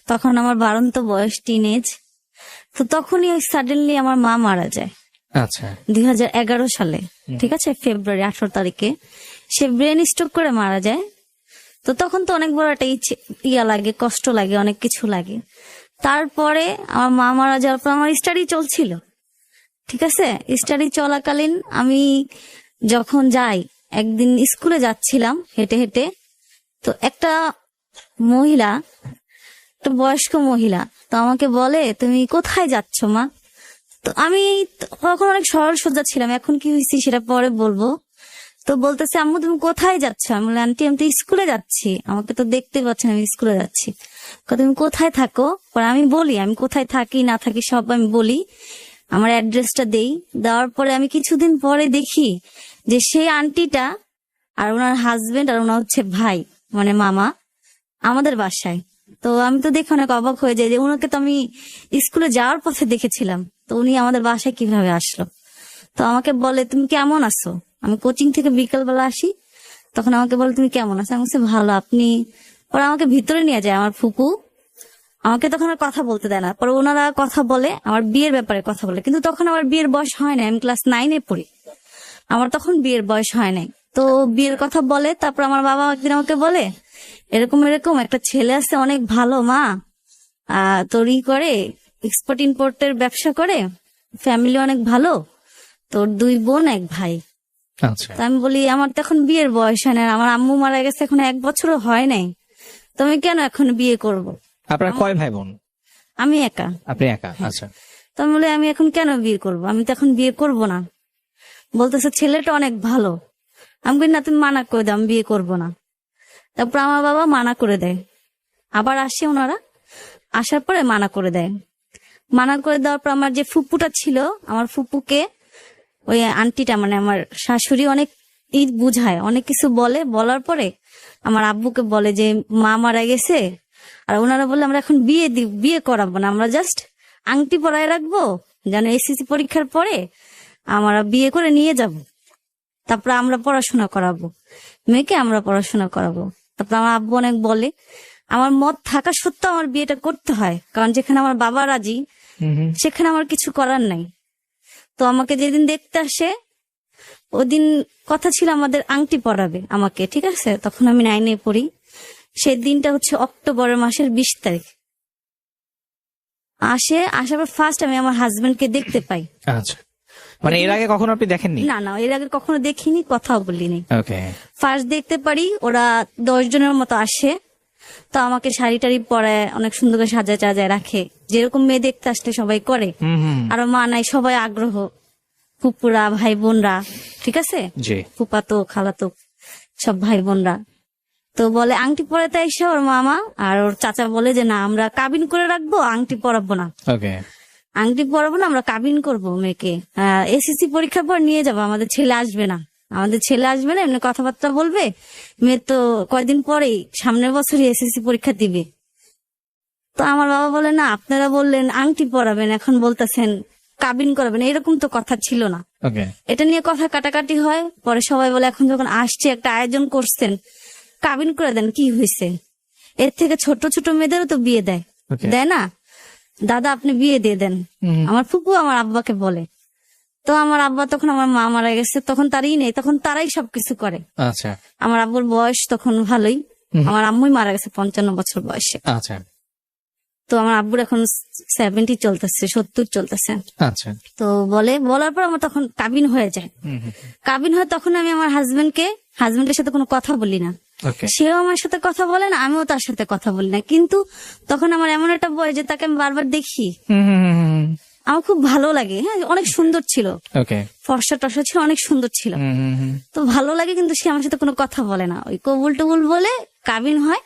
তখন আমার বাড়ন্ত বয়স, টিনেজ। তো তখনই সাডেনলি আমার মা মারা যায় আচ্ছা 2011 সালে, ঠিক আছে, ফেব্রুয়ারি 18 তারিখে সে ব্রেন স্ট্রোক করে মারা যায়। তো তখন তো অনেক বড় একটা ইয়া লাগে, কষ্ট লাগে, অনেক কিছু লাগে। তারপরে আমার মা মারা যাওয়ার পর আমার স্টাডি চলছিল, ঠিক আছে। স্টাডি চলাকালীন আমি যখন যাই, একদিন স্কুলে যাচ্ছিলাম হেঁটে হেঁটে, তো একটা মহিলা, একটা বয়স্ক মহিলা, তো আমাকে বলে তুমি কোথায় যাচ্ছ মা? তো আমি তখন অনেক সরল সোজা ছিলাম, এখন কি হয়েছে সেটা পরে বলবো। তো বলতেছে আম্মু তুমি কোথায় যাচ্ছ? আমি বলি আন্টি আমি তো স্কুলে যাচ্ছি, আমাকে তো দেখতে পাচ্ছেন আমি স্কুলে যাচ্ছি। তুমি কোথায় থাকো? পরে আমি বলি আমি কোথায় থাকি না থাকি সব আমি বলি, আমার অ্যাড্রেসটা দেই। দেওয়ার পরে আমি কিছুদিন পরে দেখি যে সেই আন্টিটা আর ওনার হাজবেন্ড আর ওনার হচ্ছে ভাই, মানে মামা, আমাদের বাসায়। তো আমি তো দেখে অনেক অবাক হয়ে যাই যে ওনাকে তো আমি স্কুলে যাওয়ার পথে দেখেছিলাম, তো উনি আমাদের বাসায় কিভাবে আসলো। তো আমাকে বলে তুমি কেমন আছো? আমি কোচিং থেকে বিকেল বেলা আসি, তখন আমাকে বলে তুমি কেমন আছো? আমি বলছি ভালো, আপনি? ওরা আমাকে ভিতরে নিয়ে যায়, আমার ফুপু আমাকে তখন আর কথা বলতে দেয় না। পরে ওনারা কথা বলে, আমার বিয়ের ব্যাপারে কথা বলে, কিন্তু তখন আমার বিয়ের বয়স হয় না, আমি ক্লাস 9-এ পড়ি, আমার তখন বিয়ের বয়স হয় নাই। তো বিয়ের কথা বলে, তারপর আমার বাবা একদিন আমাকে বলে এরকম এরকম একটা ছেলে আছে অনেক ভালো মা, তোর করে এক্সপোর্ট ইম্পোর্টের ব্যবসা করে, ফ্যামিলি অনেক ভালো, তোর 2 বোন 1 ভাই। আচ্ছা তো আমি বলি আমার তো এখন বিয়ের বয়স হয় না, আমার আম্মু মারা গেছে এখন 1 বছরও হয় নাই, তো আমি কেন এখন বিয়ে করব? আপনার কয় ভাই বোন? আমি একা। আপনি একা? আচ্ছা তো আমি বলি আমি এখন কেন বিয়ে করব? আমি তো এখন বিয়ে করব না। বলতেছে ছেলেটা অনেক ভালো। আমি বলি না তুমি মানা করে দাও, আমি বিয়ে করব না। তারপর আমার বাবা মানা করে দেয়, আবার আসে ওনারা, আসার পরে মানা করে দেয়। মানা করে দেওয়ার পর আমার যে ফুপুটা ছিল, আমার ফুপুকে ওই আন্টিটা মানে আমার শাশুড়ি অনেক বুঝায়, অনেক কিছু বলে, বলার পরে আমার আব্বুকে বলে যে মা মারা গেছে, আর ওনারা বলে আমরা এখন বিয়ে করাবো না, আমরা জাস্ট আংটি পরায় রাখবো, যেন এসএসসি পরীক্ষার পরে আমরা বিয়ে করে নিয়ে যাব, তারপর আমরা পড়াশোনা করাবো, মেয়েকে আমরা পড়াশোনা করাবো। তারপর আমার আব্বু অনেক বলে, আমার মত থাকা সত্ত্বেও আমার বিয়েটা করতে হয়, কারণ যেখানে আমার বাবা রাজি সেখানে আমার কিছু করার নাই। তো আমাকে যেদিন দেখতে আসে ওদিন কথা ছিল আমাদের আংটি পরাবে আমাকে, ঠিক আছে, তখন আমি 9-এ পড়ি। সেই দিনটা হচ্ছে অক্টোবরের মাসের 20 তারিখ। আসার পর ফার্স্ট আমি আমার হাজবেন্ডকে দেখতে পাই। আচ্ছা, মানে এর আগে কখনো আপনি দেখেননি? না না, এর আগে কখনো দেখিনি, কথাও বলিনি। ওকে। ফার্স্ট দেখতে পারি, ওরা 10 জনের মতো আসে, তো আমাকে শাড়ি টাড়ি পরায় অনেক সুন্দর করে সাজায় টাজায় রাখে, যেরকম মেয়ে দেখতে আসলে সবাই করে। আর মা নাই, সবাই আগ্রহ, ফুপুরা ভাই বোনরা, ঠিক আছে, জি ফুপাতো খালাতো সব ভাই বোনরা। তো বলে আংটি পরাতে এসে ওর মামা আর ওর চাচা বলে যে না আমরা কাবিন করে রাখবো, আংটি পরাবো না, ওকে আংটি পরাবো না, আমরা কাবিন করবো মেয়েকে, এসএসসি পরীক্ষার পর নিয়ে যাবো, আমাদের ছেলে আসবে না, আমাদের ছেলে আসবে না, এমনি কথাবার্তা বলবে, মেয়ে তো কয়দিন পরেই সামনের বছরই এসএসসি পরীক্ষা দিবে। তো আমার বাবা বলে না আপনারা বললেন আংটি পরাবেন, এখন বলতেছেন কাবিন করাবেন, এরকম তো কথা ছিল না। ওকে এটা নিয়ে কথা কাটাকাটি হয়, পরে সবাই বলে এখন যখন আসছে একটা আয়োজন করছেন কাবিন করে দেন, কি হয়েছে, এর থেকে ছোট ছোট মেয়েদেরও তো বিয়ে দেয়, দেয় না দাদা, আপনি বিয়ে দিয়ে দেন। আমার ফুপু আমার আব্বাকে বলে। তো আমার আব্বা তখন, আমার মা মারা গেছে তখন তারই নেই, তখন তারাই সবকিছু করে। আচ্ছা আমার আব্বুর বয়স তখন ভালোই, আমার আম্মুই মারা গেছে 55 বছর বয়সে। আচ্ছা তো আমার আব্বুর এখন 70 চলতেছে, 70 চলতেছে। আচ্ছা। তো বলার পর আমার তখন কাবিন হয়ে যায়। কাবিন হয় তখন আমি আমার হাজবেন্ডের সাথে কোনো কথা বলি না, ওকে সেও আমার সাথে কথা বলে না, আমিও তার সাথে কথা বলি না। কিন্তু তখন আমার এমন একটা বয়স যে তাকে আমি বারবার দেখি, আমার খুব ভালো লাগে। হ্যাঁ, অনেক সুন্দর ছিল, ওকে ফর্সা টর্সা ছিল, অনেক সুন্দর ছিল, তো ভালো লাগে। কিন্তু সে আমার সাথে কোনো কথা বলে না, ওই কবুল টবুল বলে কাবিন হয়,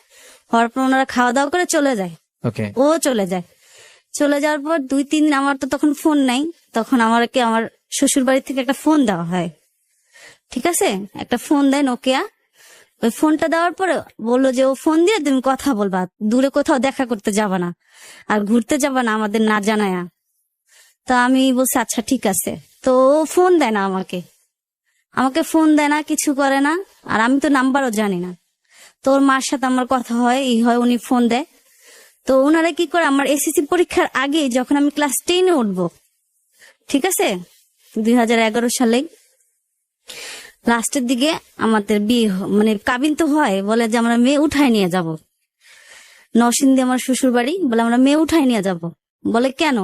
হওয়ার পর ওনারা খাওয়া দাওয়া করে চলে যায়, ওকে ও চলে যায়। চলে যাওয়ার পর 2-3 দিন আমার তো তখন ফোন নাই, তখন আমাকে আমার শ্বশুর বাড়ি থেকে একটা ফোন দেওয়া হয়, ঠিক আছে, একটা ফোন দেয় নোকিয়া। ওই ফোনটা দেওয়ার পরে বললো যে ও ফোন দিয়ে তুমি কথা বলবা, দূরে কোথাও দেখা করতে যাবা না, আর ঘুরতে যাবা না আমাদের না জানায়া। তা আমি বলছি আচ্ছা ঠিক আছে। তো ও ফোন দেয় না আমাকে ফোন দেয় না, কিছু করে না, আর আমি তো নাম্বারও জানি না। তো ওর মার সাথে আমার কথা হয়, উনি ফোন দেয়। তো ওনারা কি করে, আমার এসএসসি পরীক্ষার আগে যখন আমি ক্লাস 10-এ উঠবো, ঠিক আছে, 2011 সালে লাস্টের দিকে আমাদের বিয়ে মানে কাবিন তো হয়, বলে যে আমরা মেয়ে উঠায় নিয়ে যাব। নরসিংদী আমার শ্বশুর বাড়ি, বলে আমরা মেয়ে উঠায় নিয়ে যাব। বলে কেন?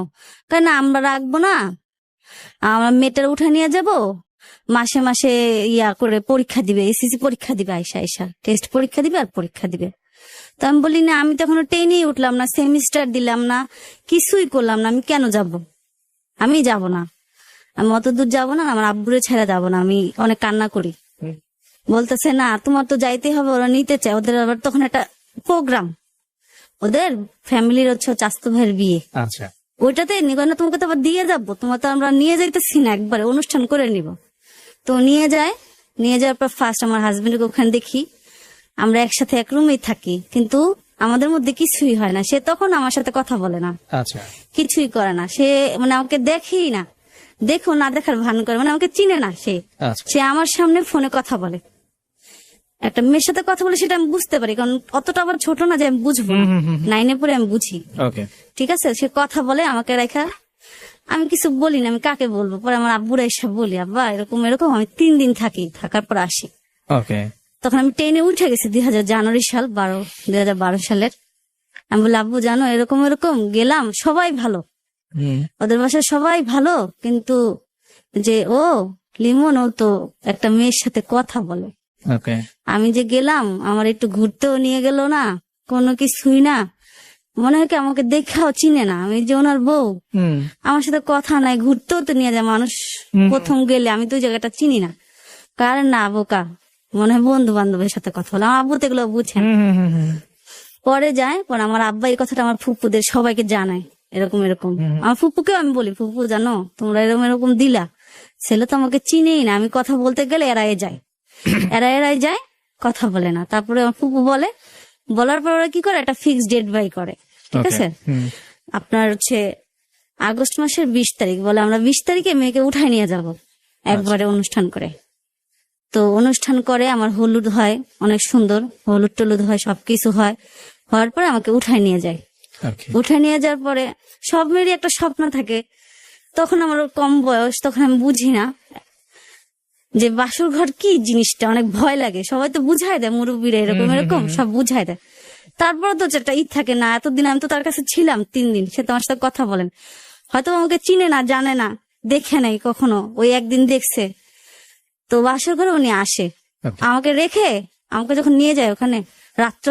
কেন আমরা রাখবো না, আমরা মেয়েটার উঠায় নিয়ে যাব, মাসে মাসে ইয়া করে পরীক্ষা দিবে, এসএসসি পরীক্ষা দিবে, আয়সা টেস্ট পরীক্ষা দিবে আর পরীক্ষা দিবে। তো আমি বলি না, আমি তো এখনো 10-এই উঠলাম না, সেমিস্টার দিলাম না, কিছুই করলাম না, আমি কেন যাব? আমি যাব না, আমি অত দূর যাবো না, আমার আব্বুরে ছেড়ে যাবো না, আমি অনেক কান্না করি। বলতেছে না, তোমার তো যাইতে হবে, ওরা নিতে চায়, ওদের আবার তখন একটা প্রোগ্রাম, ওদের ফ্যামিলির হচ্ছে চাচাতো ভাইয়ের বিয়ে, আচ্ছা ওইটাতে নিবে না, তোমাকে তো আবার দিয়ে যাবো, তোমার তো আমরা নিয়ে যাইতেছি না, একবারে অনুষ্ঠান করে নিব। তো নিয়ে যাওয়ার পর ফার্স্ট আমার হাজবেন্ডকে ওখানে দেখি, আমরা একসাথে এক রুমেই থাকি, কিন্তু আমাদের মধ্যে কিছুই হয় না। সে তখন আমার সাথে কথা বলে না, আচ্ছা কিছুই করে না, সে মানে আমাকে দেখেই না, দেখো না দেখার ভান করে, মানে আমাকে চিনে না সে। আচ্ছা সে আমার সামনে ফোনে কথা বলে, একটা মেয়ের সাথে কথা বলে, সেটা আমি বুঝতে পারি, কারণ অতটা আবার ছোট না যে আমি বুঝবো না, 9-এ পরে আমি বুঝি। ওকে ঠিক আছে, সে কথা বলে আমাকে রেখা, আমি কিছু বলি না, আমি কাকে বলবো? পরে আমার আব্বুরা এসে বলি, আব্বা এরকম এরকম, আমি 3 দিন থাকি, থাকার পর আসি। ওকে তখন আমি 10-এ উঠে গেছি, 2012 সালের। আমি বলি, আব্বু জানো এরকম এরকম গেলাম, সবাই ভালো, ওদের বাসায় সবাই ভালো, কিন্তু যে ও লিমন, ও তো একটা মেয়ের সাথে কথা বলে। ওকে আমি যে গেলাম, আমার একটু ঘুরতেও নিয়ে গেল না, কোনো কিছুই না, মনে হয় কি আমাকে দেখাও চিনে না, আমি যে ওনার বউ, আমার সাথে কথা নাই, ঘুরতেও তো নিয়ে যায় মানুষ, প্রথম গেলে আমি তো ওই জায়গাটা চিনি না, কার না বোকা, মনে হয় বন্ধু বান্ধবের সাথে কথা বলে, আমার আব্বু তো এগুলো বুঝেন। পরে যায়, পরে আমার আব্বা এই কথাটা আমার ফুপুদের সবাইকে জানায়, এরকম এরকম। আমার ফুপুকেও আমি বলি, ফুপু জানো তোমরা এরকম এরকম দিলা, ছেলে তো আমাকে চিনেই না, আমি কথা বলতে গেলে এরাই যায়, কথা বলে না। তারপরে আমার ফুপু বলার পর ওরা কি করে, একটা ফিক্সড ডেট বাই করে, ঠিক আছে, আপনার হচ্ছে আগস্ট মাসের 20 তারিখ, বলে আমরা 20 তারিখে মেয়েকে উঠায় নিয়ে যাব, একবারে অনুষ্ঠান করে। তো অনুষ্ঠান করে, আমার হলুদ হয়, অনেক সুন্দর হলুদ টলুদ হয়, সবকিছু হয়, হওয়ার পরে আমাকে উঠায় নিয়ে যায়। ওকে উঠে নিয়ে যাওয়ার পরে সব মেয়েরই একটা স্বপ্ন থাকে, তখন আমার কম বয়স, তখন আমি বুঝি না যে বাসর ঘর কি জিনিসটা, অনেক ভয় লাগে, সবাই তো বুঝাই দেয়, মুরব্বীরা এরকম এরকম সব বুঝাই দেয়। তারপরে তো যেটা থাকে না, এতদিন আমি তো তার কাছে ছিলাম 3 দিন, সে তো আমার সাথে কথা বলেন, হয়তো আমাকে চিনে না, জানে না, দেখে নাই কখনো, ওই একদিন দেখছে। তো বাসর ঘরে উনি আসে, আমাকে রেখে, আমাকে যখন নিয়ে যায় ওখানে, রাত্র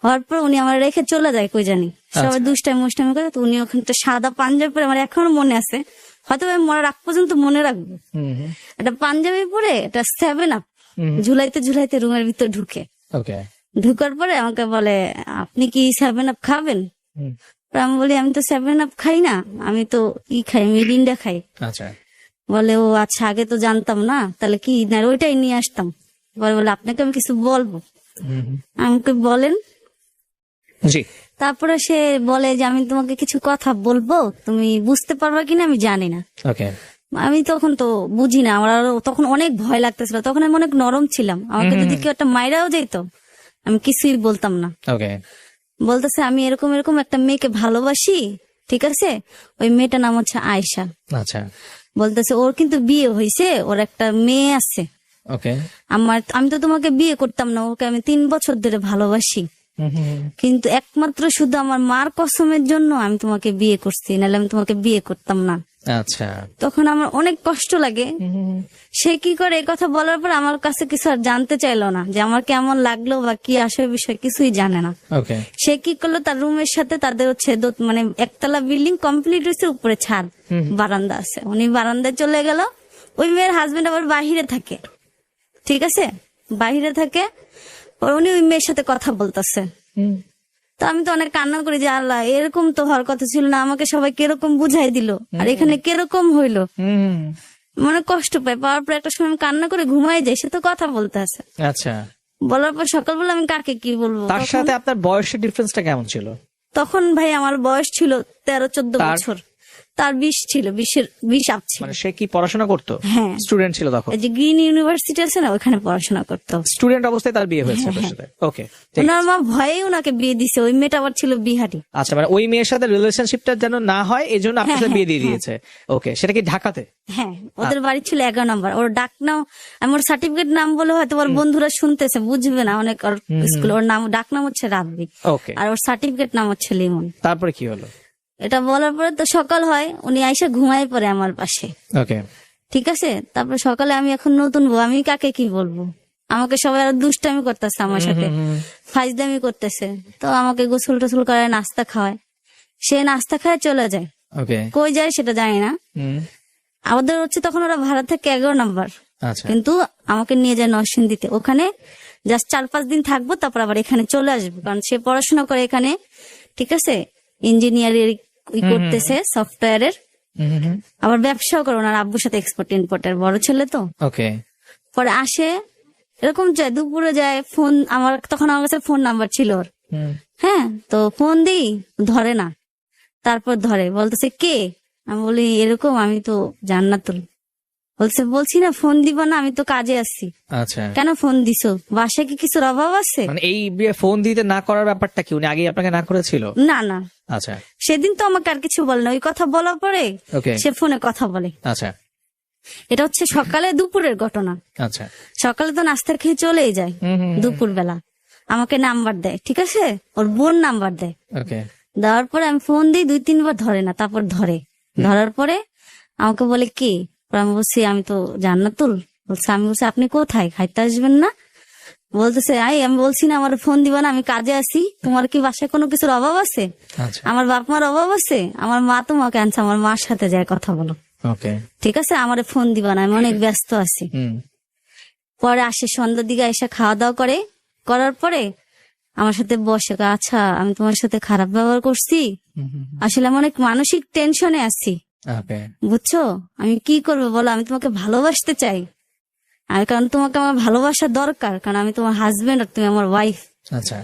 হওয়ার পর উনি আমার রেখে চলে যায় কই জানি, সবাই দুষ্টামি মুষ্টামি করে। তো উনি ওখানে একটা সাদা পাঞ্জাবি পরে, আমার এখনো মনে আছে, হয়তো আমি মরার আগ পর্যন্ত মনে রাখবো, একটা পাঞ্জাবি পরে একটা 7 আপ ঝুলাইতে ঝুলাইতে রুমের ভিতর ঢুকে, ওকে ঢুকার পরে আমাকে বলে, আপনি কি 7 আপ খাবেন? আমি বলি, আমি তো 7 আপ খাই না, আমি তো খাই, মিরিন্ডা খাই। আচ্ছা বলে, ও আচ্ছা, আগে তো জানতাম না, তাহলে কি না ওইটাই নিয়ে আসতাম। বলে আপনাকে আমি কিছু বলবো। আমাকে বলেন। জি তারপরে সে বলে যে, আমি তোমাকে কিছু কথা বলবো, তুমি বুঝতে পারবা কিনা আমি জানি না। ওকে আমি তখন তো বুঝি না, আমার আরো তখন অনেক ভয় লাগতেছিল, তখন আমি অনেক নরম ছিলাম, আমাকে যদি কেউ একটা মাইরাও যেত আমি কিছুই বলতাম না। ওকে বলতেছে, আমি এরকম এরকম একটা মেয়েকে ভালোবাসি, ঠিক আছে, ওই মেয়েটার নাম হচ্ছে আয়েশা। আচ্ছা বলতেছে, ওর কিন্তু বিয়ে হয়েছে, ওর একটা মেয়ে আছে, ওকে আমি তো তোমাকে বিয়ে করতাম না, ওকে আমি 3 বছর ধরে ভালোবাসি, কিন্তু একমাত্র শুধু আমার মার কসমের জন্য আমি তোমাকে বিয়ে করছি, নাহলে আমি তোমাকে বিয়ে করতাম না। আচ্ছা তখন আমার অনেক কষ্ট লাগে। সে কি করে, এই কথা বলার পর আমার কাছে কিছু আর জানতে চাইলো না, যে আমার কেমন লাগলো বা কি আসলে বিষয় কিছুই জানে না। ওকে সে কি করলো, তার রুমের সাথে তাদের হচ্ছে মানে একতলা বিল্ডিং কমপ্লিট হয়েছে, উপরে ছাদ, বারান্দা আছে, উনি বারান্দায় চলে গেল। ওই মেয়ের হাজবেন্ড আবার বাহিরে থাকে, ঠিক আছে, বাহিরে থাকে, উনি ওই মেয়ের সাথে কথা বলতেছে। তো আমি তো অনেক কান্না করি যে, আল্লাহ এরকম তো হওয়ার কথা ছিল না, আমাকে সবাই কিরকম বুঝাই দিল, আর এখানে কিরকম হইলো, মনে কষ্ট পাই। পাওয়ার পর একটা সময় আমি কান্না করে ঘুমাই যাই, সে তো কথা বলতে আছে। আচ্ছা বলার পর সকালবেলা আমি কাকে কি বলবো? তার সাথে আপনার বয়সের ডিফারেন্সটা কেমন ছিল? তখন ভাই আমার বয়স ছিল 13-14 তার- বছর। তার বিষ আপছিল। মানে সে কি পড়াশোনা করতো? হ্যাঁ। স্টুডেন্ট ছিল তখন? এই যে গ্রিন ইউনিভার্সিটি আছে না, ওখানে পড়াশোনা করতো। স্টুডেন্ট অবস্থায় তার বিয়ে হয়েছে আপনার সাথে? ওকে, ওনার মা ভয়ে ওনাকে বিয়ে দিছে, ওই মেয়েটা আবার ছিল বিহারি। আচ্ছা, মানে ওই মেয়ের সাথে রিলেশনশিপটা যেন না হয় এই জন্য আপনার সাথে বিয়ে দিয়ে দিয়েছে। ওকে, সেটা কি ঢাকাতে? হ্যাঁ, ওদের বাড়ি ছিল 11 নম্বর। ওর ডাক নাম, আমার সার্টিফিকেট নাম বলে হয়তো ওর বন্ধুরা শুনতেছে, বুঝবে না অনেক। ওর স্কুল ওর নাম, ডাক নাম হচ্ছে রাব্বি, ওকে। আর ওর সার্টিফিকেট নাম হচ্ছে লিমন। তারপরে কি হলো? এটা বলার পরে তো সকাল হয়, উনি আইসা ঘুমায় পড়ে আমার পাশে। ওকে, ঠিক আছে। তারপরে সকালে আমি এখন নতুন বউ, আমি কাকে কি বলবো? আমাকে সবাই আরো দুষ্টামি করতেছে, আমার সাথে ফাইজদামি করতেছে। তো আমাকে গোসল টোসল করায়, নাস্তা খাওয়ায়। সে নাস্তা খায় চলে যায়। ওকে। কই যায় সেটা জানি না। আমাদের হচ্ছে তখন ওরা ভাড়া থাকে 11 নম্বর, আচ্ছা, কিন্তু আমাকে নিয়ে যায় নরসিংদীতে। ওখানে জাস্ট 4-5 দিন থাকবো, তারপর আবার এখানে চলে আসবো, কারণ সে পড়াশোনা করে এখানে। ঠিক আছে, ইঞ্জিনিয়ারিং করতেছে সফটওয়্যারের, আবার ব্যবসাও করে। ওনার আব্বুর সাথে এক্সপোর্ট ইম্পোর্টের বড় ছেলে তো। ওকে। পরে আসে, এরকম যায়, দুপুরে যায়। ফোন আমার তখন, আমার কাছে ফোন নাম্বার ছিল ওর। হ্যাঁ, তো ফোন দিই, ধরে না। তারপর ধরে, বলতেছে কে? আমি বলি এরকম, আমি তো জান্নাতুল। বলছি না ফোন দিবা না, আমি তো কাজে আসছি। আচ্ছা, কেন ফোন দিছো? বাসায় কি কিছুর অভাব আছে? মানে এই বিয়ে ফোন দিতে না করার ব্যাপারটা কি উনি আগে আপনাকে না করেছিল? না না, আচ্ছা, সেদিন তো আমাকে আর কিছু বলে না। ওই কথা বলার পরে ওকে। সে ফোনে কথা বলে। আচ্ছা, এটা হচ্ছে সকালে দুপুরের ঘটনা। আচ্ছা। সকালে তো নাস্তা খেয়ে চলেই যায়, দুপুর বেলা আমাকে নাম্বার দেয়। ঠিক আছে, ওর বোন নাম্বার দেয়। ওকে। দেওয়ার পরে আমি ফোন দিই, 2-3 বার ধরে না, তারপর ধরে। ধরার পরে আমাকে বলে কি? আমি বলছি আমি তো জান্নাতুল। বলছে, আমি বলছি আপনি কোথায়, খাইতে আসবেন না? বলতেছে আমি বলছি না আমার ফোন দিবা না, আমি কাজে আছি। তোমার কি বাসায় কোনো কিছুর অভাব আছে? আচ্ছা, আমার বাপ মার অভাব আছে? আমার মা তোমাকে আনছে, আমার মার সাথে যায় কথা বলো। ওকে। ঠিক আছে, আমার ফোন দিবা না, আমি অনেক ব্যস্ত আছি। পরে আসে সন্ধ্যার দিকে, এসে খাওয়া দাওয়া করার পরে আমার সাথে বসে, আচ্ছা আমি তোমার সাথে খারাপ ব্যবহার করছি, আসলে আমি অনেক মানসিক টেনশনে আছি, ওকে। বুঝছো? আমি কি করবো বলো, আমি তোমাকে ভালোবাসতে চাই। আর কারণ তোমাকে আমার ভালোবাসা দরকার, কারণ আমি তোমার হাজবেন্ড আর তুমি আমার ওয়াইফ। আচ্ছা,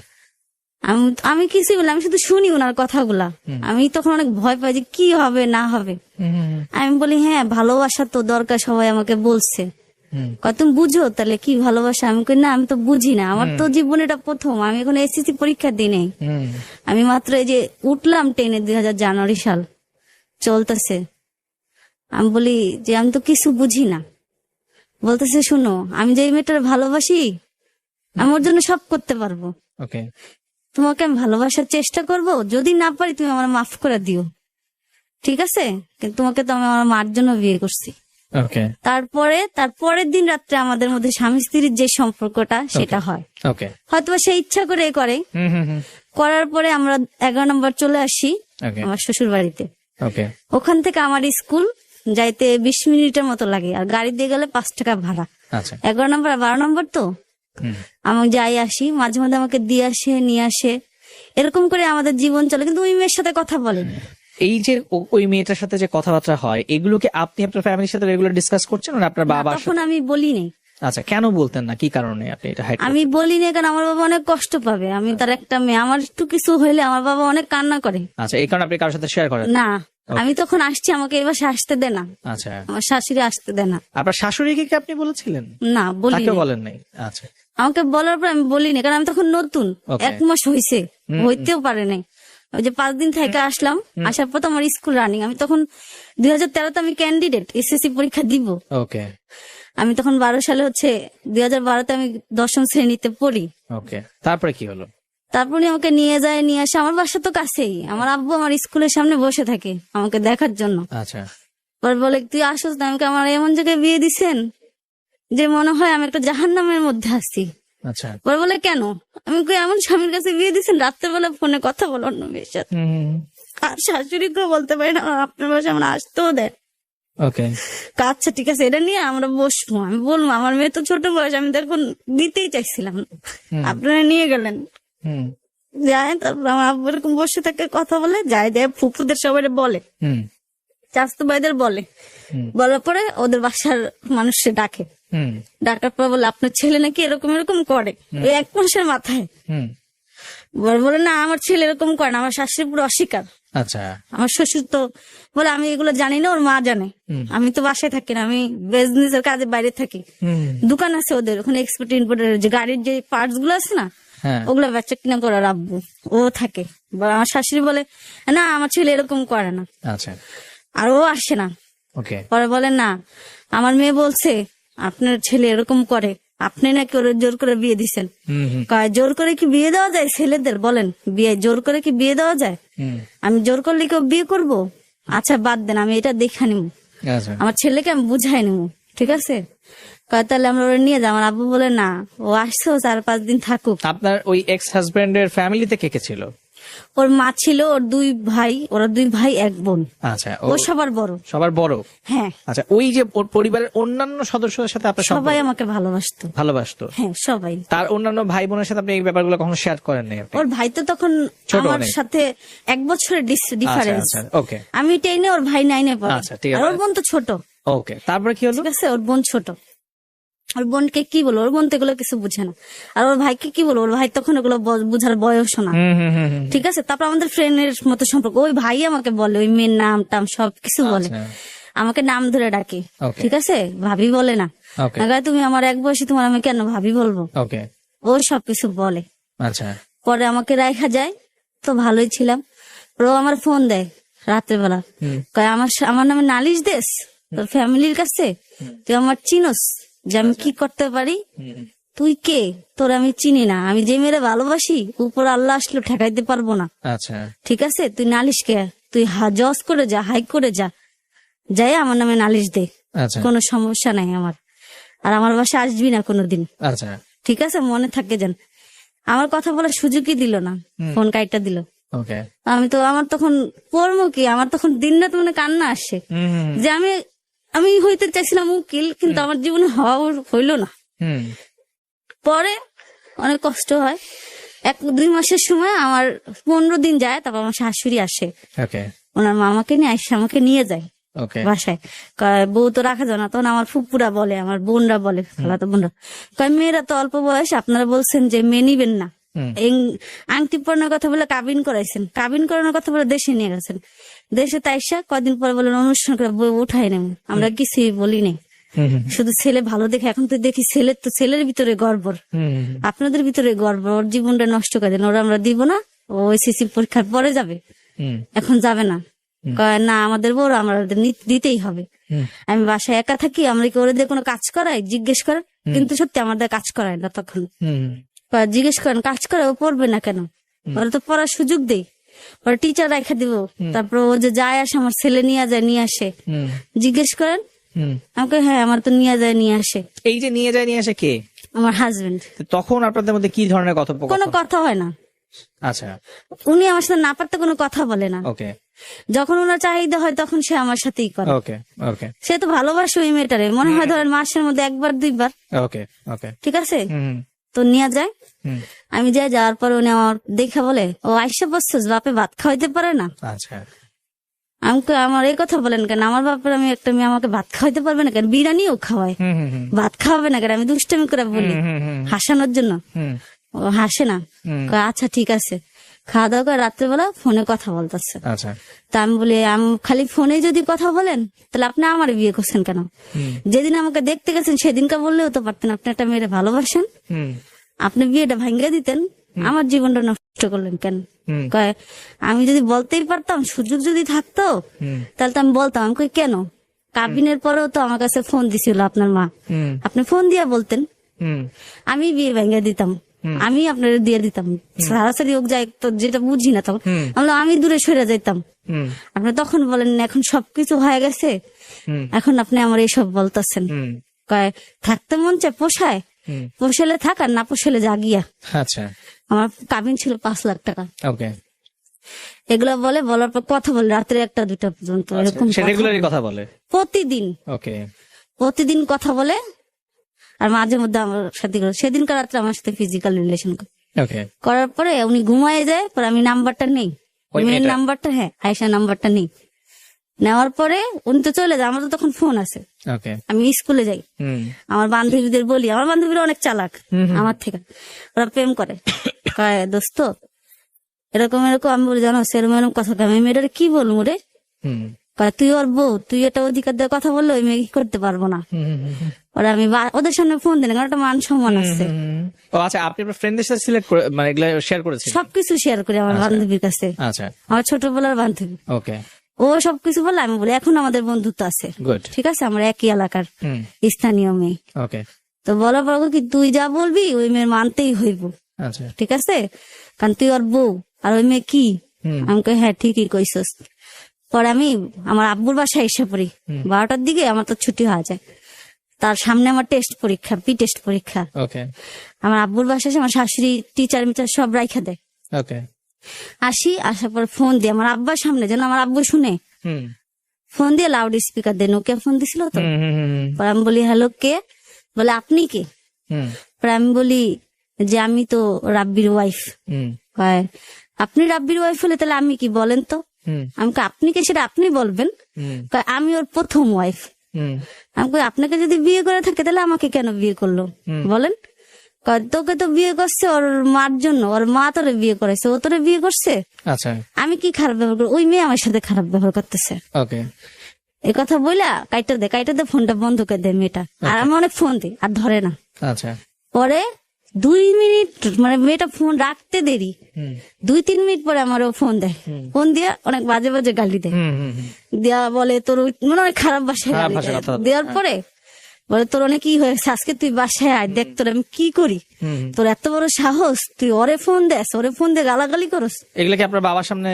আমি কিছু বলি, আমি শুধু শুনি ওনার কথাগুলা। আমি তখন অনেক ভয় পাই যে কি হবে না হবে। আমি বলি হ্যাঁ, ভালোবাসা তো দরকার, সবাই আমাকে বলছে। তুমি বুঝো তাহলে কি ভালোবাসা? আমি কই না, আমি তো বুঝি না, আমার তো জীবনে এটা প্রথম, আমি এখন এসএসসি পরীক্ষা দিই নাই। আমি মাত্র এই যে উঠলাম ট্রেনে, 2000 জানুয়ারি সাল চলতেছে। আমি বলি যে আমি তো কিছু বুঝি না। বলতেছে শোনো, আমি যে মেয়েটার ভালোবাসি, আমি ওর জন্য সব করতে পারবো। ওকে। তোমাকে আমি ভালোবাসার চেষ্টা করব, যদি না পারি তুমি আমার মাফ করে দিও। ঠিক আছে, কিন্তু তোমাকে তো আমি আমার মার জন্য বিয়ে করছি। ওকে। তারপরের দিন রাত্রে আমাদের মধ্যে স্বামী স্ত্রীর যে সম্পর্কটা সেটা হয়। ওকে। হয়তো সে ইচ্ছা করে করে। করার পরে আমরা 11 নম্বর চলে আসি আমার শ্বশুর বাড়িতে। ওকে। ওখান থেকে আমার স্কুল যাইতে 20 মিনিটের মতো লাগে, আর গাড়ি দিয়ে গেলে 5 টাকা ভাড়া। আচ্ছা, 11 নম্বর আর 12 নম্বর তো আমি যাই আসি, মাঝে মাঝে আমাকে দিয়ে আসে নিয়ে আসে, এরকম করে আমাদের জীবন চলে। কিন্তু ওই মেয়ের সাথে কথা বলেন। এই যে ওই মেয়েটার সাথে যে কথাবার্তা হয়, এগুলোকে আপনি আপনার ফ্যামিলির সাথে রেগুলার ডিসকাস করছেন না আপনার বাবার সাথে? তখন আমি বলি নাই। আচ্ছা, কেন বলতেন না? কি কারণে আপনি এটা হাইড? আমি বলি না কারণ আমার বাবা অনেক কষ্ট পাবে। আমি তার একটা মেয়ে, আমার একটু কিছু হইলে আমার বাবা অনেক কান্না করে। আচ্ছা, এই কারণে আপনি কারোর সাথে শেয়ার করেন না? আমি তখন আসছি, আমাকে এবার আসতে দে না, আচ্ছা, আমার শাশুড়ি আসতে দেয় না। আপনার শাশুড়িকে কি আপনি বলেছিলেন? না, বলি তাকে নাই। বলেন নাই? আচ্ছা, আমাকে বলার পর আমি বলি না, কারণ আমি তখন নতুন, 1 মাস হয়েছে, হইতেও পারে নাই। ওই যে 5 দিন থেকে আসলাম, আসার পর তো আমার স্কুল রানিং। আমি তখন 2013-তে আমি ক্যান্ডিডেট, এসএসসি পরীক্ষা দিব। ওকে। আমি তখন 12 সালে হচ্ছে 2012-তে আমি 10ম শ্রেণীতে পড়ি। ওকে, তারপরে কি হলো? তারপর উনি আমাকে নিয়ে আসে, আমার বাসা তো কাছেই। আমার আব্বু আমার স্কুলের সামনে বসে থাকে আমাকে দেখার জন্য। আচ্ছা, পর বলে তুই আসোস না? আমাকে আমার এমন জায়গায় বিয়ে দিছেন যে মনে হয় আমি একটা জাহান্নামের মধ্যে আছি। আচ্ছা। পর বলে কেন? আমি কই এমন স্বামীর কাছে বিয়ে দিছেন, রাত্রেবেলা ফোনে কথা বলো অন্য মেয়ের সাথে। আর শাশুড়িকেও বলতে পারি না আপনার বাসায় আমরা আসতেও দেয়। ওকে। আচ্ছা ঠিক আছে, এটা নিয়ে আমরা বসবো। আমি বলবো আমার মেয়ে তো ছোট বয়স, আমি দেখুন দিতেই চাইছিলাম, আপনারা নিয়ে গেলেন। যায়, তারপর আমার আব্বু এরকম বসে থাকে কথা বলে, যায় ফুপুদের সবাই বলে, চাস্তু ভাইদের বলে। বলার পরে ওদের বাসার মানুষে ডাকে। ডাকার পর বলে আপনার ছেলে নাকি এরকম এরকম করে, ওই 1 মাসের মাথায়। বলে না আমার ছেলে এরকম করে না, আমার শাশুড়ি পুরো অস্বীকার। আচ্ছা। আমার শ্বশুর তো বলে আমি এগুলো জানি না, ওর মা জানে। আমি তো বাসায় থাকি না, আমি বিজনেসের কাজে বাইরে থাকি। দোকান আছে ওদের ওখানে, এক্সপোর্ট ইম্পোর্টের যে গাড়ির যে পার্টস গুলো আছে না, হ্যাঁ। ওগুলো বেচা কিনা করে রাখবো, ও থাকে। আমার শাশুড়ি বলে না আমার ছেলে এরকম করে না, আচ্ছা। আর ও আসে না। ওকে। পরে বলে না আমার মেয়ে বলছে আপনার ছেলে এরকম করে, আপনি নাকি ওর জোর করে বিয়ে দিছেন। কয় জোর করে কি বিয়ে দেওয়া যায় ছেলেদের, বলেন বিয়ে জোর করে কি বিয়ে দেওয়া যায়? আমি জোর করলে কেউ বিয়ে করবো? আচ্ছা বাদ দেন, আমি এটা দেখে নিব, আচ্ছা। আমার ছেলেকে আমি বুঝাই নিব, ঠিক আছে? কয় তাহলে আমরা ওরা নিয়ে যাই। আমার আব্বু বলে না, ও আসছে 4-5 দিন থাকুক। আপনার ওই এক্স হাজবেন্ডের ফ্যামিলিতে কে কে ছিল? ওর মা ছিল, ওর 2 ভাই, ওরা 2 ভাই 1 বোন। আচ্ছা। ও সবার বড়। সবার বড়? হ্যাঁ। আচ্ছা, ওই যে ওর পরিবারের অন্যান্য সদস্যদের সাথে আপনার সম্পর্ক? সবাই আমাকে ভালোবাসতো। ভালোবাসতো? হ্যাঁ সবাই। তার অন্যান্য ভাই বোনের সাথে আপনি এই ব্যাপারগুলো কখনো শেয়ার করেন নাই আপনি? ওর ভাই তো তখন ছোট আমার অনেক। সাথে 1 বছরের ডিফারেন্স। আচ্ছা, ওকে। আমি 10-এ, ওর ভাই 9-এ পড়ে। আচ্ছা, ঠিক আছে। আর ওর বোন তো ছোট। ওকে, তারপরে কি হলো? ঠিক আছে, ওর বোন ছোট। ওর বোনকে কি বলো, ওর বোন তো এগুলো কিছু বুঝে না। আর ওর ভাইকে কি বলো, ওর ভাই তখন এগুলো বুঝার বয়স না। ঠিক আছে, তারপর আমাদের ফ্রেন্ডের মতো সম্পর্ক। ওই ভাই আমাকে বলে, ওই মেয়ের নাম টাম সবকিছু বলে, আচ্ছা। আমাকে নাম ধরে ডাকে। Okay. ঠিক আছে, ভাবি বলে না। ওকে। তুমি আমার 1 বয়সী, তোমার আমি কেন ভাবি বলবো? ওকে। ও সবকিছু বলে। আচ্ছা। পরে আমাকে রাখা যায়, তো ভালোই ছিলাম। ও আমার ফোন দেয় রাতের বেলা, কয় আমার নামে নালিশ দেশ তোর ফ্যামিলির কাছে, তুই আমার চিনোস যে আমি কি করতে পারি? তুই কে? তোর আমি চিনি না, আমি যে মেয়েরে ভালোবাসি উপর আল্লাহ আসলে ঠেকাইতে পারবো না। আচ্ছা। ঠিক আছে, তুই নালিশ কে? তুই জজ করে যা, হাই করে যা, যাই আমার নামে নালিশ দে, আচ্ছা। কোনো সমস্যা নাই আমার। আর আমার বাসায় আসবি না কোনোদিন, আচ্ছা। ঠিক আছে? মনে থাকে যেন। আমার কথা বলার সুযোগই দিল না, ফোন কাইটা দিল। ওকে। আমার তখন পড়বো কি, আমার তখন দিন রাত মানে কান্না আসে যে আমি হইতে চাইছিলাম উকিল, কিন্তু আমার জীবনে হওয়া হইলো না। পরে অনেক কষ্ট হয়। 1-2 মাসের সময় আমার 15 দিন যায়, তারপর আমার শাশুড়ি আসে, ওকে। ওনার মামাকে নিয়ে আসে, আমাকে নিয়ে যায় ওকে। বাসায়। কয় বউ তো রাখা যায় না। তখন আমার ফুপুরা বলে, আমার বোনরা বলে, খালাতো বোনরা কয় মেয়েরা তো অল্প বয়স, আপনারা বলছেন যে মেয়ে নিবেন না, আংটি পরানোর কথা বলে কাবিন করাইছেন, কাবিন করানোর কথা বলে দেশে নিয়ে গেছেন। দেশে তাইসা কদিন পরে বলেন অনুষ্ঠান করে বউ উঠাই নেব। আমরা কিছুই বলি নাই, শুধু ছেলে ভালো দেখে। এখন তো দেখি ছেলের ভিতরে গর্ব, আপনাদের ভিতরে গর্ব। ওর জীবনটা নষ্ট করে দেন, ওরা আমরা দিব না, ও এসএসসি পরীক্ষার পরে যাবে, এখন যাবে না। কয় না আমাদের বউ আমাদের দিতেই হবে। আমি বাসায় একা থাকি, আমরা কি ওদের কোনো কাজ করাই? জিজ্ঞেস করে, কিন্তু সত্যি আমাদের কাজ করায় না। তখন জিজ্ঞেস করেন কাজ করে, ও পড়বে না কেন? ওরা তো পড়ার সুযোগ দেই, ওরা টিচার রেখা দিব। তারপর ও যে যায় আসে, আমার ছেলে নিয়ে আসে, জিজ্ঞেস করেন। আমাকে হ্যাঁ আমার তো নিয়ে আসে। এই যে নিয়ে আসে কে? আমার হাজবেন্ড। তখন আপনাদের মধ্যে কি ধরনের কোনো কথোপকথন? কথা হয় না। আচ্ছা। উনি আমার সাথে না পারতে কোনো কথা বলে না। ওকে। যখন ওনার চাহিদা হয় তখন সে আমার সাথেই করে। ওকে। ওকে। সে তো ভালোবাসে ওই মেয়েটারে, মনে হয় ধরেন মাসের মধ্যে 1-2 বার। ওকে। ওকে। ঠিক আছে, তো নিয়ে যায়। আমি যাওয়ার পর উনি আমার দেখে বলে, ও আইসা বসছিস, বাপে ভাত খাওয়াইতে পারে না? আচ্ছা। আমার এই কথা বলেন কেন? আমার বাপের আমি একটা মেয়ে, আমাকে ভাত খাওয়াইতে পারবে না কেন? বিরিয়ানিও খাওয়ায়, ভাত খাওয়াবে না কেন? আমি দুষ্টামি করে বলি হাসানোর জন্য। ও হাসে না, কয় আচ্ছা ঠিক আছে। খাওয়া দাওয়া করে রাত্রেবেলা ফোনে কথা বলতেছে। আচ্ছা। তা আমি বলি, আমি খালি ফোনে যদি কথা বলেন তাহলে আপনি আমার বিয়ে করছেন কেন? যেদিন আমাকে দেখতে গেছেন সেদিনকে বললেও তো পারতেন, আপনি একটা মেয়েরে ভালোবাসেন, আপনি বিয়েটা ভাঙ্গা দিতেন, আমার জীবনটা নষ্ট করলেন কেন? কয় আমি যদি বলতেই পারতাম, সুযোগ যদি থাকতো তাহলে তো আমি বলতাম। আমি কই কেন? কাবিনের পরেও তো আমার কাছে ফোন দিছিল আপনার মা, আপনি ফোন দিয়ে বলতেন, আমি বিয়ে ভাঙ্গা দিতাম, আমি আপনার দিয়ে দিতাম। সারাসারি হোক যায় তো, যেটা বুঝি না তখন আমি দূরে সরে যাইতাম। আপনি তখন বলেন এখন সবকিছু হয়ে গেছে, এখন আপনি আমার এইসব বলতেছেন। কয় থাকতে মন চায় পোষায়, পোষালে থাক আর না পোষালে জাগিয়া। আচ্ছা। আমার কাবিন ছিল 5 লাখ টাকা। ওকে। এগুলো বলার পর কথা বলে রাত্রে 1-2টা পর্যন্ত, এরকম সে রেগুলারই কথা বলে প্রতিদিন। ওকে। প্রতিদিন কথা বলে, আর মাঝে মধ্যে আমার সাথে সেদিনকার রাত্রে আমার সাথে ফিজিক্যাল রিলেশন ওকে। করার পরে উনি ঘুমায় যায়। পরে আমি নাম্বারটা নেই, মেয়ের নাম্বারটা, হ্যাঁ আয়সা নাম্বারটা নেই। নেওয়ার পরে উনি তো চলে যায়, আমার তো তখন ফোন আছে। ওকে। আমি স্কুলে যাই, আমার বান্ধবীদের বলি, আমার বান্ধবীরা অনেক চালাক আমার থেকে, ওরা প্রেম করে। কয় দোস্ত এরকম এরকম। আমি বলি জানো সেরকম এরকম কথা কয়। আমি মেয়েটার কি বলবো রে? হুম কয় তুই ওর বউ, তুই এটা অধিকার দিয়ে কথা বললে ওই মেয়ে কি করতে পারবো না। হুম হুম, হুম, হুম। ওরা আমি ওদের সামনে ফোন দিলাম, কারণ একটা মান সম্মান আছে। ও আচ্ছা, আপনি আপনার ফ্রেন্ডদের সাথে সিলেক্ট করে মানে এগুলা শেয়ার করেছেন? সবকিছু শেয়ার করি আমার বান্ধবীর কাছে, আচ্ছা, আমার ছোটবেলার বান্ধবী। ওকে, ও সবকিছু বলে, আমি বলি এখন আমাদের বন্ধুত্ব আছে, গুড, ঠিক আছে, আমরা একই এলাকার হুম, স্থানীয় মেয়ে। ওকে, তো বলার পর কি তুই যা বলবি ওই মেয়ের মানতেই হইব, আচ্ছা, ঠিক আছে, কারণ তুই ওর বউ আর ওই মেয়ে কি। হুম, আমি কই হ্যাঁ ঠিকই কইছস। পরে আমি আমার আব্বুর বাসায় এসে পড়ি 12টার দিকে, আমার তো ছুটি হয়ে যায়। তার সামনে আমার টেস্ট পরীক্ষা, টেস্ট পরীক্ষা। ওকে, আমার আব্বুর বাসায় এসে আমার শাশুড়ি টিচার মিচার সব রাইখা দেয়। ওকে, আসার পর ফোন দিয়ে আমার আব্বার সামনে, যেন আমার আব্বু শুনে, হুম, ফোন দিয়ে লাউড স্পিকার দিয়ে, নোকিয়া ফোন দিছিল তো। হুম, হুম, হুম, পরে আমি বলি হ্যালো কে? বলে আপনি কে? হুম, পরে আমি বলি যে আমি তো রাব্বির ওয়াইফ। হুম, কয় আপনি রাব্বির ওয়াইফ হলে তাহলে আমি কি বলেন তো? হুম, আমি কই আপনি কে সেটা আপনি বলবেন। হুম, কয় আমি ওর প্রথম ওয়াইফ। হুম, আমি কই আপনাকে যদি বিয়ে করে থাকে তাহলে আমাকে কেন বিয়ে করলো বলেন? কয় তোকে তো বিয়ে করছে ওর মার জন্য, ওর মা তোরে বিয়ে করেছে, ও তোরে বিয়ে করছে। আচ্ছা, আমি কি খারাপ ব্যবহার করি? ওই মেয়ে আমার সাথে খারাপ ব্যবহার করতেছে। ওকে, এই কথা বইলা কাইটা দে ফোনটা বন্ধ করে দেয় মেয়েটা। আর আমি অনেক ফোন দিই আর ধরে না। আচ্ছা, পরে 2 মিনিট মানে মেয়েটা ফোন রাখতে দেরি, হুম, 2-3 মিনিট পরে আমারও ফোন দেয়। ফোন দিয়ে অনেক বাজে বাজে গালি দেয়। হুম, হুম, হুম, দেয়া বলে তোর মানে অনেক খারাপ ভাষায় খারাপ গালি ভাষায় দেয়। কথা বলে। দেওয়ার পরে বলে তোর অনেক কি হয়েছে, আজকে তুই বাসায় আয় দেখ তোর আমি কি করি। হুম, তোর এত বড় সাহস, তুই ওরে ফোন দেস, ওরে ফোন দিয়ে গালাগালি করস। এগুলো কি আপনার বাবার সামনে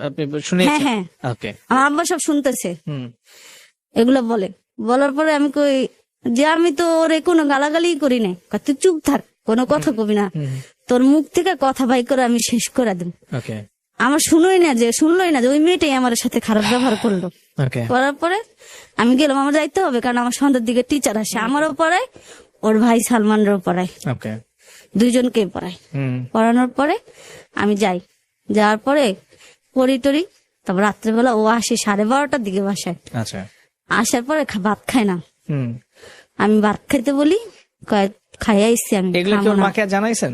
আপনি শুনেছেন? হ্যাঁ হ্যাঁ, ওকে, আমার আব্বা সব শুনতেছে। হুম, এগুলো বলার পরে আমি কই যে আমি তো ওরে কোনো গালাগালি করি নাই। কয়, তুই চুপ থাক, কোনো কথা কবি না, তোর মুখ থেকে কথা বাই করে আমি শেষ করে দেব। ওকে, আমার শুনোই না যে ওই মেয়েটাই আমার সাথে খারাপ ব্যবহার করলো। ওকে, করার পরে আমি গেলাম, আমার যাইতে হবে, কারণ আমার সন্ধ্যার দিকে টিচার আসে, আমারও পড়ায় ওর ভাই সালমানরাও পড়ায়, ওকে, দুইজনকে পড়ায়। হুম, পড়ানোর পরে আমি যাই, যাওয়ার পরে পড়ি টরি, তারপর রাত্রেবেলা ও আসে 12:30টার দিকে বাসায়। আচ্ছা, আসার পরে ভাত খায় না। হুম, আমি ভাত খাইতে বলি, কয় খাই আইসি আমি, এগুলো কি খাবো ওর না। মাকে আর জানাইছেন?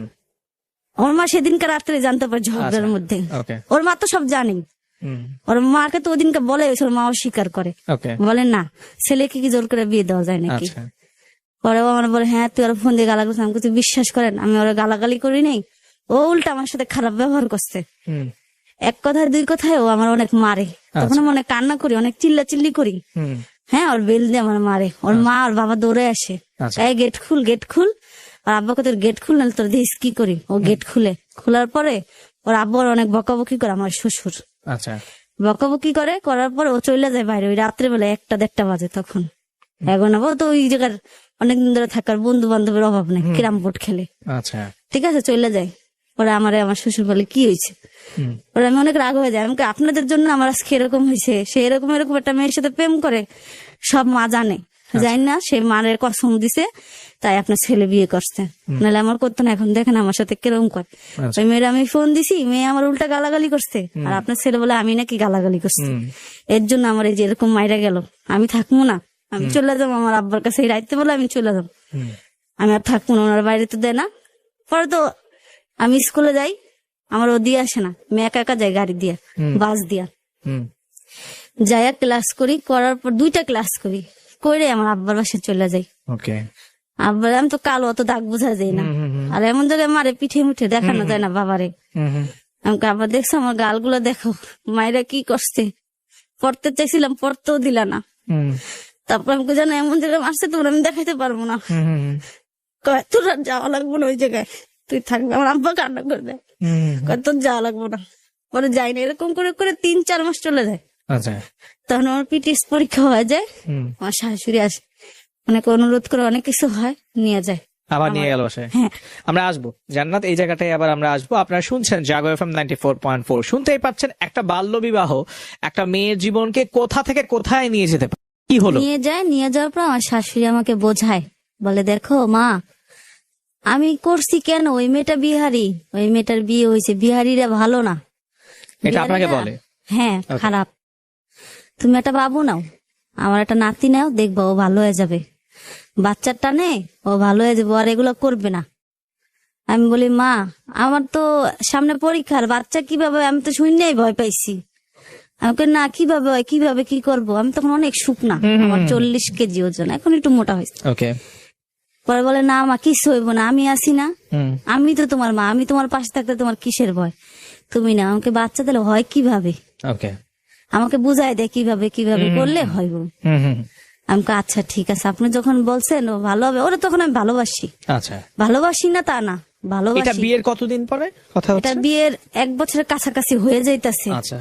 ওর মা সেদিনকে রাত্রে জানতে পারে ঝগড়ার আচ্ছা, মধ্যে। ওকে, ওর মা তো সব জানে। হুম, ওর মাকে তো ওদিনকে বলে ওর মা অস্বীকার করে, ওকে, বলে না ছেলেকে কি জোর করে বিয়ে দেওয়া যায় নাকি। আচ্ছা, পরে ও আমার বলে হ্যাঁ তুই ওর ফোন দিয়ে গালাগালি, আমি কিছু বিশ্বাস করেন আমি ওরা গালাগালি করি নাই, ও উল্টা আমার সাথে খারাপ ব্যবহার করছে। হুম, এক কথায় 2 কথায় ও আমার অনেক মারে, তখন আমি অনেক কান্না করি, অনেক চিল্লি করি। হুম, হ্যাঁ ওর বেল দিয়ে আমার মারে, ওর মা আর বাবা দৌড়ে আসে, আচ্ছা, এই গেট খুল। আর আব্বাকে তোর গেট খুল, নাহলে তোর দেশ কি করি। ও গেট খোলার পরে ওর আব্বার অনেক বকাবকি করে, আমার শ্বশুর আচ্ছা, বকাবকি করার পরে ও চলে যায় বাইরে, ওই রাত্রেবেলা 1টা-1:30 বাজে তখন। এখন আবার তো ওই জায়গার অনেকদিন ধরে থাকার বন্ধু বান্ধবের অভাব নেই, ক্যারাম বোর্ড খেলে, আচ্ছা, ঠিক আছে, চলে যায়। পরে আমার শ্বশুর বলে কি হয়েছে, হুম, পরে আমি অনেক রাগ হয়ে যাই। আমি কই, আপনাদের জন্য আমার আজকে এরকম হয়েছে, সে এরকম একটা মেয়ের সাথে প্রেম করে, সব মা জানে, জানি না সে মারের কসম দিছে তাই আপনার ছেলে বিয়ে করছে, নাহলে আমার করতো না। এখন দেখেন আমার সাথে কিরকম করে। আচ্ছা, ওই মেয়ের আমি ফোন দিছি, মেয়ে আমার উল্টা গালাগালি করছে, আর আপনার ছেলে বলে আমি নাকি গালাগালি করছি। এর জন্য আমার এই যে এরকম মাইরা গেল, আমি থাকবো না, আমি চলে যাবো আমার আব্বার কাছে, এই রাইতে বলে আমি চলে যাবো, হুম, আমি আর থাকবো না, ওনার বাইরে তো দেয় না। পরে তো আমি স্কুলে যাই, আমার ও দিয়ে আসে না, আমি একা একা যাই গাড়ি দিয়া, বাস দিয়া, হুম, যাইয়া ক্লাস করার পর 2টা ক্লাস করে আমার আব্বার বাসায় চলে যাই। ওকে, আব্বার আমি তো কালো, অত দাগ বোঝা যায় না, আর এমন জায়গায় মারে পিঠে মুঠে দেখানো যায় না বাবারে। হুম, হুম, আমি কই, আব্বা দেখছো আমার গালগুলো দেখো, মায়েরা কি করছে, পড়তে চাইছিলাম পড়তেও দিলা না। হুম, তারপর আমি কই, জানো এমন জায়গায় মারছে তোর আমি দেখাইতে পারবো না। হুম, হুম, কয় তোর আর যাওয়া লাগবো না ওই জায়গায়, তুই থাকবি। আমার আব্বা কান্না করে দেয়, হুম, কয় তোর যাওয়া লাগবো না। পরে যাই না, এরকম করে 3-4 মাস চলে যায়। আচ্ছা, তখন আমার পিটিএস পরীক্ষা হয়ে যায়, হুম, আমার শাশুড়ি আসে, অনেক অনুরোধ করে অনেক কিছু হয়, নিয়ে যায়। আবার নিয়ে গেল বাসায়। হ্যাঁ, আমরা আসবো জান্নাত, এই জায়গাটায় আবার আমরা আসবো। আপনারা শুনছেন জাগো এফএম 94.4, শুনতেই পাচ্ছেন একটা বাল্য বিবাহ একটা মেয়ের জীবনকে কোথা থেকে কোথায় নিয়ে যেতে পারে। কি হলো? নিয়ে যাওয়ার পর আমার শাশুড়ি আমাকে বোঝায়, বলে দেখো মা, আমি করছি কেন, ওই মেয়েটা বিহারি, ওই মেয়েটার বিয়ে হয়েছে, বিহারিরা ভালো না। এটা আপনাকে বিহারিরা- বলে? হ্যাঁ, খারাপ। তুমি একটা বাবু নাও, আমার একটা নাতি নাও, দেখবা ও ভালো হয়ে যাবে, বাচ্চাটা নে ও ভালো হয়ে যাবে, আর এগুলো করবে না। আমি বলি মা আমার তো সামনে পরীক্ষার বাচ্চা কিভাবে, আমি তো শুনেই ভয় পাইছি। আমাকে না কিভাবে হয়, কিভাবে কি করব, আমি তখন অনেক শুকনা, আমার 40 কেজি ওজন, এখন একটু মোটা হয়েছে। ওকে। পরে বলে না মা কিছু হইব না, আমি আছি না, আমি তো তোমার মা, আমি তোমার পাশে থাকতে তোমার কিসের ভয়, তুমি না আমাকে বাচ্চা দিলে হয় কিভাবে, ওকে। আমাকে বুঝাই দেয় কিভাবে কিভাবে করলে হইব। আমাকে আচ্ছা ঠিক আছে, আপনি যখন বলছেন ও ভালো হবে, ওরা তখন আমি ভালোবাসি। আচ্ছা, ভালোবাসি না তা না, এটা ভালোবাসি। বিয়ের কতদিন পরে কথা এটা হচ্ছে? বিয়ের 1 বছরের কাছাকাছি হয়ে যাইতাছে। আচ্ছা,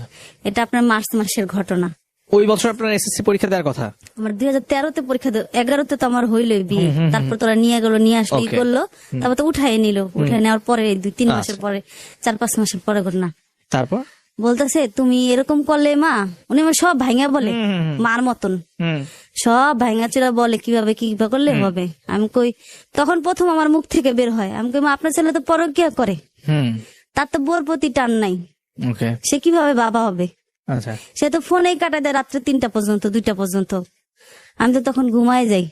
এটা আপনার মার্চ মাসের ঘটনা। ওই বছর আপনার এসএসসি পরীক্ষা দেওয়ার কথা? আমার 2013-তে পরীক্ষা 11-তে তো আমার হইলোই বিয়ে। তারপর তোরা নিয়ে গেলো, নিয়ে আসলো, ই Okay. করলো, তারপর তো উঠাই নিল। উঠাই নেওয়ার পরে 2-3 মাসের পরে, 4-5 মাসের পরে ঘটনা। তারপর? বলতেছে তুমি এরকম করলে মা, উনি আমার সব ভাঙা বলে, মার মতন সব ভাঙা চোরা বলে কিভাবে কিভাবে করলে হবে। আমি কই, তখন প্রথম আমার মুখ থেকে বের হয়, আমি কই মা আপনার ছেলে তো পরকীয়া করে, তার তো বোর প্রতি টান নাই, ওকে। সে কিভাবে বাবা হবে? আচ্ছা, সে তো ফোনেই কাটা দেয় রাত্রে 3টা পর্যন্ত, 2টা পর্যন্ত। আমি তো তখন ঘুমায় যাই।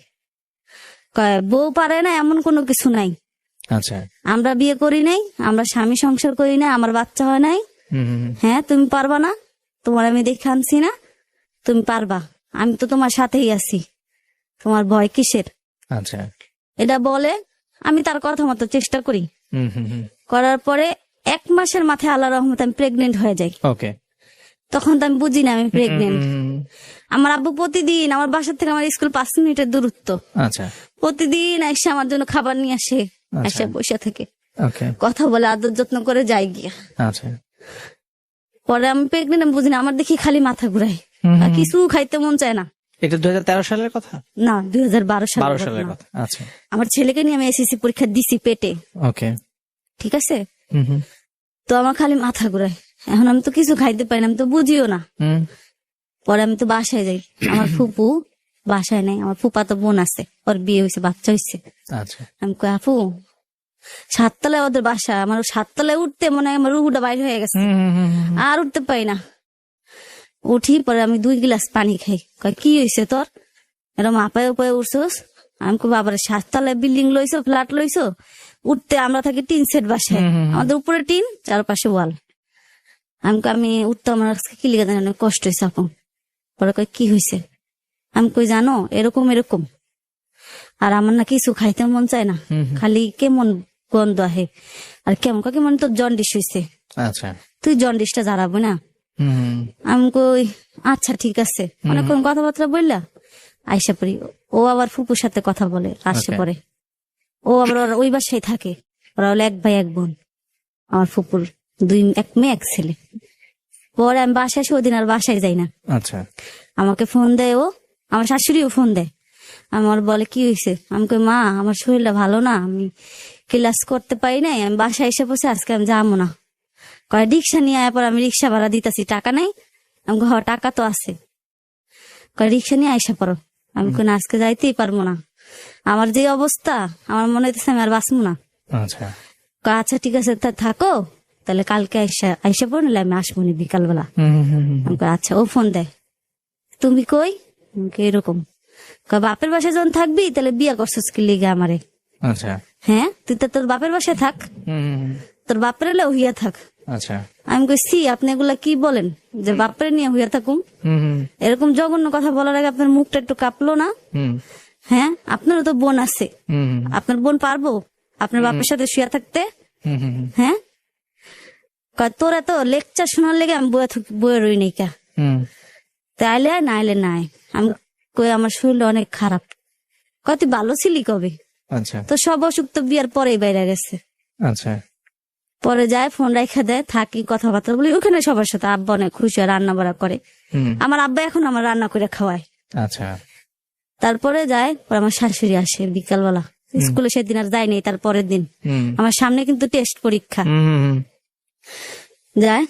কয় বউ পারে না এমন কোনো কিছু নাই, আচ্ছা। আমরা বিয়ে করি নাই, আমরা স্বামী সংসার করি না, আমার বাচ্চা হয় নাই। হ্যাঁ তুমি পারবা না, তোমার আমি দেখে আনছি না, তুমি পারবা, আমি তো তোমার সাথেই আছি, তোমার ভয় কিসের? আচ্ছা। এটা বলে আমি তার কথা মতো চেষ্টা করি। করার পরে 1 মাসের মাথায় আল্লাহ রহমতে আমি প্রেগনেন্ট হয়ে যাই। ওকে। তখন তো আমি বুঝি না আমি প্রেগনেন্ট। আমার আব্বু প্রতিদিন, আমার বাসা থেকে আমার স্কুল 5 মিনিটের দূরত্ব, আচ্ছা, প্রতিদিন এসে আমার জন্য খাবার নিয়ে আসে, এসে বসে থেকে ওকে। কথা বলে আদর যত্ন করে যাই গিয়া। আচ্ছা। পরে আমি প্রেগনেন্ট, আমি বুঝি না, আমার দেখি খালি মাথা ঘুরাই, আর কিছু খাইতে মন চায় না। এটা 2013 সালের কথা? না 2012 12 সালের সালের কথা। আচ্ছা, আমার ছেলেকে নিয়ে আমি এসএসসি পরীক্ষা দিছি পেটে, ওকে। ঠিক আছে। তো আমার খালি মাথা ঘুরায়, এখন আমি তো কিছু খাইতে পারি না, আমি তো বুঝিও না। পরে আমি তো বাসায় যাই, আমার ফুপু বাসায় নেই, আমার ফুপা তো বোন আছে, ওর বিয়ে হয়েছে, বাচ্চা হয়েছে। আচ্ছা। আমি কই আপু 7 তলায় ওদের বাসা, আমার 7 তলায় উঠতে মনে হয় আমার রুহুটা বাইরে হয়ে গেছে, আর উঠতে পারি না। উঠি, পরে আমি 2 গ্লাস পানি খাই। কয় কি হয়েছে তোর, এরকম আপায় উপায় উঠছোস? আমি কই বাবার 7 তলায় বিল্ডিং লইছো, ফ্ল্যাট লইছো, উঠতে আমরা থাকি টিন সেট বাসায়, আমাদের উপরে টিন, চারপাশে ওয়াল। আমি উঠতে আমার আজকে কি লিখে জানি কষ্ট হয়েছে আপু। পরে কয় কি হয়েছে? আমি কই জানো এরকম এরকম, আর আমার না কিছু খাইতে মন চায় না, খালি কেমন গন্ধ আহে, আর কেমন কেমন তো জন্ডিস হয়েছে, আচ্ছা। তুই জন্ডিসটা জারাবো না? আমি কই আচ্ছা ঠিক আছে। অনেকক্ষণ কথাবার্তা বললা আইসা পড়ি। ও আবার ফুপুর সাথে কথা বলে, আসে পরে ও আবার ওই বাসায় থাকে, ওরা হলো 1 ভাই 1 বোন, আমার ফুপুর 1 মেয়ে 1 ছেলে। পরে আমি বাসায় এসে ওদিন আর বাসায় যাই না। আচ্ছা। আমাকে ফোন দেয় ও, আমার শাশুড়িও ফোন দেয়, আমার বলে কি হয়েছে? আমি কই মা আমার শরীরটা ভালো না, আমি ক্লাস করতে পারি নাই, আমি বাসায় এসে বসে, আজকে আমি যাবো না। কয় রিক্সা নিয়ে আয়, পর আমি রিক্সা ভাড়া দিতেছি, টাকা নাই। আমি কই হ্যাঁ টাকা তো আছে। কয় রিক্সা নিয়ে আইসা পড়ো। আমি কই না আজকে যাইতেই পারবো না, আমার যে অবস্থা আমার মনে হইতেছে আমি আর বাঁচবো না। আচ্ছা। কয় আচ্ছা ঠিক আছে তা থাকো, তাহলে কালকে আইসা পড়ো, নাহলে আমি আসবো নি বিকালবেলা। আমি কই আচ্ছা। ও ফোন দেয়, তুমি কই? আমি কই এরকম। কয় বাপের বাসায় যখন থাকবি তাহলে বিয়ে করছিস কি লিগে আমারে? আচ্ছা। হ্যাঁ তুই তো তোর বাপের বাসায় থাক, তোর বাপের এলে হইয়া থাক। আচ্ছা। আমি কইছি আপনি এগুলা কি বলেন যে বাপরে নিয়ে হইয়া থাকুম? এরকম জঘন্য কথা বলার আগে আপনার মুখটা একটু কাঁপলো না? হ্যাঁ আপনারও তো বোন আছে, আপনার বোন পারবো আপনার বাপের সাথে শুয়া থাকতে? হ্যাঁ কয় তোর এত লেকচার শোনার লেগে আমি বয়ে রই নাই কা, তাইলে আয় না আইলে নাই। আমি কই আমার শরীর অনেক খারাপ। কয় তুই ভালো ছিলি কবে? আচ্ছা। তো সব অসুখ তো বিয়ার পরেই বাইরে গেছে। আচ্ছা। পরে যায় ফোন রাখা দেয়, থাকি কথাবার্তা বলি ওখানে সবার সাথে। আব্বা অনেক খুশি হয়, রান্না বাড়া করে। আমার আব্বা এখন আমার রান্না করে খাওয়ায়। আচ্ছা। তারপরে যায়, পরে আমার শাশুড়ি আসে বিকালবেলা, স্কুলে সেদিন আর যায়নি, তার পরের দিন আমার সামনে কিন্তু টেস্ট পরীক্ষা। যায়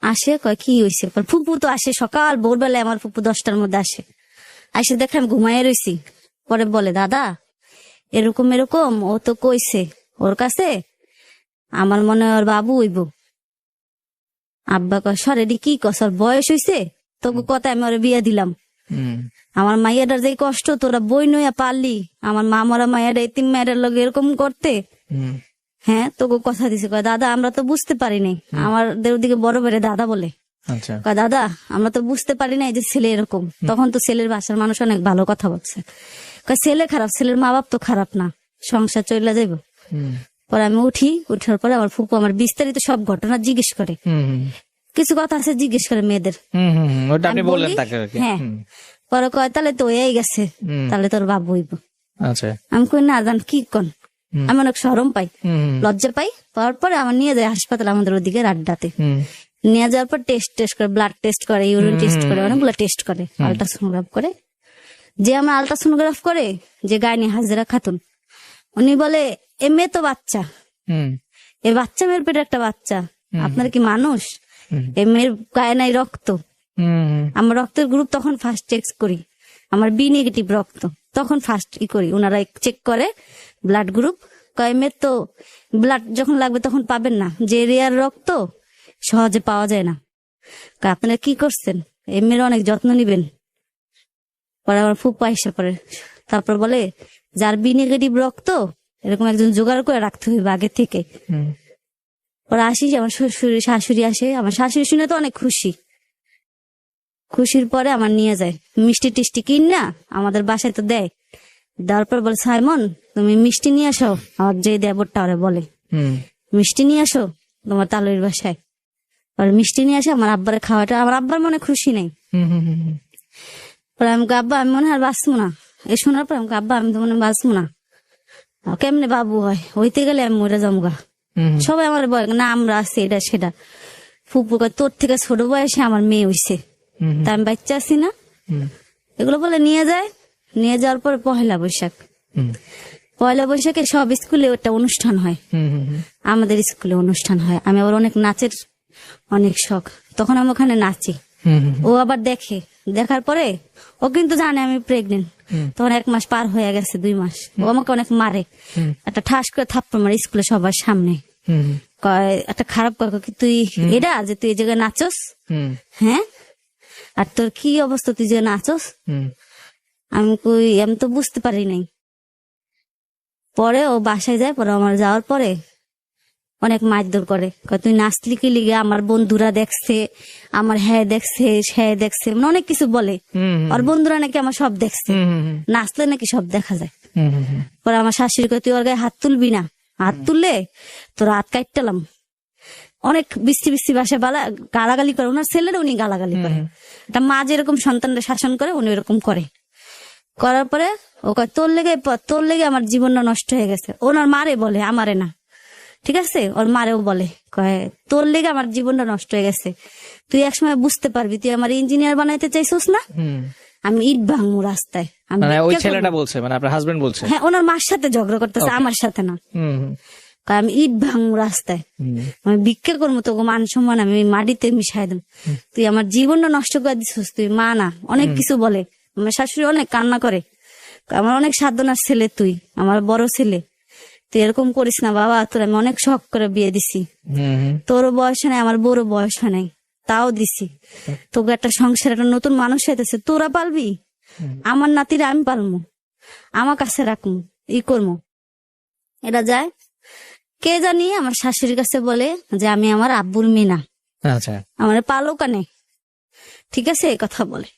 আসে, কয় কি হয়েছে? ফুপু তো আসে সকাল ভোরবেলায়, আমার ফুপু 10টার মধ্যে আসে, আসে দেখে আমি ঘুমাইয়ে রয়েছি। পরে বলে দাদা এরকম এরকম, ও তো কইছে ওর কাছে আমার মনে হয় ওর বাবু হইব। আব্বা কয় সরেডি কি কস, ওর বয়স হইছে তোকে কথা, আমি ওর বিয়ে দিলাম। আমার মাইয়াটার যে কষ্ট তোরা বই নইয়া পারলি, আমার মা মরা মাইয়াটা এতিম মায়ের লগে এরকম করতে, হ্যাঁ তোকে কথা দিছে, কয় দাদা আমরা তো বুঝতে পারি নাই, আমাদের ওদিকে বড় বেড়ে দাদা বলে, আচ্ছা কয় দাদা আমরা তো বুঝতে পারি নাই যে ছেলে এরকম। তখন তো ছেলের বাসার মানুষ অনেক ভালো কথা বলছে, কয় ছেলে খারাপ, ছেলের মা বাপ তো খারাপ না, সংসার চলে যাইব। হুম পরে আমি উঠার পরে আমার ফুপু আমার বিস্তারিত সব ঘটনা জিজ্ঞেস করে, হুম হুম কিছু কথা আছে জিজ্ঞেস করে মেয়েদের। হুম হুম হুম, ওটা আপনি আমি বললেন বলি, তাকে আর কি। হ্যাঁ। হুম, পরে কয় তাহলে তো হয়েই গেছে, তাহলে তোর বাপ হইব। আচ্ছা আমি কই না জান কি কন, আমি অনেক শরম পাই, হুম লজ্জা পাই। পাওয়ার পরে আমার নিয়ে যায় হাসপাতাল আমাদের ওদিকে আড্ডাতে। হুম নিয়ে যাওয়ার পর টেস্ট করে, ব্লাড টেস্ট করে, ইউরিন টেস্ট করে, অনেকগুলো টেস্ট করে, আলট্রাসোনোগ্রাফ করে। যে আমার আলট্রাসোনোগ্রাফ করে, যে গাইনি হাজরা খাতুন, উনি বলে এ মেয়ে তো বাচ্চা, হুম এ বাচ্চা মেয়ের পেটে একটা বাচ্চা, আপনার কি মানুষ? এ মেয়ের গায়ে নাই রক্ত। হুম আমার রক্তের গ্রুপ তখন ফার্স্ট চেক করি, আমার বি নেগেটিভ রক্ত, তখন ফার্স্ট করি, ওনারা চেক করে ব্লাড গ্রুপ, কয় মেয়ের তো ব্লাড যখন লাগবে তখন পাবেন না, যে রেয়ার রক্ত সহজে পাওয়া যায় না। কয় আপনারা কি করছেন, এই মেয়ের অনেক যত্ন নিবেন। পরে আমার ফুপা এসে পরে তারপর বলে যার বি নেগেটিভ রক্ত এরকম একজন জোগাড় করে রাখতে হইবে আগে থেকে। হুম পরে আসিস আমার শাশুড়ি আসে, আমার শাশুড়ি শুনে তো অনেক খুশির পরে আমার নিয়ে যায় মিষ্টি টিষ্টি কিন না, আমাদের বাসায় তো দেয়। দেওয়ার পর বলে সাইমন তুমি মিষ্টি নিয়ে আসো, আমার যে দেবরটা ওরে বলে হুম মিষ্টি নিয়ে আসো তোমার তালুর বাসায়। আর মিষ্টি নিয়ে আসে আমার আব্বারে খাওয়াটা, আমার আব্বার মনে খুশি নেই। হুম হুম হুম পরে আমি আব্বা আমি মনে হয় আর বাঁচবো না। এ শোনার পর আমাকে আব্বা আমি তো মনে হয় বাঁচবো না, কেমনে বাবু হয়, হইতে গেলে আমি মরে যামগা। হুম সবাই আমার বলে না আমরা আছি এটা সেটা। ফুপু কয়, তোর থেকে ছোট বয়সে আমার মেয়ে হইছে, হুম তা আমি বাচ্চা আছি না। হুম এগুলো বলে নিয়ে যায়। নিয়ে যাওয়ার পর পয়লা বৈশাখ, হুম পয়লা বৈশাখে সব স্কুলে একটা অনুষ্ঠান হয়, হুম হুম আমাদের স্কুলে অনুষ্ঠান হয়। আমি আবার অনেক নাচের অনেক শখ, তখন আমি ওখানে নাচি। হুম ও আবার দেখে, দেখার পরে ও কিন্তু জানে আমি প্রেগনেন্ট। তখন 1 মাস পার হয়ে গেছে, 2 মাস। ও আমাকে অনেক মারে, একটা ঠাস করে থাপ্পড় মারে স্কুলে সবার সামনে। হুম কয় একটা খারাপ কয় কি তুই এটা যে তুই এই জায়গায় নাচস, হুম হ্যাঁ আর তোর কি অবস্থা তুই যে নাচস। হুম আমি কই আমি তো বুঝতে পারি নাই। পরে ও বাসায় যায়, পরে আমার যাওয়ার পরে অনেক মারধর করে, কয় তুই নাচলি কি লিগে, আমার বন্ধুরা দেখছে, আমার হ্যাঁ দেখছে, মানে অনেক কিছু বলে। আর বন্ধুরা নাকি আমার সব দেখছে, নাচলে নাকি সব দেখা যায়। পরে আমার শাশুড়ি কয় তুই ওর গায়ে হাত তুলবি না, হাত তুললে তোর হাত কাটতালাম। অনেক বৃষ্টি বাসায় গালাগালি করে, ওনার ছেলেরা উনি গালাগালি করে। একটা মা যেরকম সন্তানরা শাসন করে উনি এরকম করে। করার পরে ও কয় তোর লেগে আমার জীবনটা নষ্ট হয়ে গেছে। ওনার মারে বলে, আমারে না, ঠিক আছে, ওর মারেও বলে, কয় তোর লেগে আমার জীবনটা নষ্ট হয়ে গেছে, তুই একসময় বুঝতে পারবি, তুই আমার ইঞ্জিনিয়ার বানাইতে চাইছিস না, আমি ইট ভাঙবো রাস্তায়। আমি মানে ওই ভিক্ষা ছেলেটা করবো। বলছে, মানে আপনার হাজবেন্ড বলছে? হ্যাঁ, ওনার মার সাথে ঝগড়া করতেছে, আমার সাথে না। হুম কয় আমি ইট ভাঙবো রাস্তায়, আমি ভিক্ষা করবো, তোকে মান সম্মান আমি মাটিতে মিশাই দেব, তুই আমার জীবনটা নষ্ট করে দিছিস, তুই মা না, অনেক কিছু বলে। আমার শাশুড়ি অনেক কান্না করে, আমার অনেক সাধনার ছেলে তুই, আমার বড় ছেলে, তুই এরকম করিস না বাবা, তোর আমি অনেক শখ করে বিয়ে দিছি, তোর বয়স নাই, আমার বড় বয়স নাই, তাও দিছি, তোকে একটা সংসার, একটা নতুন মানুষ হইতেছে, তোরা পালবি, আমার নাতিরা আমি পালবো, আমার কাছে রাখবো, করবো। এটা যায় কে জানি আমার শাশুড়ির কাছে বলে যে আমি আমার আব্বুর মেয়ে না, আচ্ছা আমার পালো কানে, ঠিক আছে, এই কথা বলে।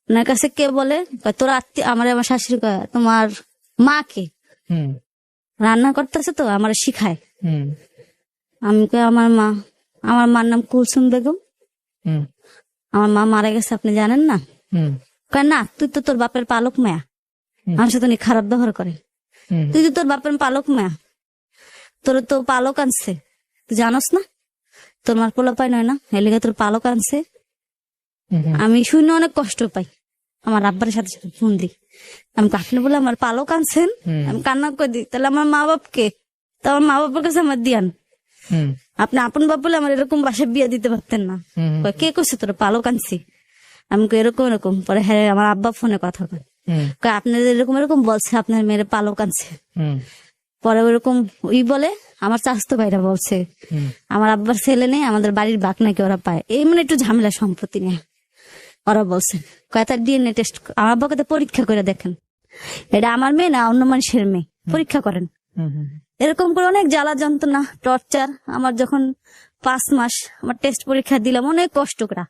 ওনার কাছে কে বলে, কয় তোর আত্মীয়, আমার শাশুড়ি কয় তোমার মা কে, হুম রান্না করতেছে তো আমার শিখায়। হুম আমি কই আমার মার নাম কুলসুম বেগম, হুম আমার মা মারা গেছে আপনি জানেন না। হুম কয় না, তুই তো তোর বাপের পালক মায়া, আমার সাথে উনি খারাপ ব্যবহার করে, তুই তো তোর বাপের পালক মায়া, তোর তো পালক আনছে, তুই জানোস না, তোর মার পোলা পাই নয় না, এলাকা তোর পালক আনছে। আমি শুনে অনেক কষ্ট পাই, আমার আব্বার সাথে সাথে ফোন দিই, আমি আপনি বলে আমার পালক আনছেন, আমি কান্না করে দিই, তাহলে আমার মা বাপকে, তো আমার মা বাবার কাছে আমার দিয়ান, আপনি আপন বাপ বলে আমার এরকম বাসায় বিয়ে দিতে পারতেন না। কয়, কে কইছে তোর পালক আনছি, আমি কই এরকম। পরে হ্যাঁ আমার আব্বা ফোনে কথা কয়, কয় আপনাদের এরকম বলছে আপনার মেয়ের পালক আনছে। পরে ওরকম বলে আমার চাচাতো ভাইরা বলছে আমার আব্বার ছেলে নেই, আমাদের বাড়ির বাঘ নাকি ওরা পায়, এই মানে একটু ঝামেলা সম্পত্তি নিয়ে ওরা বলছে। কয় তার ডিএনএ টেস্ট, আমার আব্বাকে পরীক্ষা করে দেখেন এটা আমার মেয়ে না অন্য মানুষের মেয়ে, পরীক্ষা করেন। এরকম করে অনেক জ্বালা যন্ত্রণা টর্চার। আমার যখন 5 মাস আমার টেস্ট পরীক্ষা দিলাম অনেক কষ্ট করা।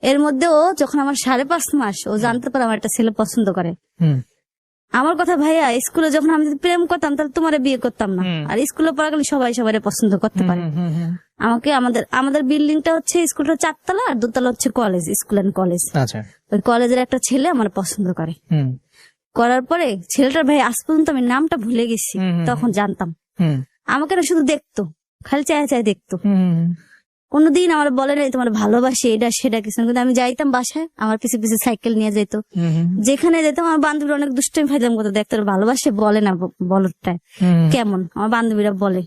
এর মধ্যে ও যখন আমার 5.5 মাস ও জানতে পারে আমার একটা ছেলে পছন্দ করে। হুম আমার কথা ভাইয়া, স্কুলে যখন আমি যদি প্রেম করতাম তাহলে তোমার বিয়ে করতাম না। হুম। আর স্কুলে পড়াকালীন সবাই সবাই পছন্দ করতে পারে। আমাকে আমাদের বিল্ডিংটা হচ্ছে স্কুলটা 4 তলা আর 2 তলা হচ্ছে কলেজ, স্কুল এন্ড কলেজ। আচ্ছা। ওই কলেজের একটা ছেলে আমার পছন্দ করে। হুম করার পরে ছেলেটার ভাই আজ পর্যন্ত আমি নামটা ভুলে গেছি, তখন জানতাম। হুম আমাকে না শুধু দেখতো, খালি চায় চায় দেখতো। হুম কোনোদিন আমার বলে নাই তোমার ভালোবাসি এটা সেটা কিছু না। কিন্তু আমি যাইতাম বাসায়, আমার পিছে পিছে সাইকেল নিয়ে যেত। যেখানে যেতাম আমার বান্ধবীরা অনেক দুষ্টামি ফাইতাম করতো, দেখতো ভালোবাসে বলে না বলটায় কেমন, আমার বান্ধবীরা বলে।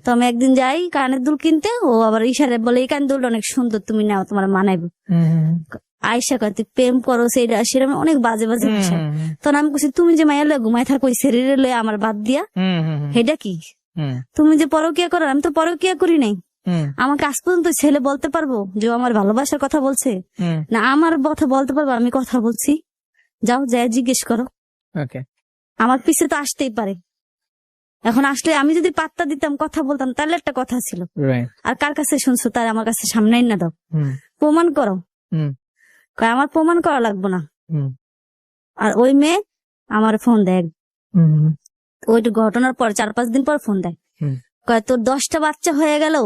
তো আমি একদিন যাই কানের দুল কিনতে, ও আবার ইশারায় বলে এই কানের দুলটা অনেক সুন্দর, তুমি নাও তোমার মানাইবো। আয়সা কয় তুই প্রেম করো সেটা সেটা, অনেক বাজে বাজে ভাষা। তখন আমি বলছি তুমি যে মায়ের লয়ে ঘুমাই থাকো ওই শরীরে লয়ে আমার বাদ দিয়া, সেটা কি? তুমি যে পরকিয়া করো, আমি তো পরকিয়া করি নাই। আমাকে আজ পর্যন্ত ছেলে বলতে পারবো যে ও আমার ভালোবাসার কথা বলছে না আমার কথা বলতে পারবো আমি কথা বলছি? যাও যাই জিজ্ঞেস করো। ওকে। আমার পিছে তো আসতেই পারে। এখন আসলে আমি যদি পাত্তা দিতাম কথা বলতাম তাহলে একটা কথা ছিল। রাইট। আর কার কাছে শুনছো তার আমার কাছে সামনেই না দাও, প্রমাণ করো। হুম কয় আমার প্রমাণ করা লাগবো না। হুম আর ওই মেয়ে আমার ফোন দেয়, হুম ওই ঘটনার পর 4-5 দিন পর ফোন দেয়। হুম। কয় তোর 10টা বাচ্চা হয়ে গেল,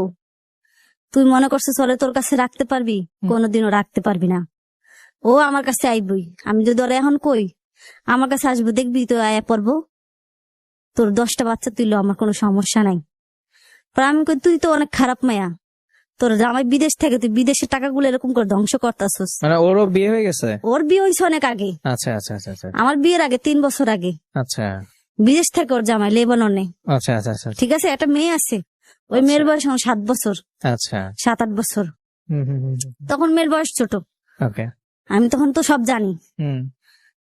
তুই মনে করছো চলে তোর কাছে রাখতে পারবি? কোনোদিনও রাখতে পারবি না। ও আমার কাছে আইবই, আমি যদি ওরা এখন কই আমার কাছে আসবো, দেখবি তো আয়া পড়বো। তোর 10টা বাচ্চা তুইলো আমার কোনো সমস্যা নাই। পর আমি কই তুই তো অনেক খারাপ মায়া, তোর জামাই বিদেশ থেকে তুই বিদেশের টাকাগুলো এরকম করে ধ্বংস করতাছস। মানে ওরও বিয়ে হয়ে গেছে? ওর বিয়ে হয়েছে অনেক আগে। আচ্ছা আচ্ছা আচ্ছা আচ্ছা আমার বিয়ের আগে 3 বছর আগে আচ্ছা বিদেশ থেকে ওর জামাই লেবাননে। আচ্ছা আচ্ছা আচ্ছা ঠিক আছে, একটা মেয়ে আছে, ওই মেয়ের বয়স আমার 7 বছর, আচ্ছা 7-8 বছর। তখন মেয়ের বয়স ছোট, ওকে। আমি তখন তো সব জানি। হুম।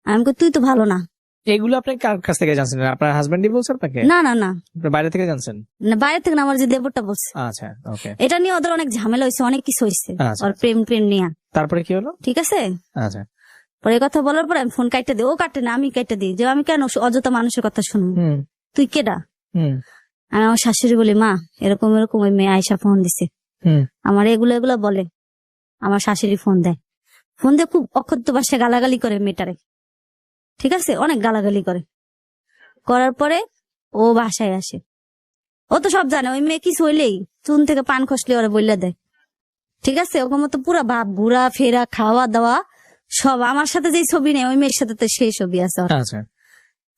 আমি কই তুই তো ভালো না। এগুলো আপনি কার কাছ থেকে জানছেন? আপনার হাজবেন্ডই বলছে আপনাকে? না না না আপনি বাইরে থেকে জানছেন? না, বাইরে থেকে না, আমার যে দেবরটা বলছে। আচ্ছা ওকে। এটা নিয়ে ওদের অনেক ঝামেলা হয়েছে, অনেক কিছু হয়েছে আচ্ছা। ওর প্রেম প্রেম নিয়ে। তারপরে কি হলো? ঠিক আছে, আচ্ছা। পরে এই কথা বলার পরে আমি ফোন কাটতে দিই, ও কাটে না আমি কাটতে দিই, যে আমি কেন অযথা মানুষের কথা শুনবো, হুম তুই কেডা? হুম আমি আমার শাশুড়ি বলি মা এরকম এরকম ওই মেয়ে আয়সা ফোন দিছে, হুম আমার এগুলো এগুলো বলে। আমার শাশুড়ি ফোন দেয়, ফোন দিয়ে খুব অকথ্য ভাষায় গালাগালি করে মেয়েটারে। ঠিক আছে, অনেক গালাগালি করে। করার পরে ও বাসায় আসে, ও তো সব জানে, ওই মেয়ে কিছু হইলেই চুন থেকে পান খসলে ওরা বললে দেয়। ঠিক আছে, ওকে মতো পুরা ভাব ঘুরা ফেরা খাওয়া দাওয়া সব। আমার সাথে যেই ছবি নেই ওই মেয়ের সাথে তো সেই ছবি আছে ওর। আচ্ছা।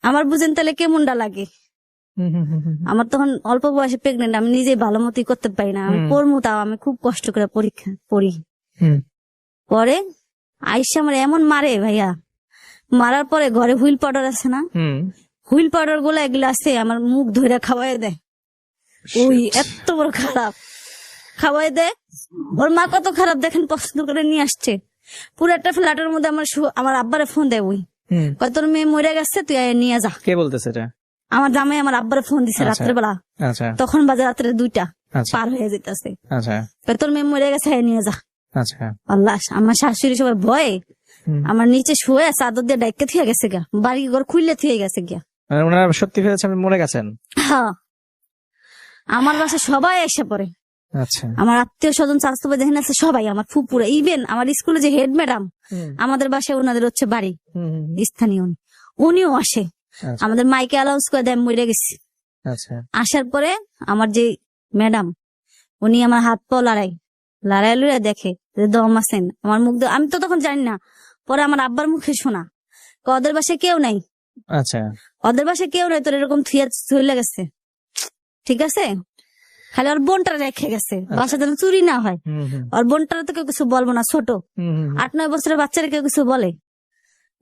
আমার বুঝেন তাহলে কেমনটা লাগে। আমার তখন অল্প বয়সে প্রেগনেন্ট, আমি নিজেই ভালো মতোই করতে পারি না। আমি পড়মু, তাও আমি খুব কষ্ট করে পরীক্ষা পড়ি। পরে আইসা আমার এমন মারে ভাইয়া, মারার পরে ঘরে হুইল পাউডার আছে না, হুইল পাউডার গুলা এগুলো আছে, আমার মুখ ধরে খাওয়াই দেয়। ওই এত বড় খারাপ খাওয়াই দেয়। ওর মা কত খারাপ দেখেন, পছন্দ করে নিয়ে আসছে পুরো একটা ফ্ল্যাটের মধ্যে। আমার আব্বারে ফোন দেয়, ওই কয় তোর মেয়ে মরে গেছে তুই নিয়ে যা। কে বলতেছে এটা? আমার জামাই আমার আব্বারে ফোন দিছে রাত্রে বেলা। আচ্ছা। তখন বাজে রাত্রে 2টা পার হয়ে যেতেছে। আচ্ছা। তোর মেয়ে মরে গেছে নিয়ে যা। আচ্ছা। আল্লাহ, আমার শাশুড়ি সবার ভয়ে আমার নিচে শুয়ে চাদর দিয়ে ডাইকে থিয়ে গেছে গা, বাড়ি ঘর খুললে থিয়ে গেছে গিয়া। মানে ওনারা সত্যি ভেবেছে আপনি মরে গেছেন? হ্যাঁ, আমার বাসায় সবাই এসে পড়ে। আচ্ছা। আমার আত্মীয় স্বজন চাচাতো ভাই দেখেন আছে সবাই, আমার ফুপুরা, ইভেন আমার স্কুলে যে হেড ম্যাডাম, আমাদের বাসায় ওনাদের হচ্ছে বাড়ি স্থানীয়, উনিও আসে। আমাদের মাইকে অ্যালাউন্স করে দেয় মরে গেছি। আচ্ছা। আসার পরে আমার যে ম্যাডাম, উনি আমার হাত পাও লড়াই লড়াই দেখে দম আছেন আমার মুখ দিয়ে। আমি তো তখন জানি না, পরে আমার আব্বার মুখে শোনা ওদের বাসায় কেউ নাই। আচ্ছা। ওদের বাসায় কেউ নাই, তোর এরকম থুয়ে গেছে। ঠিক আছে, খালি ওর বোনটা রেখে গেছে, বাসা যেন চুরি না হয়। ওর বোনটার তো কেউ কিছু বলবো না, ছোট 8-9 বছরের বাচ্চারা কেউ কিছু বলে।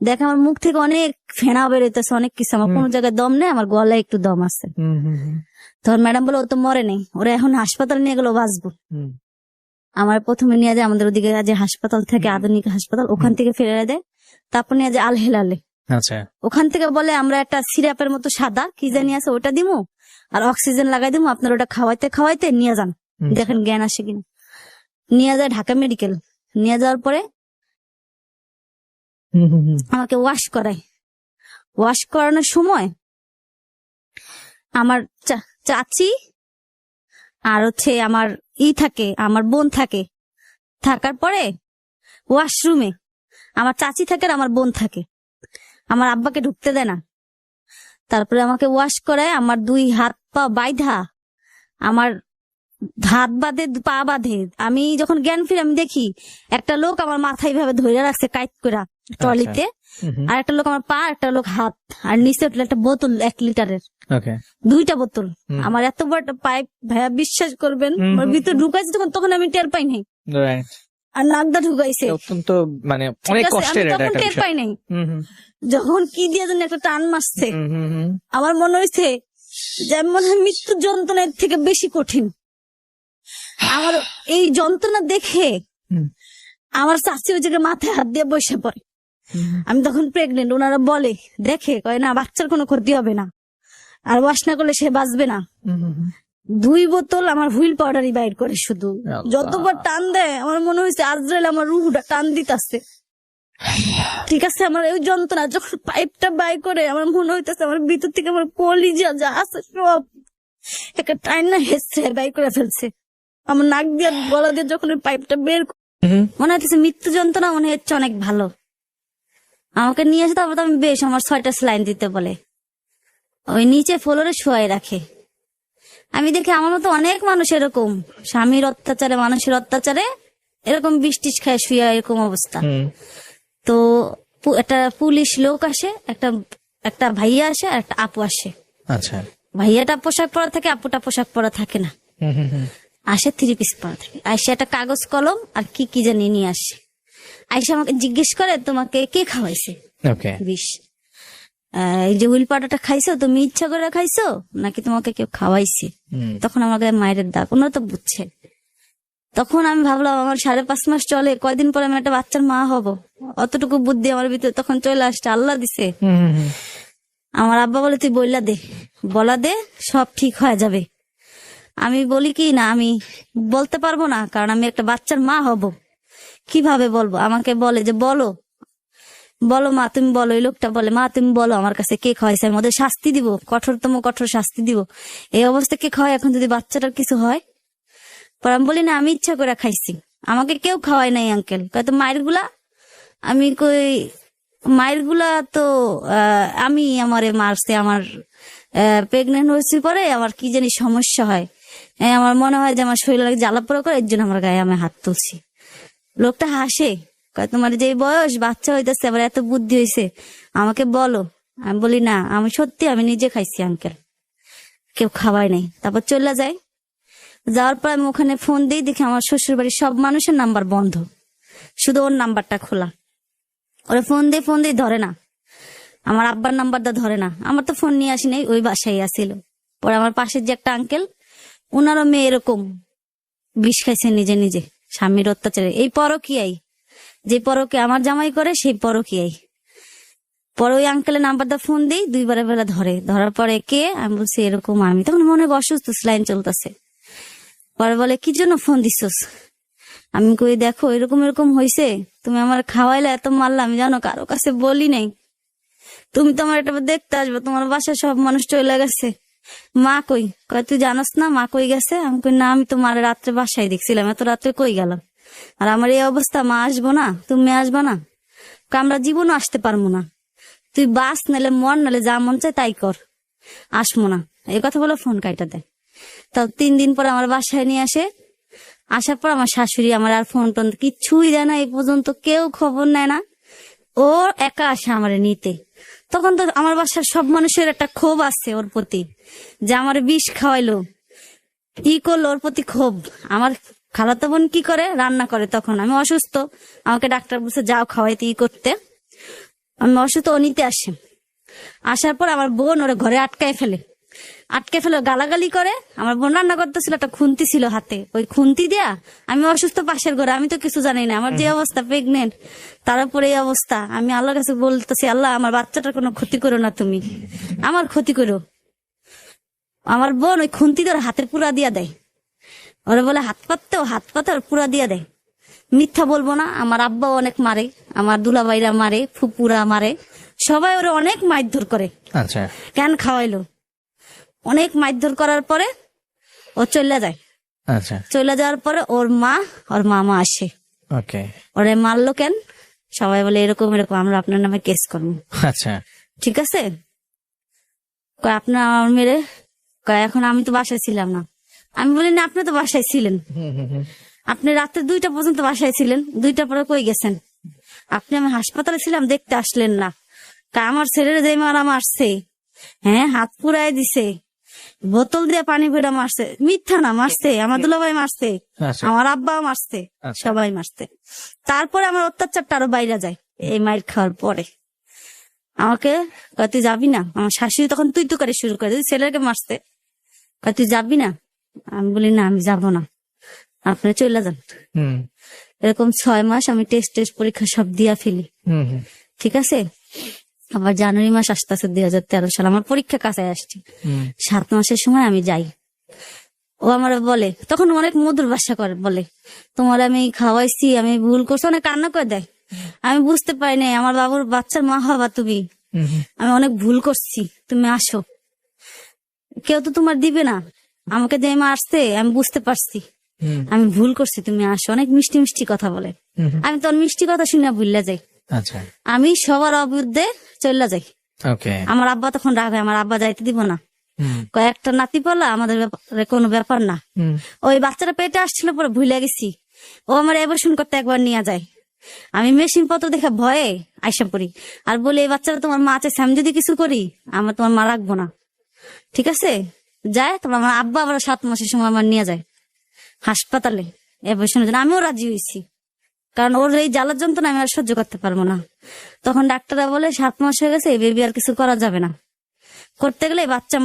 দেখ আমার মুখ থেকে অনেক ফেনা বেরোতেছে, অনেক কিছু। আমার কোনো জায়গায় দম নেই, আমার গলায় একটু দম আছে। তোর ম্যাডাম বলে ও তো মরে নেই, ওরা এখন হাসপাতাল নিয়ে গেল বাঁচবো। আমার প্রথমে নিয়ে যায় আমাদের ওদিকে যে হাসপাতাল থেকে, আধুনিক হাসপাতাল, ওখান থেকে ফিরে দেয়। তারপর নিয়ে যায় আল হেলালে। আচ্ছা। ওখান থেকে বলে আমরা একটা সিরাপের মতো সাদা কি জানি আছে ওটা দিমু, আর অক্সিজেন লাগাই দিমু, আপনার ওটা খাওয়াইতে খাওয়াইতে নিয়ে যান, দেখেন জ্ঞান আসে কিনা। নিয়ে যায় ঢাকা মেডিকেল। নিয়ে যাওয়ার পরে আমাকে ওয়াশ করায়। ওয়াশ করানোর সময় আমার চাচি আর হচ্ছে আমার থাকে, আমার বোন থাকে। থাকার পরে ওয়াশরুমে আমার চাচি থাকে আর আমার বোন থাকে। আমার আব্বাকে ঢুকতে দেয় না। তারপরে আমাকে ওয়াশ করায়, আমার 2 হাত পা বাইধা, আমার হাত বাঁধে, পা বাঁধে। আমি যখন জ্ঞান ফিরে আমি দেখি একটা লোক আমার মাথায় ভাবে ধরে রাখছে কাইট করে ট্রলিতে, আর একটা লোক আমার পা, একটা লোক হাত, আর নিচে একটা বোতল 1 লিটারের, ওকে, 2টা বোতল। আমার এত বড় একটা পাইপ, ভাইয়া বিশ্বাস করবেন, আমার ভিতরে ঢুকাইছে তখন আমি টের পাই নাই, রাইট। আর নাকদা ঢুকাইছে অত্যন্ত মানে অনেক ঠিক আছে, কষ্টের আমি এটা তখন একটা টের বিষয়। পাই নাই। যখন কি দিয়ে যেন একটা টান মারছে, আমার মনে হয়েছে যে মনে হয় মৃত্যু যন্ত্রণার থেকে বেশি কঠিন। আমার এই যন্ত্রণা দেখে আমার চাচি ওই জায়গায় মাথায় হাত দিয়ে বসে পড়ে। আমি তখন প্রেগনেন্ট, ওনারা বলে দেখে, কয় না বাচ্চার কোনো ক্ষতি হবে না, আর ওয়াশ না করলে সে বাঁচবে না। 2 বোতল আমার হুইল পাউডারই বাইর করে, শুধু যতবার টান দেয় আমার মনে হয়েছে আজরাইল আমার রুহটা টান দিতেছে। ঠিক আছে, আমার ওই যন্ত্রণা যখন পাইপটা বাই করে আমার মনে হইতেছে আমার ভিতর থেকে আমার কলিজা যা আছে সব একটা টাইম না হেসে বাই করে ফেলছে। আমার নাক দিয়ে গলা দিয়ে যখন ওই পাইপটা বের মনে হইতেছে মৃত্যু যন্ত্রণা মনে হচ্ছে অনেক ভালো। আমাকে নিয়ে আসে, তারপর আমি বেশ আমার 6টা স্লাইন দিতে বলে, ওই নিচে ফ্লোরে শুয়াই রাখে। আমি দেখি আমার মতো অনেক মানুষ এরকম স্বামীর অত্যাচারে, মানুষের অত্যাচারে এরকম বৃষ্টিস খায় শুয়ে, এরকম অবস্থা। তো একটা পুলিশ লোক আসে, একটা ভাইয়া আসে আর একটা আপু আসে। আচ্ছা, ভাইয়াটা পোশাক পরা থাকে, আপুটা পোশাক পরা থাকে না, আসে 3 পিস পরা থাকে। আইসে একটা কাগজ কলম আর কি কি জানি নিয়ে আসে। আইসে আমাকে জিজ্ঞেস করে তোমাকে কে খাওয়াইছে ওকে, বিষ? এই যে হুইল পাউডারটা খাইছো তুমি ইচ্ছা করে খাইছো নাকি তোমাকে কেউ খাওয়াইছে? তখন আমাকে মায়ের ডাক, ওনারা তো বুঝছে। তখন আমি ভাবলাম আমার 5.5 মাস চলে, কয়দিন পরে আমি একটা বাচ্চার মা হব, অতটুকু বুদ্ধি আমার ভিতরে তখন চলে আসছে, আল্লাহ দিছে। আমার আব্বা বলে তুই বলা দে সব ঠিক হয়ে যাবে। আমি বলি কি না, আমি বলতে পারবো না, কারণ আমি একটা বাচ্চার মা হব, কিভাবে বলবো? আমাকে বলে যে বলো মা তুমি বলো। ওই লোকটা বলে মা তুমি বলো আমার কাছে কে খাওয়াইছে, আমি ওদের শাস্তি দিব, কঠোর শাস্তি দিব। এই অবস্থা কে খাওয়ায় এখন যদি বাচ্চাটার কিছু হয়? পর আমি বলি না আমি ইচ্ছা করে খাইছি, আমাকে কেউ খাওয়াই নাই আঙ্কেল। কয়তো মায়ের গুলা, আমি কই মায়ের গুলা তো আমি আমারে মারছে, আমার প্রেগনেন্ট হয়েছি পরে আমার কি জানি সমস্যা হয়, আমার মনে হয় যে আমার শরীরে জ্বালা পোড়া করে, এর জন্য আমার গায়ে আমি হাত তুলছি। লোকটা হাসে, কয় তোমার যে বয়স বাচ্চা হইতেছে আবার এত বুদ্ধি হয়েছে, আমাকে বলো। আমি বলি না আমি সত্যি আমি নিজে খাইছি আঙ্কেল, কেউ খাওয়াই নাই। তারপর চলে যায়। যাওয়ার পর আমি ওখানে ফোন দিই, দেখি আমার শ্বশুর বাড়ির সব মানুষের নাম্বার বন্ধ, শুধু ওর নাম্বারটা খোলা। ওরা ফোন দিয়ে ধরে না, আমার আব্বার নাম্বারটা ধরে না। আমার তো ফোন নিয়ে আসি নাই, ওই বাসায় আসিল। পরে আমার পাশের যে একটা আঙ্কেল, ওনারও মেয়ে এরকম বিষ খাইছে নিজে স্বামীর অত্যাচারে। এই পরকীয়াই, যে পরকে আমার জামাই করে সেই পরকীয়াই। পরে ওই আঙ্কেলের নাম্বারটা ফোন দিই, 2 বারে বেলা ধরার পরে কে? আমি বলছি এরকম, আমি তখন মনে হয় অসুস্থ, স্লাইন চলতেছে। পরে বলে কি জন্য ফোন দিছস? আমি কই দেখো এরকম হয়েছে, তুমি আমার খাওয়াইলে এত মারলা, আমি জানো কারো কাছে বলি নাই, তুমি তো আমার এটা দেখতে আসবে, তোমার বাসায় সব মানুষ চলে গেছে। মা কই? কয় তুই জানাস না মা কই গেছে? আমি কই না, আমি তো মারে রাত্রে বাসায় দেখছিলাম, এত রাত্রে কই গেলাম? আর আমার এই অবস্থা, মা আসবো না, তুমি আসবো না, আমরা জীবনও আসতে পারবো না, তুই বাস নালে মর, নালে যা মন চায় তাই কর, আসবো না। এই কথা বলে ফোন কাইটা দেয়। তাও 3 দিন পর আমার বাসায় নিয়ে আসে। আসার পর আমার শাশুড়ি আমার আর ফোন টোন কিচ্ছুই দেয় না, এই পর্যন্ত কেউ খবর নেয় না। ও একা আসে আমার নিতে। তখন তো আমার বাসার সব মানুষের একটা ক্ষোভ আছে ওর প্রতি, যে আমার বিষ খাওয়াইলো, কি করলো, ওর প্রতি ক্ষোভ। আমার খালাতো বোন কি করে, রান্না করে। তখন আমি অসুস্থ, আমাকে ডাক্তার বলছে যাও খাওয়াইতে ই করতে, আমি অসুস্থ, ও নিতে আসে। আসার পর আমার বোন ওরা ঘরে আটকে ফেলে, গালাগালি করে। আমার বোন রান্না করতেছিল, একটা খুন্তি ছিল হাতে, ওই খুন্তি দিয়া আমি অসুস্থ পাশের ঘরে, আমি তো কিছু জানি না, আমার যে অবস্থা প্রেগনেন্ট, তার উপরে এই অবস্থা। আমি আল্লাহর কাছে বলতেছি, আল্লাহ আমার বাচ্চাটার কোনো ক্ষতি করো না, তুমি আমার ক্ষতি করো। আমার বোন ওই খুন্তি ধরে হাতের পুরা দিয়া দেয়, ওরা বলে হাত পাতে পুরা দিয়া দেয়। মিথ্যা বলবো না, আমার আব্বাও অনেক মারে, আমার দুলাভাইরা মারে, ফুপুরা মারে, সবাই ওরা অনেক মারধর করে। আচ্ছা, কেন খাওয়াইলো? অনেক মারধর করার পরে ও চলে যায়। আচ্ছা, চলে যাওয়ার পরে ওর মামা আসে, ওকে, ওরে মারলো কেন, সবাই বলে এরকম এরকম, আমরা আপনার নামে কেস করবো। আচ্ছা, ঠিক আছে, কয় আপনার আমার মেরে, কয় এখন আমি তো বাসায় ছিলাম না। আমি বলি না, আপনি তো বাসায় ছিলেন, আপনি রাত্রে 2টা পর্যন্ত বাসায় ছিলেন, 2টার পরে কই গেছেন আপনি? আমি হাসপাতালে ছিলাম, দেখতে আসলেন না। কয় আমার ছেলের যে মারা মারছে, হ্যাঁ হাত পুরাই দিছে, বোতল দিয়ে পানি ভরে মারছে। মিথ্যা না, মারছে, আমার দুলাভাই মারছে, আচ্ছা, আমার আব্বা মারছে, আচ্ছা। সবাই মারছে। তারপরে আমার অত্যাচারটা আরো বাইরে যায় এই মাইর খাওয়ার পরে। আমাকে কয় তুই যাবি না, আমার শাশুড়ি তখন তুই তো করে শুরু করে, তুই ছেলেকে মারছে, কয় তুই যাবি না। আমি বলি না, আমি যাব না, আপনি চলে যান। হুম, এরকম 6 মাস আমি টেস্ট পরীক্ষা সব দিয়া ফেলি। হুম, হুম, ঠিক আছে, আবার জানুয়ারি মাস আসতেছে 2013 সাল, আমার পরীক্ষা কাছে আসছে। হুম, 7 মাসের সময় আমি যাই। ও আমার বলে, তখন অনেক মধুর ভাষা করে, বলে তোমার আমি খাওয়াইছি, আমি ভুল করছি, অনেক কান্না করে দেয়। আমি বুঝতে পারি নাই, আমার বাবুর বাচ্চার মা হবা তুমি, হুম, হুম, আমি অনেক ভুল করছি, তুমি আসো, কেউ তো তোমার দিবে না, আমাকে যে মারছে আমি বুঝতে পারছি, হুম, আমি ভুল করছি, তুমি আসো। অনেক মিষ্টি মিষ্টি কথা বলে। হুম, আমি তোর মিষ্টি কথা শুনে ভুললা যাই, আচ্ছা, আমি সবার অবিরুদ্ধে চললা যাই। ওকে, আমার আব্বা তখন রাগ হয়, আমার আব্বা যাইতে দিব না, হুম, কয়েকটা নাতি পালা আমাদের কোনো ব্যাপার না। হুম, ওই বাচ্চাটা পেটে আসছিল, পরে ভুলে গেছি, ও আমার অ্যাবর্শন করতে একবার নিয়ে যায়। আমি মেশিন পত্র দেখে ভয়ে আইসা পড়ি, আর বলি এই বাচ্চাটা তোমার মা আছে, আমি যদি কিছু করি আমার তোমার মা রাখবো না। ঠিক আছে, যায়। তারপর আমার আব্বা আবার 7 মাসের সময় আমার নিয়ে যায় হাসপাতালে অ্যাবর্শনের জন্য। আমিও রাজি হয়েছি, কারণ ওর এই জ্বালার যন্ত্রণা আমি আর সহ্য করতে পারবো না। তখন ডাক্তাররা বলে 7 মাস হয়ে গেছে, এই বেবি আর কিছু করা যাবে না, করতে গেলে এই বাচ্চা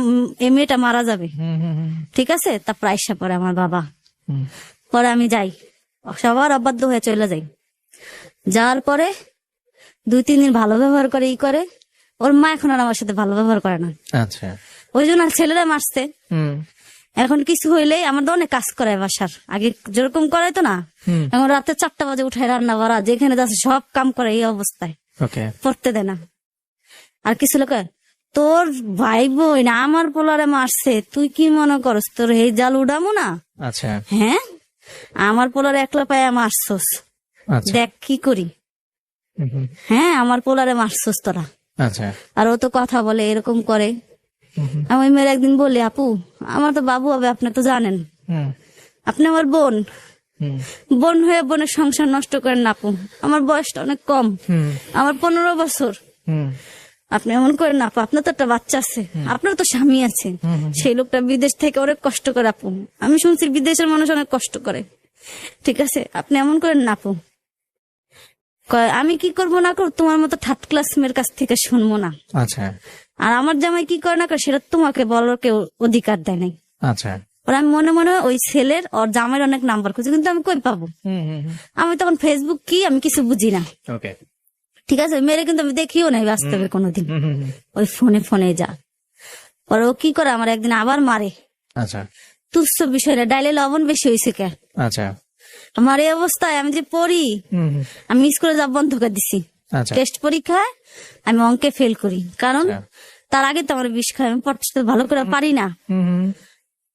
এই মেয়েটা মারা যাবে। হুম, হুম, হুম, ঠিক আছে, তারপর আইসা পরে আমার বাবা, হুম, পরে আমি যাই, সবার অবাধ্য হয়ে চলে যাই। যাওয়ার পরে 2-3 দিন ভালো ব্যবহার করে, করে ওর মা এখন আর আমার সাথে ভালো ব্যবহার করে না, আচ্ছা, ওই জন্য আর ছেলেরা মারছে। হুম, এখন কিছু হইলে আমার তো অনেক কাজ করায় বাসার, আগে যেরকম করাইতো না, হুম, এখন রাতে 4টা বাজে উঠায় রান্না বাড়া, যেখানে যাচ্ছে সব কাম করে, এই অবস্থায় ওকে, পড়তে দেয় না। আর কিছু লোক তোর ভাই বোন আমার পোলারে মারছে, তুই কি মনে করস তোর এই জাল উড়ামো না? আচ্ছা, হ্যাঁ, আমার পোলারে একলা পায়ে মারছস, আচ্ছা, দেখ কি করি। হুম, হুম, হ্যাঁ, আমার পোলারে মারছস তোরা। আচ্ছা, আর ও তো কথা বলে, এরকম করে। হুম, হুম, আমি মেয়ের একদিন বলি, আপু আমার তো বাবু হবে, আপনি তো জানেন, হুম, আপনি আমার বোন, হুম, বোন হয়ে বোনের সংসার নষ্ট করেন না আপু, আমার বয়সটা অনেক কম, হুম, আমার 15 বছর, হুম, আপনি এমন করেন না আপু, আপনার তো একটা বাচ্চা আছে, আপনার তো স্বামী আছে, সেই লোকটা বিদেশ থেকে অনেক কষ্ট করে আপু, আমি শুনছি বিদেশের মানুষ অনেক কষ্ট করে। ঠিক আছে, আপনি এমন করেন না আপু। কয়, আমি কি করবো না করবো তোমার মতো 3rd ক্লাস মেয়ের কাছ থেকে শুনবো না, আচ্ছা, আর আমার জামাই কি করে না করে সেটা তোমাকে বলার কেউ অধিকার দেয় নাই। আচ্ছা, ওর আমি মনে মনে ওই ছেলের ওর জামাইয়ের অনেক নাম্বার খুঁজে, কিন্তু আমি কই পাবো, হুম, হুম, হুম, আমি তখন ফেসবুক কি আমি কিছু বুঝি না। ওকে, ঠিক আছে, মেরে কিন্তু আমি দেখিও নাই বাস্তবে কোনোদিন, হুম, হুম, হুম, ওই ফোনে যা। পরে ও কি করে আমার একদিন আবার মারে, আচ্ছা, তুচ্ছ বিষয়টা, ডাইলে লবণ বেশি হয়েছে কে, আচ্ছা, আমার এই অবস্থায় আমি যে পড়ি, হুম, হুম, আমি স্কুলে যাব বন্ধ করে দিছি, আচ্ছা, টেস্ট পরীক্ষায় আমি অঙ্কে ফেল করি, কারণ আচ্ছা, তার আগে তো আমার বিষ খাই, আমি পড়তে ভালো করে পারি না, হুম, হুম,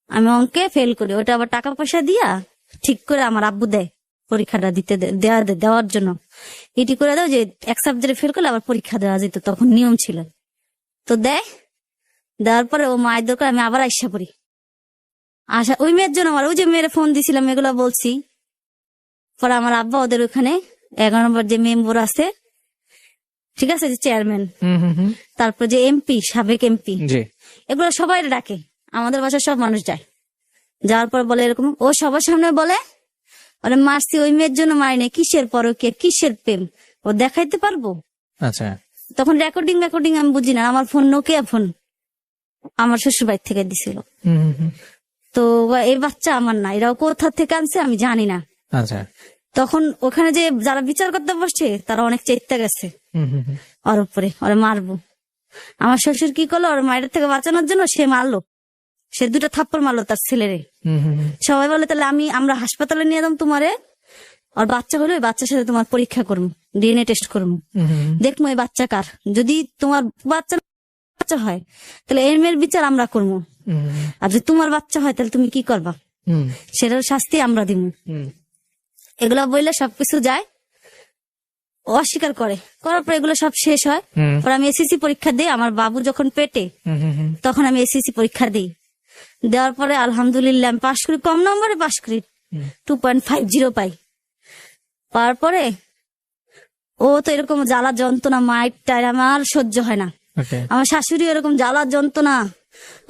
আমি অঙ্কে ফেল করি। ওটা আবার টাকা পয়সা দিয়া ঠিক করে আমার আব্বু দেয় পরীক্ষাটা দিতে, দেওয়ার জন্য এটি করে দাও যে এক সাবজেক্টে ফেল করলে আবার পরীক্ষা দেওয়া যেত, তখন নিয়ম ছিল। তো দেওয়ার পরে ও মায়ের দরকার, আমি আবার আইসা পড়ি। আশা ওই মেয়ের জন্য আমার, ওই যে মেয়ের ফোন দিছিলাম এগুলো বলছি, পরে আমার আব্বা ওদের ওখানে 11 নম্বর যে মেম্বার আছে, ঠিক আছে, যে চেয়ারম্যান, হুম, হুম, হুম, তারপর যে এমপি, সাবেক এমপি, জি, এগুলো সবাই ডাকে, আমাদের বাসায় সব মানুষ যায়। যাওয়ার পর বলে এরকম, ও সবার সামনে বলে ওরে মারছি, ওই মেয়ের জন্য মারিনি, কিসের পরকে, কিসের প্রেম, ও দেখাইতে পারবো। আচ্ছা, তখন রেকর্ডিং আমি বুঝি না, আমার ফোন নোকিয়া ফোন, আমার শ্বশুর বাড়ি থেকে দিছিল। হুম, হুম, হুম, তো এই বাচ্চা আমার না, এরাও কোথা থেকে আনছে আমি জানি না। আচ্ছা, তখন ওখানে যে যারা বিচার করতে বসছে তারা অনেক চেষ্টা গেছে হুম, হুম, হুম, ওর উপরে, ওরে মারবো। আমার শ্বশুর কি করলো, ওর মায়ের থেকে বাঁচানোর জন্য সে মারলো, সে 2টা থাপ্পড় মারলো তার ছেলেরে। হুম, হুম, হুম, সবাই বলে তাহলে আমরা হাসপাতালে নিয়ে যাম তোমারে, আর বাচ্চা হলো ওই বাচ্চার সাথে তোমার পরীক্ষা করবো, ডিএনএ টেস্ট করবো, হুম, হুম, দেখবো এই বাচ্চা কার, যদি তোমার বাচ্চা বাচ্চা হয় তাহলে এই মেয়ের বিচার আমরা করবো, আর যদি তোমার বাচ্চা হয় তাহলে তুমি কি করবা, সেটার শাস্তি আমরা দিব। এগুলা বললে সবকিছু যায়, অস্বীকার করার পর এগুলো সব শেষ হয়। পর আমি এসএসসি পরীক্ষা দিই, আমার বাবু যখন পেটে তখন আমি এসএসসি পরীক্ষা দিই। দেওয়ার পরে আলহামদুলিল্লাহ আমি পাশ করি, কম নম্বরে পাশ করি, 2.50 পাই। পাওয়ার পরে ও তো এরকম জ্বালা যন্ত্রণা মায়ের টাইর আমার সহ্য হয় না। আমার শাশুড়ি এরকম জ্বালা যন্ত্রণা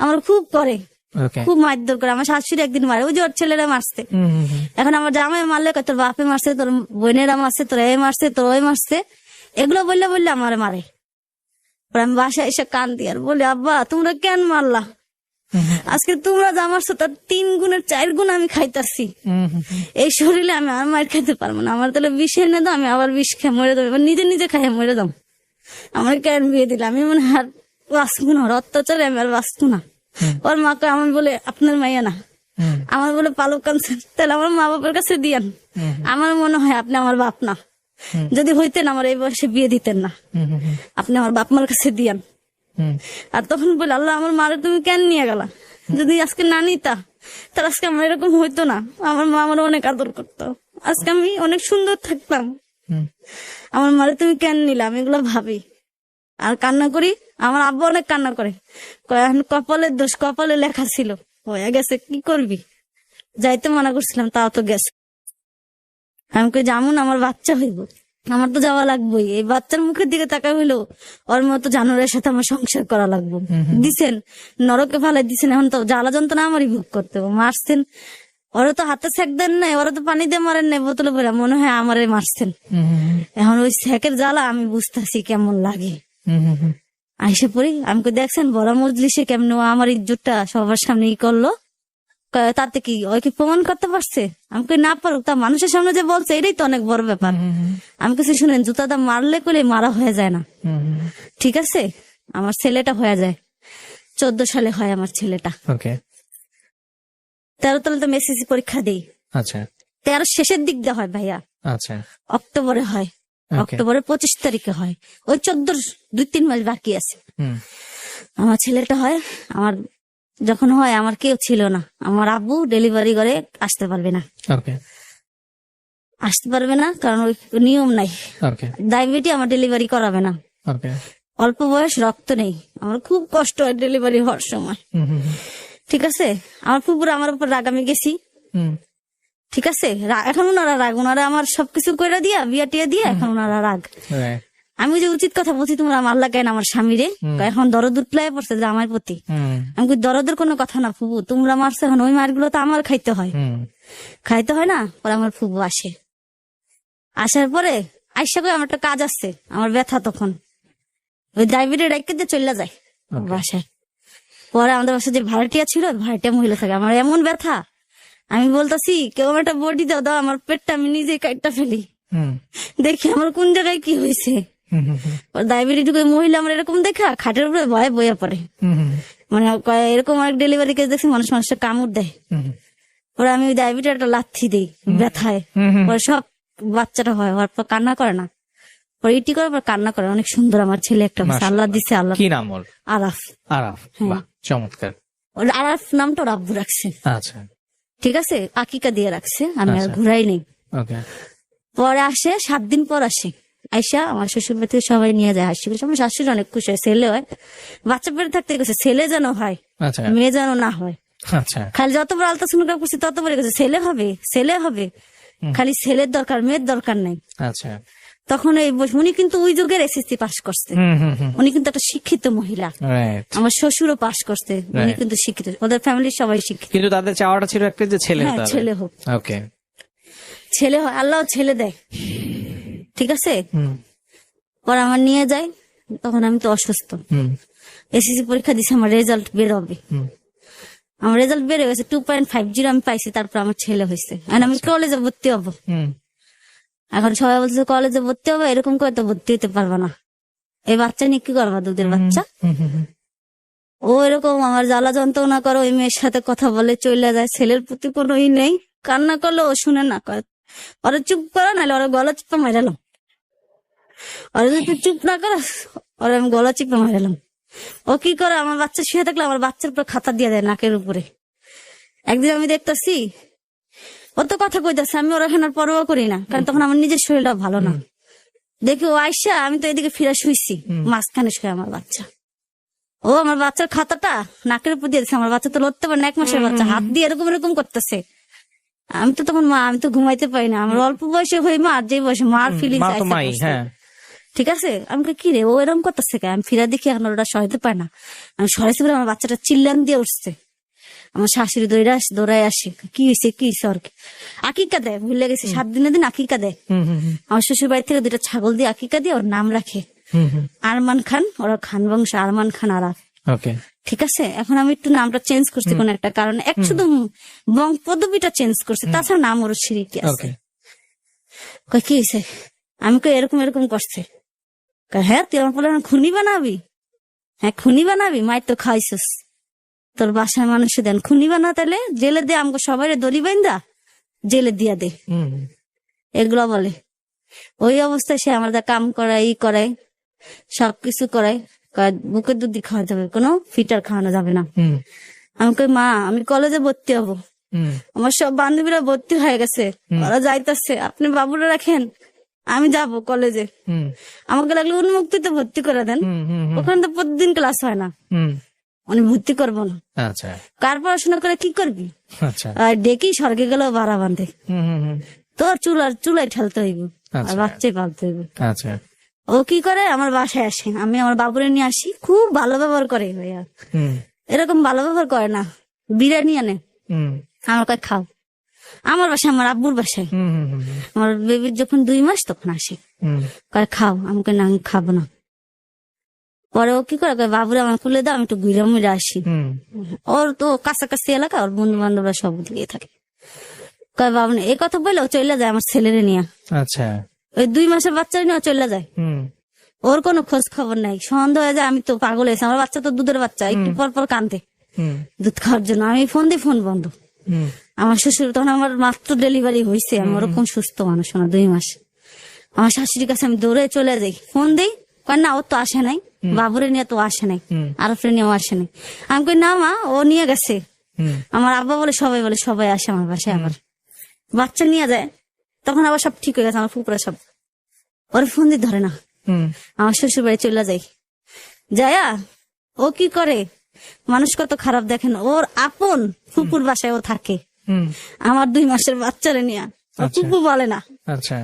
আমার খুব করে, খুব মারধর করে। আমার শাশুড়ি একদিন মারে, ওই যে ওর ছেলেরা মারছে। এখন আমার জামাই মারলে তোর বাপে মারছে, তোর বোনেরা মারছে, তোর এ মারছে, তোর ওই মারছে, এগুলো বললে আমার মারে। আমি বাসায় এসে কান্দি আর বলি, আব্বা তোমরা কেন মারলা? আজকে তোমরা যা মারছো তার 3 গুণের 4 গুণ আমি খাইতাছি। এই শরীরে আমি আর মার খাইতে পারবো না, আমার তাহলে বিষ এনে দাও, আমি আবার বিষ খেয়ে মরে দেবো, নিজে নিজে খাইয়ে মরে দাও। আমার কেন বিয়ে দিলে? আমি মনে হয় আর বাঁচবো না, ওর অত্যাচারে আমি আর বাঁচবো না। ওর মাকে আমার বলে আপনার মাইয়া না, আমার বলে পালক কানছেন, তাহলে আমার মা বাবার কাছে দিয়ান। আমার মনে হয় আপনি আমার বাপ না, যদি হইতেন আমার এই বয়সে বিয়ে দিতেন না, আপনি আমার বাপ মার কাছে দিয়ান। আর তখন বলে, আল্লাহ আমার মারে তুমি কেন নিয়ে গেলা? যদি আজকে না নিতা তাহলে আজকে আমার এরকম হইতো না। আমার মা আমার অনেক আদর করতো, আজকে আমি অনেক সুন্দর থাকতাম। আমার মারে তুমি কেন নিলাম? এগুলো ভাবি আর কান্না করি। আমার আব্বা অনেক কান্না করে, এখন কপালের দোষ, কপালে লেখা ছিল, হয়ে গেছে, কি করবি? যাইতে মানা করছিলাম, তাও তো গেছে। আমি কই যেমন আমার বাচ্চা হইব, আমার তো যাওয়া লাগবেই। এই বাচ্চার মুখের দিকে তাকা হইলো, ওর মতো জানোয়ারের সাথে আমার সংসার করা লাগবে। দিছেন নরকে ফালাই দিছেন, এখন তো জ্বালা যন্ত্রণা আমারই ভোগ করতে হবে। মারছেন, ওরা তো হাতে সেক দেন নাই, ওরা তো পানি দিয়ে মারেন নাই বোতলে ভরে, মনে হয় আমারে মারছেন। এখন ওই সেকের জ্বালা আমি বুঝতেছি কেমন লাগে। আইসে পড়ি, আমি কই দেখছেন বড় মজলিসে কেমন আমার ইজ্জতটা সবার সামনে ই করলো, তাতে কি ওই কি প্রমাণ করতে পারছে? আমি কই না পারুক, তা মানুষের সামনে যে বলছে এটাই তো অনেক বড় ব্যাপার। আমি কিছু শুনেন, জুতাটা মারলে কইলে মারা হয়ে যায় না, ঠিক আছে? আমার ছেলেটা হয়ে যায়, 14 সালে হয় আমার ছেলেটা। 13 তালে তো এসএসসি পরীক্ষা দেই। আচ্ছা, 13 শেষের দিক দিয়ে হয় ভাইয়া, আচ্ছা, অক্টোবরে হয়, অক্টোবরের 25 তারিখে হয়, ওই 14 2-3 মাস বাকি আছে। আমার ছেলেটা হয়, আমার যখন হয় আমার কেউ ছিল না, আমার আব্বু ডেলিভারি করে আসতে পারবে না, কারণ ওই নিয়ম নাই, ডায়াবেটিস আমার ডেলিভারি করাবে না, অল্প বয়স, রক্ত নেই, আমার খুব কষ্ট হয় ডেলিভারি হওয়ার সময়, ঠিক আছে? আমার ফুপুর আমার উপর রাগ, আমি গেছি, ঠিক আছে? এখন ওনারা রাগ, ওনারা আমার সবকিছু করে দিয়া বিয়া টিয়া দিয়া এখন ওনারা রাগ। আমি যে উচিত কথা বলছি, তোমরা আমার লাগাই না আমার স্বামীরে, এখন দরদ উঠলাই পড়ছে যে আমার প্রতি। আমি দরদের কোনো কথা না ফুবু, তোমরা মারছো, এখন ওই মারগুলো তো আমার খাইতে হয় না। পরে আমার ফুবু আসে, আসার পরে আইসা কই আমার একটা কাজ আছে, আমার ব্যথা, তখন ওই ডায়াবেটিস ডাইকে দিয়ে চলে যায় বাসায়। পরে আমাদের বাসায় যে ভাড়াটিয়া ছিল, ভাড়াটিয়া মহিলা থাকে, আমার এমন ব্যথা, আমি বলতেছি কেউ একটা বডি দাও, আমার পেটটা আমি নিজে কাটটা ফেলি, দেখি আমার কোন জায়গায় কি হয়েছে। ডায়াবেটিস মহিলা আমার এরকম দেখা খাটের উপরে ভয়ে বইয়া পড়ে, মানে এরকম অনেক ডেলিভারি কেস দেখছি, মানুষের কামড় দেয়। পরে আমি ওই ডায়াবেটিস একটা লাথি দিই ব্যথায়, পরে সব বাচ্চাটা হয়, হওয়ার পর কান্না করে না, পরে ইটি করে পর কান্না করে। অনেক সুন্দর আমার ছেলে একটা, আল্লাহ দিছে, আল্লাহ। কি নাম ওর? আরাফ। বাহ, চমৎকার। ওর আরাফ নামটা ওর আব্বু রাখছে, আচ্ছা, ঠিক আছে, আকিকা দিয়ে রাখছে, আমি আর ঘুরাই নেই। পরে আসে 7 দিন পর আসে, আইসা আমার শ্বশুর বাড়ি থেকে সবাই নিয়ে যায় হাসি খুশি। আমার শাশুড়ি অনেক খুশি হয়, ছেলে হয়, বাচ্চা পেটে থাকতে গেছে, ছেলে যেন হয়, মেয়ে যেন না হয়। খালি যতবার আলট্রাসাউন্ড করছি ততবার গেছে ছেলে হবে, ছেলে হবে, খালি ছেলের দরকার, মেয়ের দরকার নাই। তখন এই উনি কিন্তু ওই যুগের এসএসসি পাস করছে, উনি কিন্তু একটা শিক্ষিত মহিলা, আমার শ্বশুরও পাস করছে, উনি কিন্তু শিক্ষিত, ওদের ফ্যামিলির সবাই শিক্ষিত, কিন্তু তাদের চাওয়াটা ছিল একটা যে ছেলে, ছেলে হোক, ছেলে হয়, আল্লাহ ছেলে দেয়, ঠিক আছে? পর আমার নিয়ে যায়, তখন আমি তো অসুস্থ, এসএসসি পরীক্ষা দিছি, আমার রেজাল্ট বেরোবে, আমার রেজাল্ট বেড়ে গেছে, 2.50 আমি পাইছি, তারপর আমার ছেলে হয়েছে, আমি কলেজে ভর্তি হবো। এখন সবাই বলছে কলেজে ভর্তি হবে, এরকম করে তো ভর্তি হতে পারবে না, এই বাচ্চা নিয়ে কি করবা, দুধের বাচ্চা। ও এরকম আমার জ্বালা যন্ত্রণা করে, ওই মেয়ের সাথে কথা বলে চলে যায়, ছেলের প্রতি কোনো ই নেই, কান্না করলে ও শুনে না, ওরা চুপ করো, নাহলে ওরা গলা চিপা মারালাম, ওরা যদি চুপ না করো, ওরা আমি গলা চিপা মারালাম। ও কি করে, আমার বাচ্চা শুয়ে থাকলে আমার বাচ্চার উপর খাতা দিয়ে দেয় নাকের উপরে। একদিন আমি দেখতেছি ও তো কথা কইতেছে, আমি ওর এখন আর পরোয়া করি না, কারণ তখন আমার নিজের শরীরটা ভালো না। দেখি ও আইসা, আমি তো এদিকে ফিরে শুইছি, মাঝখানে শুয়ে আমার বাচ্চা, ও আমার বাচ্চার খাতাটা নাকের উপর দিয়ে দিচ্ছে। আমার বাচ্চা তো লড়তে পারে না, 1 মাসের বাচ্চা, হাত দিয়ে এরকম এরকম করতেছে। আমি তো তখন মা, আমি তো ঘুমাইতে পারি না, আমার অল্প বয়সে হয়ে মা, আর যে বয়সে মার ফিলিংস মা তো মাই, হ্যাঁ। ঠিক আছে। আমি কই, কি রে ও এরকম করতেছে কে? আমি ফিরা দেখি এখন ওটা সরাইতে পারে না। আমি সরাইতে পারে, আমার বাচ্চাটা চিল্লান দিয়ে উঠছে। আমার শাশুড়ি দৌড়ায় আসে, কি হয়েছে ওর কি? আকিকা দেয়, ভুলে গেছে, 7 দিনের দিন আকিকা দেয়। আমার শ্বশুর বাড়ি থেকে 2টা ছাগল দিয়ে আকিকা দিয়ে ওর নাম রাখে আরমান খান, ওরা খান বংশ, আরমান খান আরাফ। ওকে, ঠিক আছে। এখন আমি একটু নামটা চেঞ্জ করছি কোন একটা কারণে, এক শুধু পদবিটা চেঞ্জ করছে, তাছাড়া নাম ওর সিঁড়িটি আছে। কই কি হয়েছে? আমি কই এরকম এরকম করছে। হ্যাঁ তুই আমার বলে খুনি বানাবি? হ্যাঁ খুনি বানাবি, মাই তো খাইছিস, তোর বাসায় মানুষ দেন, খুনি বানা তাহলে জেলে দে, আমাকে সবাই দড়ি বাইন্দা জেলে দিয়া দে, এগুলো বলে। ওই অবস্থায় সে আমাদের কাম করায়, ই করায়, সবকিছু করায়, বুকের দুধ খাওয়া যাবে, কোনো ফিটার খাওয়ানো যাবে না। আমি কই মা, আমি কলেজে ভর্তি হবো, আমার সব বান্ধবীরা ভর্তি হয়ে গেছে, ওরা যাইতেছে, আপনি বাবুরা রাখেন, আমি যাব কলেজে। আমাকে লাগলে উন্মুক্তিতে ভর্তি করে দেন, ওখানে তো প্রতিদিন ক্লাস হয় না, উনি ভর্তি করবো না। আচ্ছা, কার পড়াশোনা করে কি করবি? আচ্ছা, আর ডেকেই স্বর্গে গেলেও ভাড়া বাঁধে, তোর চুলায় ঠেলতে হইব, আর বাচ্চাই পালতে হইব। আচ্ছা, ও কি করে, আমার বাসায় আসে, আমি আমার বাবুরে নিয়ে আসি, খুব ভালো ব্যবহার করে ভাইয়া, এরকম ভালো ব্যবহার করে না। বিরিয়ানি আনে, আমার কাছে খাও, আমার বাসায়, আমার আব্বুর বাসায়, আমার বেবির যখন 2 মাস তখন আসে, কয় খাও, আমাকে না, আমি খাবো না। পরে ও কি করে, বাবুরে আমার খুলে দাও, আমি একটু ঘুরে মুড়ে আসি। ওর তো কাছাকাছি এলাকা, ওর বন্ধু বান্ধবরা সব দিয়ে থাকে। কয় বাবু না, এই কথা বলে ও চলে যায় আমার ছেলেরে নিয়ে। আচ্ছা, ওই 2 মাসের বাচ্চা নিয়ে চলে যায়, ওর কোনো খোঁজ খবর নাই। সন্দেহ হয়ে যায় আমি তো পাগল হয়েছি, আমার বাচ্চা তো দুধের বাচ্চা, একটু পর পর কান্দে দুধ খাওয়ার জন্য। আমি ফোন দিই, ফোন বন্ধ। আমার শ্বশুর তখন, আমার মাত্র ডেলিভারি হয়েছে, আমি ওরকম সুস্থ মানুষ না, 2 মাস। আমার শাশুড়ির কাছে আমি দৌড়ে চলে যাই, ফোন দিই, কয় না ও তো আসে নাই, বাবুরে নিয়ে তো আসে নাই, আরফরে নিয়েও আসে নাই। আমি কই না মা, ও নিয়ে গেছে। আমার আব্বা বলে, সবাই আসে আমার বাসায়, আবার বাচ্চা নিয়ে যায়, তখন আবার সব ঠিক হয়ে গেছে। আমার ফুপুরা সব ওর ফোন দিয়ে ধরে না। আমার শ্বশুর বাড়ি চলে যাই, যায়া ও কি করে, মানুষ কত খারাপ দেখেন, ওর আপন ফুপুর বাসায় ও থাকে, আমার 2 মাসের বাচ্চারে নিয়ে, ফুপু বলে না। আচ্ছা,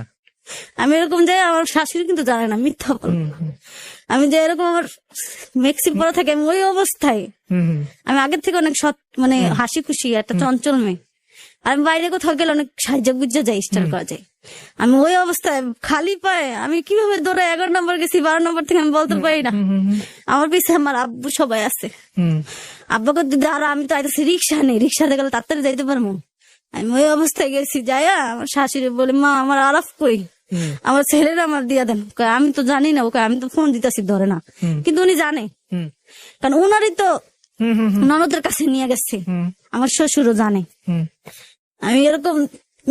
আমি এরকম যাই, আমার শাশুড়ি কিন্তু জানে না, মিথ্যা বল। আমি যে এরকম আমার মেক্সি পরে থাকে, আমি ওই অবস্থায়, আমি আগের থেকে অনেক সৎ, মানে হাসি খুশি একটা চঞ্চল মেয়ে। আমি বাইরে কোথাও গেলে অনেক সাহায্য গুজ্জা যাই, স্টার করা যায়। আমি ওই অবস্থায় খালি পায়ে আমি কিভাবে দৌড়ে 11 নম্বর গেছি, 12 নম্বর থেকে আমি বলতে পারি না। আমার পিছিয়ে আমার আব্বু সবাই আছে, আব্বাকে দিদি, আর আমি তো আইতেছি, রিক্সা নেই, রিক্সাতে গেলে তাড়াতাড়ি যাইতে পারবো। আমি ওই অবস্থায় গেছি, যাইয়া আমার শাশুড়ি বলে, মা আমার আরাফ কই, আমার ছেলেরা আমার দিয়া দেন। আমি তো জানি না, ওকে আমি তো ফোন দিতেছি, ধরে না, কিন্তু উনি জানে, কারণ উনারই তো ননদের কাছে নিয়ে গেছে, আমার শ্বশুরও জানে। আমি এরকম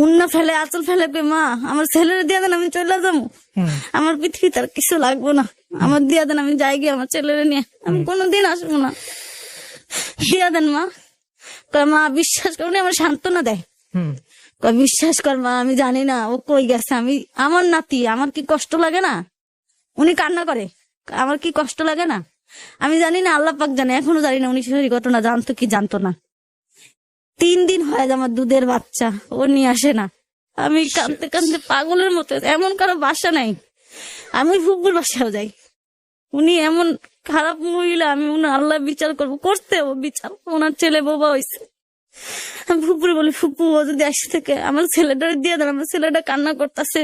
উন্না ফেলে, আঁচল ফেলে, মা আমার ছেলেরা দিয়া দেন, আমি চলে যাবো, আমার পৃথিবীতে আর কিছু লাগবো না, আমার দিয়া দেন, আমি যাই গিয়ে আমার ছেলেরা নিয়ে, আমি কোনোদিন আসবো না, দিয়া দেন মা। মা বিশ্বাস করে আমার সান্ত্বনা দেয়, বিশ্বাস কর মা, আমি জানি না ও কই গেছে, আমি, আমার নাতি, আমার কি কষ্ট লাগে না? উনি কান্না করে, আমার কি কষ্ট লাগে না? আমি জানি না, আল্লাহ পাক জানে, এখনো জানি না উনি সেই ঘটনা জানতো কি জানতো না। 3 দিন হয় আমার দুধের বাচ্চা, ও নিয়ে আসে না। আমি কাঁদতে কাঁদতে পাগলের মতো, এমন কারো বাসা নাই, আমি ফুপুর বাসাও যাই। উনি এমন খারাপ মহিলা, আমি আল্লাহ বিচার করবো, করতে ও বিচার, ওনার ছেলে বোবা হয়েছে। আমি ফুপুরে বলি, ফুপু ও যদি আসে থেকে আমার ছেলেটা দিয়ে দেন, আমার ছেলেটা কান্না করতেছে,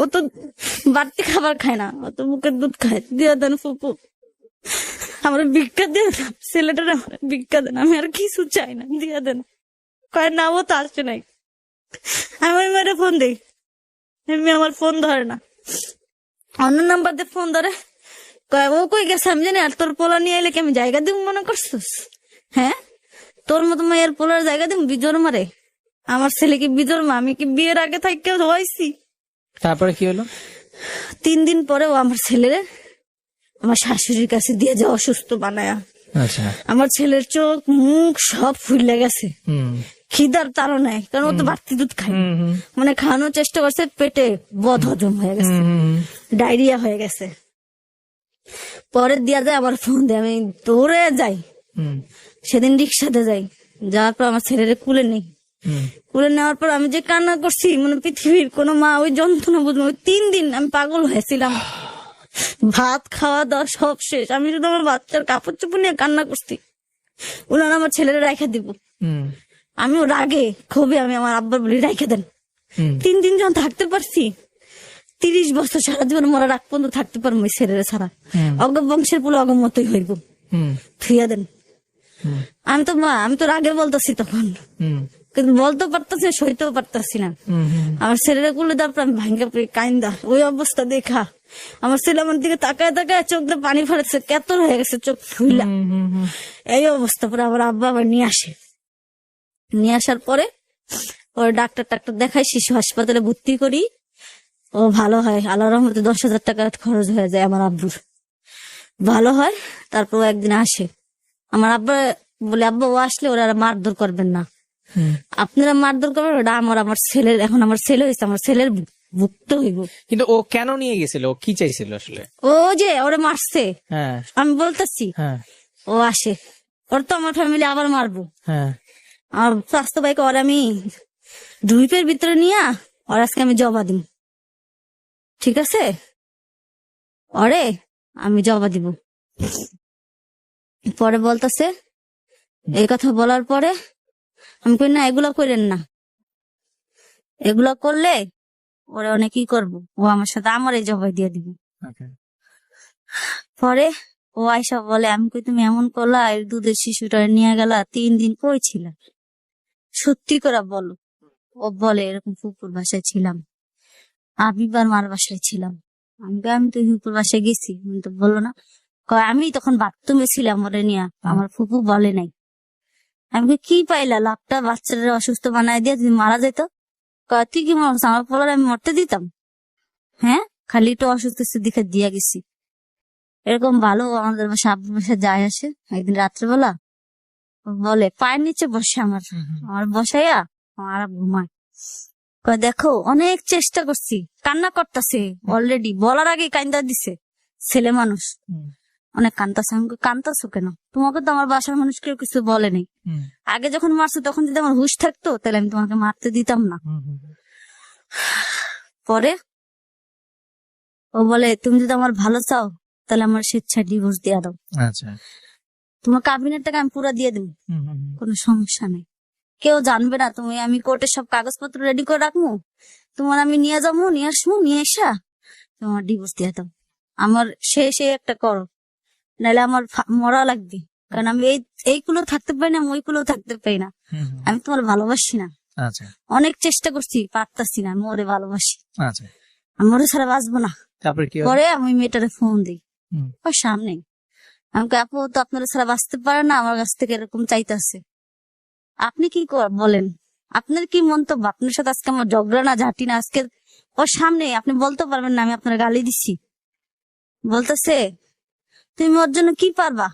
ও তো বাড়তি খাবার খায় না, ও তো বুকের দুধ খায়, দিয়ে দেন ফুপু, আমার ভিক্ষা দিয়ে দেন, ছেলেটার আমার ভিক্ষা দেন, আমি আর কিছু চাই না, দিয়ে দেন। কয় না, ও তো আসছে নাই। আমি ওই মেয়েটা ফোন দিই, এমনি আমার ফোন ধরে না, অন্য নাম্বার দিয়ে ফোন ধরে, কয় ও কই গেছে আমি জানি, আর তোর পোলা নিয়ে এলে কি আমি জায়গা দিব মনে করছিস? হ্যাঁ, তোর মতো মায়ের পোলার জায়গা দিব বিজোর মারে? আমার ছেলে কি বিজোর মা? আমি কি বিয়ের আগে থাকতে হয়েছি? তারপরে কি হলো? 3 দিন পরে ও আমার ছেলেরে আমার শাশুড়ির কাছে দিয়ে যে অসুস্থ বানায়া। আচ্ছা। আমার ছেলের চোখ মুখ সব ফুলে গেছে, হুম খিদার তাড়নায়, কারণ ও তো বাড়তি দুধ খায়। মানে খাওয়ানোর চেষ্টা করছে, পেটে বদ হজম হয়ে গেছে, ডায়রিয়া হয়ে গেছে। পরে দিয়া যায় আবার ফোন দেয়, আমি দৌড়ে যাই। সেদিন রিক্সাতে যাই, যাওয়ার পর আমার ছেলের কুলে নেই। কুলে নেওয়ার পর আমি যে কান্না করছি, মানে পৃথিবীর কোনো মা ওই যন্ত্রণা বুঝবো। 3 দিন আমি পাগল হয়েছিলাম, ভাত খাওয়া দাওয়া সব শেষ। আমি শুধু আমার বাচ্চার কাপড় চোপড় নিয়ে কান্না করছি, ওনারা আমার ছেলেরা রাইখা দিব। আমি ওর আগে ক্ষোভে আমি আমার আব্বার বলি রাইখা দেন। 3 দিন যখন থাকতে পারছি, 30 বছর সারা জীবন মরা রাখ পর্যন্ত থাকতে পারবো ওই ছেলেরা ছাড়া। অগ বংশের পুরো অগমতই হইব, থুইয়া দেন। আমি তো মা, আমি তো আগে বলতেছি তখন, কিন্তু বলতেও পারতাছি না, সইতেও পারতাছি না। আমার ছেলেরা কুলে দেওয়ার পর আমি ভাঙ্গা পড়ি কাইন্দা। ওই অবস্থা দেখা আমার ছেলে আমার দিকে তাকায় তাকায় চোখ দিয়ে পানি ফেলেছে, কেতর হয়ে গেছে চোখ ফুইলা। এই অবস্থা পরে আমার আব্বা আবার নিয়ে আসে। নিয়ে আসার পরে ওর ডাক্তার দেখাই, শিশু হাসপাতালে ভর্তি করি। ও ভালো হয়, আল্লাহর রহমতে 10,000 টাকা খরচ হয়ে যায় আমার আব্বুর, ভালো হয়। তারপর ও একদিন আসে, আমার আব্বা বলে আব্বা ও আসলে ওরা আর মারধর করবেন না, আপনারা মারধর করবেন, ওটা আমার ছেলের, এখন আমার ছেলে হয়েছে, আমার ছেলের ভুক্ত হইব। কিন্তু ও কেন নিয়ে গেছিল, ও কি চাইছিল আসলে? ও যে ওরে মারছে, হ্যাঁ আমি বলতেছি। ও আসে, ওর তো আমার ফ্যামিলি আবার মারবো। আমার স্বাস্থ্য ভাইকে ওর আমি ধুইপের ভিতরে নিয়ে ওর আজকে আমি জবা দিব, ঠিক আছে? ওরে আমি জবা দিব। পরে বলতেছে, এই কথা বলার পরে আমি কই না, এগুলা করেন না, এগুলা করলে ওরা অনেক কি করবো, ও আমার সাথে আমার এই জবাই দিয়ে দিব। পরে ও আয়সা বলে, আমি কই তুমি এমন করলা, এই দুধের শিশুটা নিয়ে গেলা, 3 দিন কই ছিল, সত্যি করে বলো। ও বলে এরকম ফুপুর বাসায় ছিলাম, আবিবার মার বাসায় ছিলাম। আমি তো ফুপুর বাসায় গেছি, আমি তো বললো না। কয় আমি তখন বাথরুমে ছিলাম ওরে নিয়ে, আমার ফুপু বলে নাই। আমি কই কি পাইলা, লাভটা বাচ্চারা অসুস্থ বানায় দিয়ে তুমি মারা যেত। কয় তুই কি মরছ, আমার ফলার আমি মরতে দিতাম? হ্যাঁ, খালি একটু অসুস্থ দিকে দিয়া গেছি। এরকম ভালো আমাদের বাসা আব্বুর বাসায় যায় আসে। একদিন রাত্রেবেলা বলে পায়ের নিচে বসে আমার বসাইয়া আমার ঘুমায়। কয় দেখো অনেক চেষ্টা করছি, কান্না করতেছে অলরেডি, বলার আগে কান্দা দিছে, ছেলে মানুষ অনেক কান্দাছে। আমি কান্দাছো কেন, তোমাকে তো আমার বাসার মানুষ কেউ কিছু বলে নাই। আগে যখন মারছো তখন যদি আমার হুশ থাকতো তাহলে আমি তোমাকে মারতে দিতাম না। পরে ও বলে তুমি যদি আমার ভালো চাও তাহলে আমার স্বেচ্ছায় ডিভোর্স দিয়ে দাও, তোমার কাবিনের টাকা আমি পুরো দিয়ে দেবো, কোনো সমস্যা নেই, কেউ জানবে না। তুমি, আমি কোর্টের সব কাগজপত্র রেডি করে রাখবো, তোমার আমি নিয়ে যাবো, নিয়ে আসবো, নিয়ে এসা তোমার ডিভোর্স দিয়ে দাও। আমার সে একটা করো, নাহলে আমার মরা লাগবে, কারণ আমি এইগুলো থাকতে পারি না, ওইগুলো থাকতে পারি না। আমি তোমার ভালোবাসি না, অনেক চেষ্টা করছি, পারতাছি না, আমি ওরে ভালোবাসি, আমি ওরে ছাড়া বাঁচবো না। পরে আমি মেয়েটারে ফোন দিই, ওর সামনে আমাকে, আপু তো আপনারা ছাড়া বাঁচতে পারে না, আমার কাছ থেকে এরকম চাইতেছে, আপনি কি বলেন, আপনার কি মন্তব্য, আপনার সাথে আজকে আমার ঝগড়া না ঝাঁটি না, আজকে ওর সামনে আপনি বলতে পারবেন না আমি আপনার গালি দিচ্ছি। বলতেছে তুমি ওর জন্য কি পারবা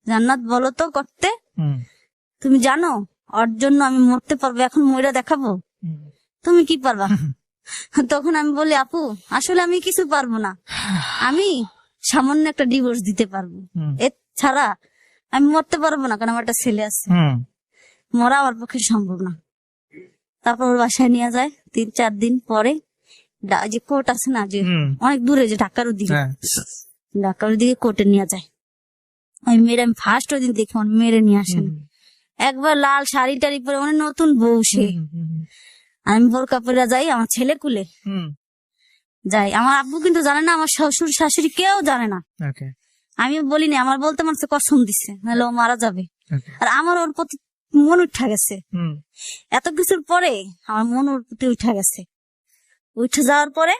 জান্নাত, বলো তো করতে, তুমি জানো ওর জন্য আমি মরতে পারবো, এখন মইরা দেখাবো, তুমি কি পারবা? তখন আমি বলি আপু আসলে আমি কিছু পারবো না, আমি সামান্য একটা ডিভোর্স দিতে পারবো, এ ছাড়া আমি মরতে পারবো না, কারণ আমার একটা ছেলে আছে, মরা আমার পক্ষে সম্ভব না। তারপর ওর বাসায় নিয়ে যায়, 3-4 দিন পরে যে কোর্ট আছে না, যে অনেক দূরে, যে ঢাকার দিকে কোর্টে নিয়ে যায়। ওই মেয়ের আমি ফার্স্ট ওই দিন দেখি মেরে নিয়ে আসেন, একবার লাল শাড়ি টাড়ি পরে, মানে নতুন বউ সে। আমি বোরকা পরে যাই, আমার ছেলে কুলে যাই, আমার আব্বু কিন্তু জানে না, আমার শ্বশুর শাশুড়ি কেউ জানে না। আমি বলিনি, আমার বলতে মানছে কসম দিছে, নাহলে ও মারা যাবে। আর আমার ওর প্রতি মন উঠা গেছে, এত কিছুর পরে আমার মন ওর প্রতি উঠা গেছে। উঠে যাওয়ার পরে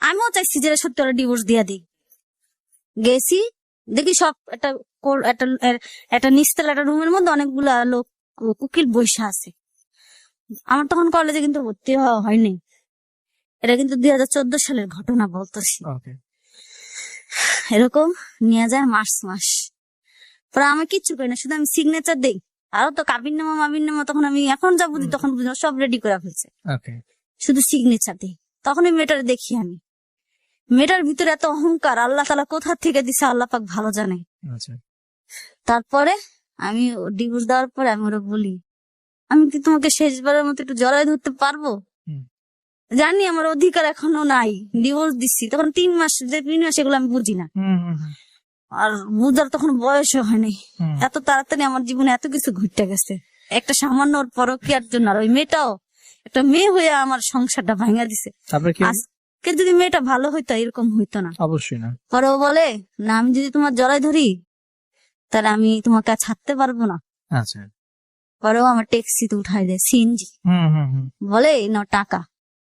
আমিও চাইছি যে সত্যি ওরা ডিভোর্স দিয়া দিই। গেছি, দেখি সব একটা নিচতলা একটা রুমের মধ্যে অনেকগুলা লোক উকিল বসে আছে। আমার তখন কলেজে কিন্তু ভর্তি হওয়া হয়নি, এটা কিন্তু 2014 সালের ঘটনা বলতেছি। এরকম নিয়ে যায় মাস পরে আমি কিচ্ছু করি না, শুধু আমি সিগনেচার দেই। আরো তো কাবির নামা মাবির নামা তখন আমি এখন যা বুঝি তখন বুঝি না, সব রেডি করে ফেলছে, ওকে। শুধু সিগনেচার দিই। তখন ওই মেয়েটার দেখি আমি, মেয়েটার ভিতরে এত অহংকার আল্লাহ তাআলা কোথা থেকে দিছে আল্লাহ পাক ভালো জানে। আচ্ছা। তারপরে আমি ডিভোর্স দেওয়ার পরে আমি ওরা বলি, আমি কি তোমাকে শেষবারের মতো একটু জড়ায় ধরতে পারবো? হুম। জানি আমার অধিকার এখনো নাই, ডিভোর্স দিচ্ছি তখন 3 মাস, যে 3 মাস এগুলো আমি বুঝি না, আর বুঝার তখন বয়সও হয়নি। এত তাড়াতাড়ি আমার জীবনে এত কিছু ঘুরতে গেছে, একটা সামান্য ওর পরকীয়ার জন্য। আর ওই মেয়েটাও একটা মেয়ে হয়ে আমার সংসারটা ভাঙা দিছে। তারপরে কি? আজকে যদি মেয়েটা ভালো হইতো এরকম হইতো না। অবশ্যই না। পরে ও বলে না, আমি যদি তোমার জড়াই ধরি তাহলে আমি তোমাকে আর ছাড়তে পারবো না। আচ্ছা। পরেও আমার ট্যাক্সিতে উঠাই দেয়, সিএনজি। বলে না টাকা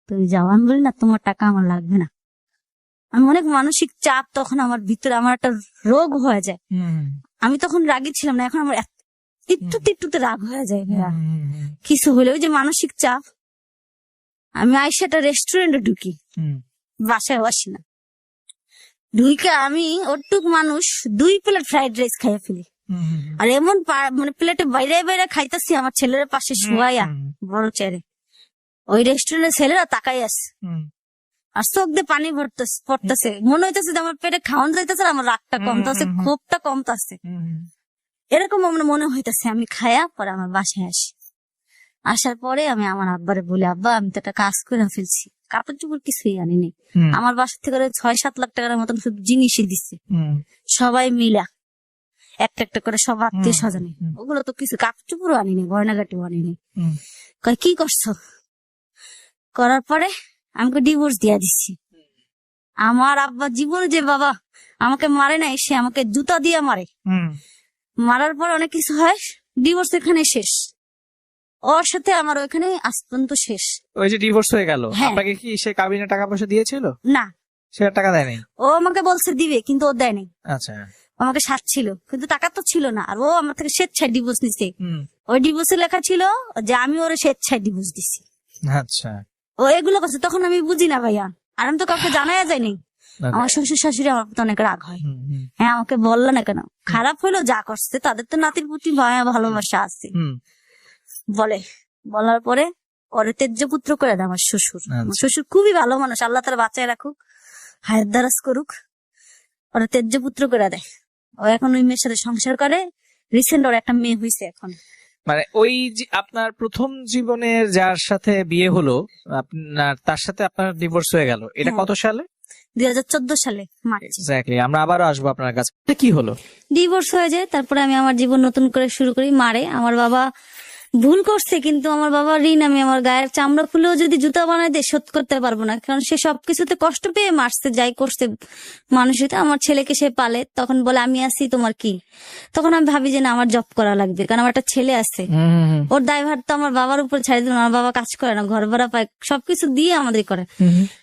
তুমি যাও। আমি বলি না, তোমার টাকা আমার লাগবে না। আমি অনেক মানসিক চাপ তখন আমার ভিতরে, আমার একটা রোগ হয়ে যায়। আমি তখন রাগী ছিলাম না, এখন আমার একটুতে রাগ হয়ে যায় ভাইয়া। কিছু হলে ওই যে মানসিক চাপ। আমি আইসা একটা রেস্টুরেন্টে ঢুকি, বাসায় আসি না। ঢুকে আমি ওটুক মানুষ 2 প্লেট ফ্রাইড রাইস খাইয়া ফেলি। আর এমন মানে প্লেটে বাইরে বাইরে খাইতেছি, আমার ছেলের পাশে শুয়াইয়া বড় চেয়ারে। ওই রেস্টুরেন্টের ছেলেরা তাকাই আছে, আর চোখ দিয়ে পানি পড়তেছে। মনে হইতেছে যে আমার পেটে খাওয়ান যাইতেছে, আমার রাগটা কমতেছে, ক্ষোভটা কমতেছে, এরকম আমার মনে হইতেছে। আমি খায়া পরে আমার বাসায় আসি। আসার পরে আমি আমার আব্বারে বলি, আব্বা আমি তো একটা কাজ করে ফেলছি, কাপড় চোপড় কিছুই আনিনি। আমার বাসা থেকে 6-7 লাখ টাকার মতন শুধু জিনিসই দিচ্ছে, সবাই মিলা একটা একটা করে, সব আত্মীয় স্বজনে। ওগুলো তো কিছু কাপড় চোপড়ও আনিনি, গয়নাগাটিও আনিনি। কয় কি করছো? করার পরে আমাকে ডিভোর্স দিয়া দিচ্ছি। আমার আব্বা জীবনে যে বাবা আমাকে মারে নাই, সে আমাকে জুতা দিয়ে মারে। মারার পর অনেক কিছু হয়, ডিভোর্স এখানে শেষ। ওর সাথে আমার ওইখানে আজ পর্যন্ত শেষ। ওই যে ডিভোর্স হয়ে গেল, হ্যাঁ। আপনাকে কি সে কাবিনে টাকা পয়সা দিয়েছিল? না, সে আর টাকা দেয়নি? ও আমাকে বলছে দিবে, কিন্তু ও দেয়নি। আচ্ছা। আমাকে সাথ কিন্তু টাকা তো ছিল না। আর ও আমার থেকে স্বেচ্ছায় ডিভোর্স নিচ্ছে। ওই ডিভোর্সে লেখা ছিল যে আমি ওর স্বেচ্ছায় ডিভোর্স দিচ্ছি। আচ্ছা। ও এগুলো করছে, তখন আমি বুঝি না ভাইয়া, আর আমি তো কাউকে জানাই যায়নি। আমার শ্বশুর শাশুড়ি আমার প্রতি অনেক রাগ হয়। হ্যাঁ, আমাকে বললো না কেন? খারাপ হইলো, যা করছে তাদের তো নাতির প্রতি মায়া ভালোবাসা আছে। বলার পরে ওরে তেজ্য পুত্র করে দেয় আমার শ্বশুর। আমার শ্বশুর খুবই ভালো মানুষ, আল্লাহ তারা বাঁচায় রাখুক, হায়াত দারাজ করুক। ওরা তেজ্য পুত্র করে দেয়। ও এখন ওই মেয়ের সাথে সংসার করে। রিসেন্ট ওর একটা মেয়ে হয়েছে এখন। মানে ওই যে আপনার প্রথম জীবনের যার সাথে বিয়ে হলো আপনার, তার সাথে আপনার ডিভোর্স হয়ে গেল, এটা কত সালে? 2014 সালে মার্চ। এক্স্যাক্টলি। আমরা আবারও আসবো আপনার কাছে। কি হলো? ডিভোর্স হয়ে যায়। তারপরে আমি আমার জীবন নতুন করে শুরু করি। মারে, আমার বাবা ভুল করছে, কিন্তু আমার বাবার ঋণ আমি আমার গায়ের চামড়া খুলেও যদি জুতা বানাই দিয়ে শোধ করতে পারবো না, কারণ সে সবকিছুতে কষ্ট পেয়ে মারছে, যাই করছে মানুষের। আমার ছেলেকে সে পালে, তখন বলে আমি আছি তোমার কি। তখন আমি ভাবি যে না, আমার জব করা লাগবে, কারণ আমার একটা ছেলে আছে। ওর দায়ভার তো আমার বাবার উপর ছাড়ি দিল। আমার বাবা কাজ করে না, ঘর ভাড়া পায়, সবকিছু দিয়ে আমাদের করে।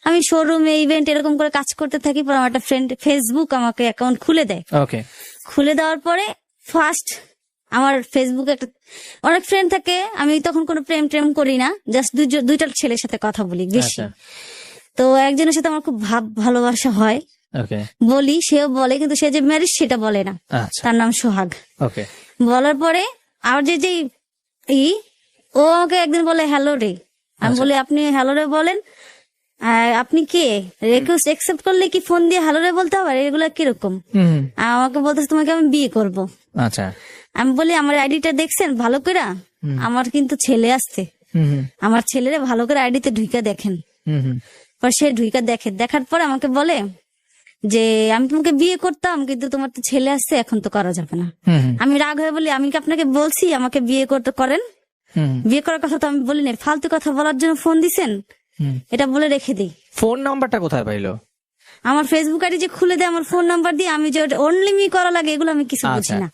আমি শোরুমে ইভেন্ট এরকম করে কাজ করতে থাকি। পর আমার একটা ফ্রেন্ড ফেসবুক আমাকে অ্যাকাউন্ট খুলে দেয়। ওকে। খুলে দেওয়ার পরে ফার্স্ট আমার ফেসবুকে একটা অনেক ফ্রেন্ড থাকে। আমি তখন কোনো প্রেম টেম করি না, জাস্ট দুইটা ছেলের সাথে কথা বলি বেশি। তো একজনের সাথে আমার খুব ভালোবাসা হয়, বলি, সেও বলে, কিন্তু সে যে ম্যারেজ সেটা বলে না। তার নাম সোহাগ। বলার পরে আর যে ও আমাকে একদিন বলে হ্যালো রে। আমি বলি আপনি হ্যালো রে বলেন, আপনি কে? রিকোয়েস্ট একসেপ্ট করলে কি ফোন দিয়ে হ্যালো রে বলতে হবে? এগুলো কিরকম? আমাকে বলতেছে তোমাকে আমি বিয়ে করবো। আচ্ছা। আমি বলি আমার আইডিটা দেখছেন ভালো করে? আমার কিন্তু ছেলে আসছে, আমার ছেলেরে ভালো করে আইডিতে ঢুইকা দেখেন। পর সে ঢুইকা দেখে, দেখার পরে আমাকে বলে যে আমি তোমাকে বিয়ে করতাম, কিন্তু তোমার তো ছেলে আসছে, এখন তো করা যাবে না। আমি রাগ হয়ে বলি আমি কি আপনাকে বলছি আমাকে বিয়ে করতে করেন? বিয়ে করার কথা তো আমি বলিনি, ফালতু কথা বলার জন্য ফোন দিছেন, এটা বলে রেখে দিই। ফোন নাম্বারটা কোথায় পাইলো? আমার ফেসবুক আইডি যে খুলে দেয় আমার ফোন নাম্বার দিয়ে, আমি যে অনলি মি করা লাগে এগুলো আমি কিছু বুঝি না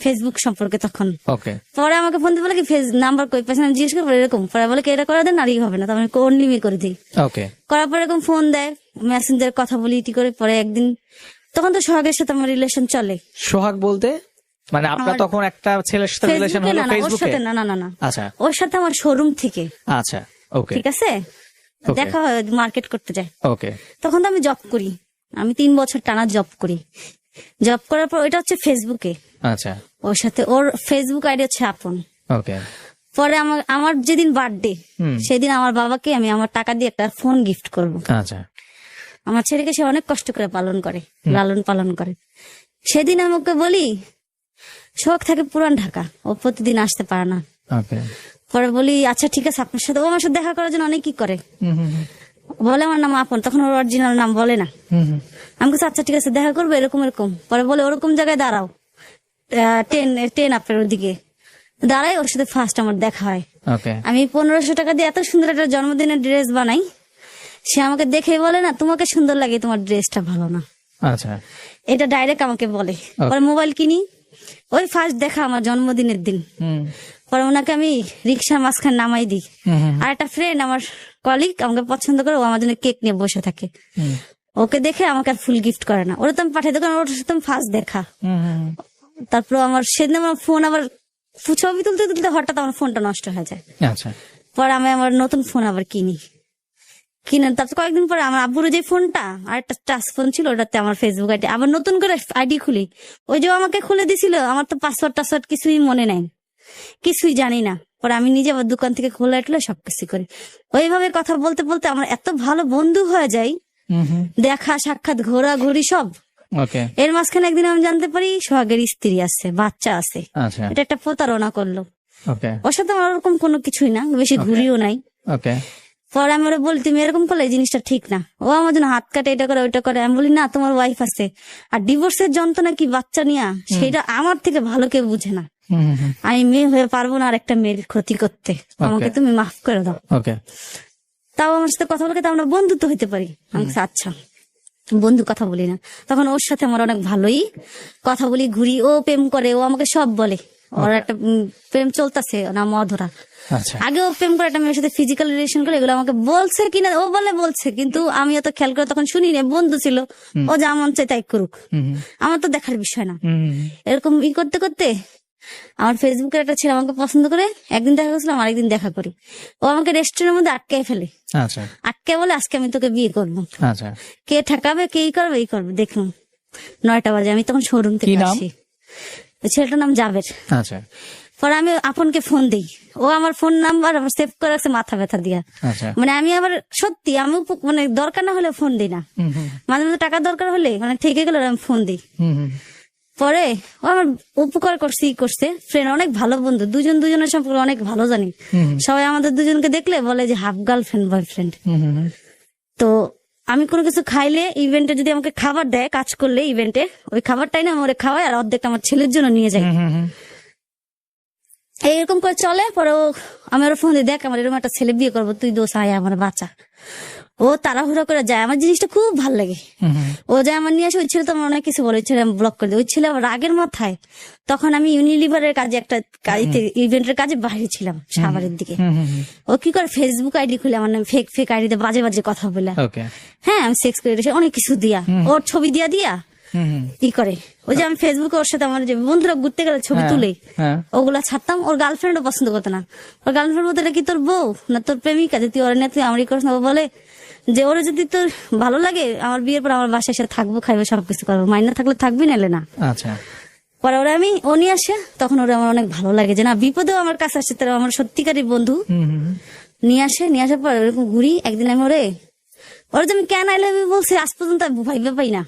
ফেসবুক সম্পর্কে। তখন পরে আমাকে ফোন দিয়ে বলে কি নাম্বার কই পাইছেন, আমি জিজ্ঞেস করি এরকম। পরে বলে কি এটা করা দেন, আর হবে না, তো আমি অনলি মি করে দিই। করার পর এরকম ফোন দেয়, মেসেঞ্জার কথা বলি ইটি করে। পরে একদিন তখন তো সোহাগের সাথে আমার রিলেশন চলে। সোহাগ বলতে মানে আপনার তখন একটা ছেলের সাথে রিলেশন হলো ফেসবুকে? না, আচ্ছা, ওর সাথে আমার শোরুম থেকে। আচ্ছা, ওকে, ঠিক আছে, দেখা হয়, মার্কেট করতে যায়। ওকে। তখন তো আমি জব করি, আমি 3 বছর টানা জব করি। জব করার পর ওইটা হচ্ছে ফেসবুকে, আচ্ছা ওর সাথে ওর ফেসবুক আইডি হচ্ছে আপন। ওকে পরে আমার যেদিন বার্থডে সেদিন আমার বাবাকে আমি আমার টাকা দিয়ে একটা ফোন গিফট করব। আচ্ছা আমার ছেলেকে সে অনেক কষ্ট করে পালন করে, লালন পালন করে। সেদিন আমাকে বলি শখ থাকে পুরান ঢাকা, ও প্রতিদিন আসতে পারে না। ওকে পরে বলি আচ্ছা ঠিক আছে আপনার সাথে, ও আমার সাথে দেখা করার জন্য অনেক কি করে, বলে আমার নাম আপন, তখন ওর অরিজিনাল নাম বলে না। আমি বলছি আচ্ছা ঠিক আছে দেখা করবো এরকম এরকম। পরে বলে ওরকম জায়গায় দাঁড়াও, ট্রেন আপনার ওদিকে দাঁড়াই, ওর সাথে ফার্স্ট আমার দেখা হয়। ওকে আমি 1500 টাকা দিয়ে এত সুন্দর একটা জন্মদিনের ড্রেস বানাই, সে আমাকে দেখে বলে না তোমাকে সুন্দর লাগে, তোমার ড্রেসটা ভালো না। আচ্ছা এটা ডাইরেক্ট আমাকে বলে। পরে মোবাইল কিনি, ওই ফার্স্ট দেখা আমার জন্মদিনের দিন। পরে ওনাকে আমি রিক্সার মাঝখানে নামাই দিই। আর একটা ফ্রেন্ড আমার কলিগ আমাকে পছন্দ করে, ও আমার জন্য কেক নিয়ে বসে থাকে। ওকে দেখে আমাকে আর ফুল গিফট করে না, ওরা তো আমি পাঠাই দেবো, কারণ ওর সাথে আমি ফার্স্ট দেখা। তারপর আমার সেদিন আমার ফোন আবার ছবি তুলতে তুলতে হঠাৎ আমার ফোনটা নষ্ট হয়ে যায়। আচ্ছা পরে আমি আমার নতুন ফোন আবার কিনি। তারপর কয়েকদিন পরে আমার আব্বুর যে ফোনটা আর একটা টাচ ফোন ছিল, ওটাতে আমার ফেসবুক আইডি আবার নতুন করে আইডি খুলি। ওই যে আমাকে খুলে দিছিল, আমার তো পাসওয়ার্ড কিছুই মনে নাই, কিছুই জানি না। পরে আমি নিজে আবার দোকান থেকে খোলা টুলে সবকিছু করি। ওইভাবে কথা বলতে বলতে আমার এত ভালো বন্ধু হয়ে যায়, দেখা সাক্ষাৎ ঘোরাঘুরি সব। ওকে এর মাঝখানে একদিন আমি জানতে পারি সোহাগের স্ত্রী আছে, বাচ্চা আছে। আচ্ছা এটা একটা প্রতারণা করলো। ওকে ওর সাথে আমার ওরকম কোনো কিছুই না, বেশি ঘুরিও নাই। ওকে পরে আমি ওরা বলি তুমি এরকম করলে এই জিনিসটা ঠিক না, ও আমার জন্য হাত কাটে, এটা করে ওইটা করে। আমি বলি না তোমার ওয়াইফ আছে, আর ডিভোর্সের যন্ত্রণা কি বাচ্চা নিয়া, সেটা আমার থেকে ভালো কেউ বুঝে না। আমি মেয়ে হয়ে পারবো না আর একটা মেয়ের ক্ষতি করতে, আমাকে তুমি মাফ করে দাও। ওকে তাও আমার সাথে কথা বলে আমরা বন্ধুত্ব হইতে পারি। আমি বলছি, আচ্ছা বন্ধু কথা বলি না। তখন ওর সাথে আমার অনেক ভালোই কথা বলি, ঘুরি, ও প্রেম করে, ও আমাকে সব বলে। ওর একটা প্রেম চলতেছে নাম অধরা। আচ্ছা আগেও প্রেম করে একটা মেয়ের সাথে ফিজিক্যাল রিলেশন করে, এগুলো আমাকে বলছে কিনা ও বলছে, কিন্তু আমি অত খেয়াল করে তখন শুনি না, বন্ধু ছিল, ও যা মন চাই তাই করুক, আমার তো দেখার বিষয় না। এরকম করতে করতে আমার ফেসবুকের একটা ছেলে আমাকে পছন্দ করে, একদিন দেখা করছিলাম, আরেকদিন দেখা করি। ও আমাকে রেস্টুরেন্টের মধ্যে আটকে ফেলে, আচ্ছা আটকে বলে আজকে আমি তোকে বিয়ে করবো। আচ্ছা কে ঠেকাবে, কে করবে, এই করবে। দেখুন 9টা বাজে, আমি তখন শোরুম থেকে কি নাম? আসি। ওই ছেলেটার নাম জাবের। আচ্ছা পরে আমি আপনকে ফোন দিই, ও আমার ফোন নাম্বার আমার সেভ করে রাখছে মাথা ব্যথা দিয়া। আচ্ছা মানে আমি আবার সত্যি আমি মানে দরকার না হলে ফোন দিই না, মাঝে মাঝে টাকা দরকার হলে মানে ঠেকে গেলে আমি ফোন দিই। পরে ও আমার উপকার করছে। ফ্রেন্ড, অনেক ভালো বন্ধু, দুজনের সম্পর্কে অনেক ভালো জানি। সবাই আমাদের দুজনকে দেখলে বলে যে হাফ গার্লফ্রেন্ড বয়ফ্রেন্ড। তো আমি কোনো কিছু খাইলে, ইভেন্টে যদি আমাকে খাবার দেয়, কাজ করলে ইভেন্টে, ওই খাবারটাই না আমার খাওয়াই, আর অর্ধেকটা আমার ছেলের জন্য নিয়ে যায়। এইরকম করে চলে। পরে আমি ওর ফোন দিয়ে, দেখ আমার এরকম একটা ছেলে বিয়ে করবো, তুই দোষ আয় আমার বাচ্চা। ও তাড়াহুড়া করে যায়, আমার জিনিসটা খুব ভালো লাগে। ও যায় আমার নিয়ে আসে, ওই ছেলে তো আমার অনেক কিছু বলে, ওই ছেলে আমি ব্লক করে দিই। ওই ছেলে রাগের মাথায়, তখন আমি ইউনিলিভারের কাজে একটা ইভেন্টের কাজে বাইরে ছিলাম সাভারের দিকে। ও কি করে ফেসবুক আইডি খুলে আমার নাম ফেক আইডিতে বাজে বাজে কথা বলে, হ্যাঁ আমি সেক্স করে অনেক কিছু দিয়া, ওর ছবি দিয়া ই করে। ওই যে আমি ফেসবুকে ওর সাথে আমার যে বন্ধুরা ঘুরতে গেলে ছবি তুলে ওগুলা ছাড়তাম। ওর গার্লফ্রেন্ডও পছন্দ করতো না। ওর গার্লফ্রেন্ড বলতে, কি তোর বউ না তোর প্রেমিকা, যে তুই ওর না তুই আমারই করিস না। ও বলে যে ওরা যদি তোর ভালো লাগে, আমার বিয়ের পর আমার বাসায় এসে থাকবো, খাইবো, সবকিছু করবো, মাইনা থাকলে থাকবি, নাহলে না। আচ্ছা পরে ওরা ও নিয়ে আসে, তখন ওরা আমার অনেক ভালো লাগে, যে না বিপদেও আমার কাছে আসছে, তারা আমার সত্যিকারী বন্ধু। নিয়ে আসার পর এরকম ঘুরি। একদিন আমি ওরা যে আমি কেন আই লাভ ইউ বলছি আজ পর্যন্ত ভাইবে পাই না।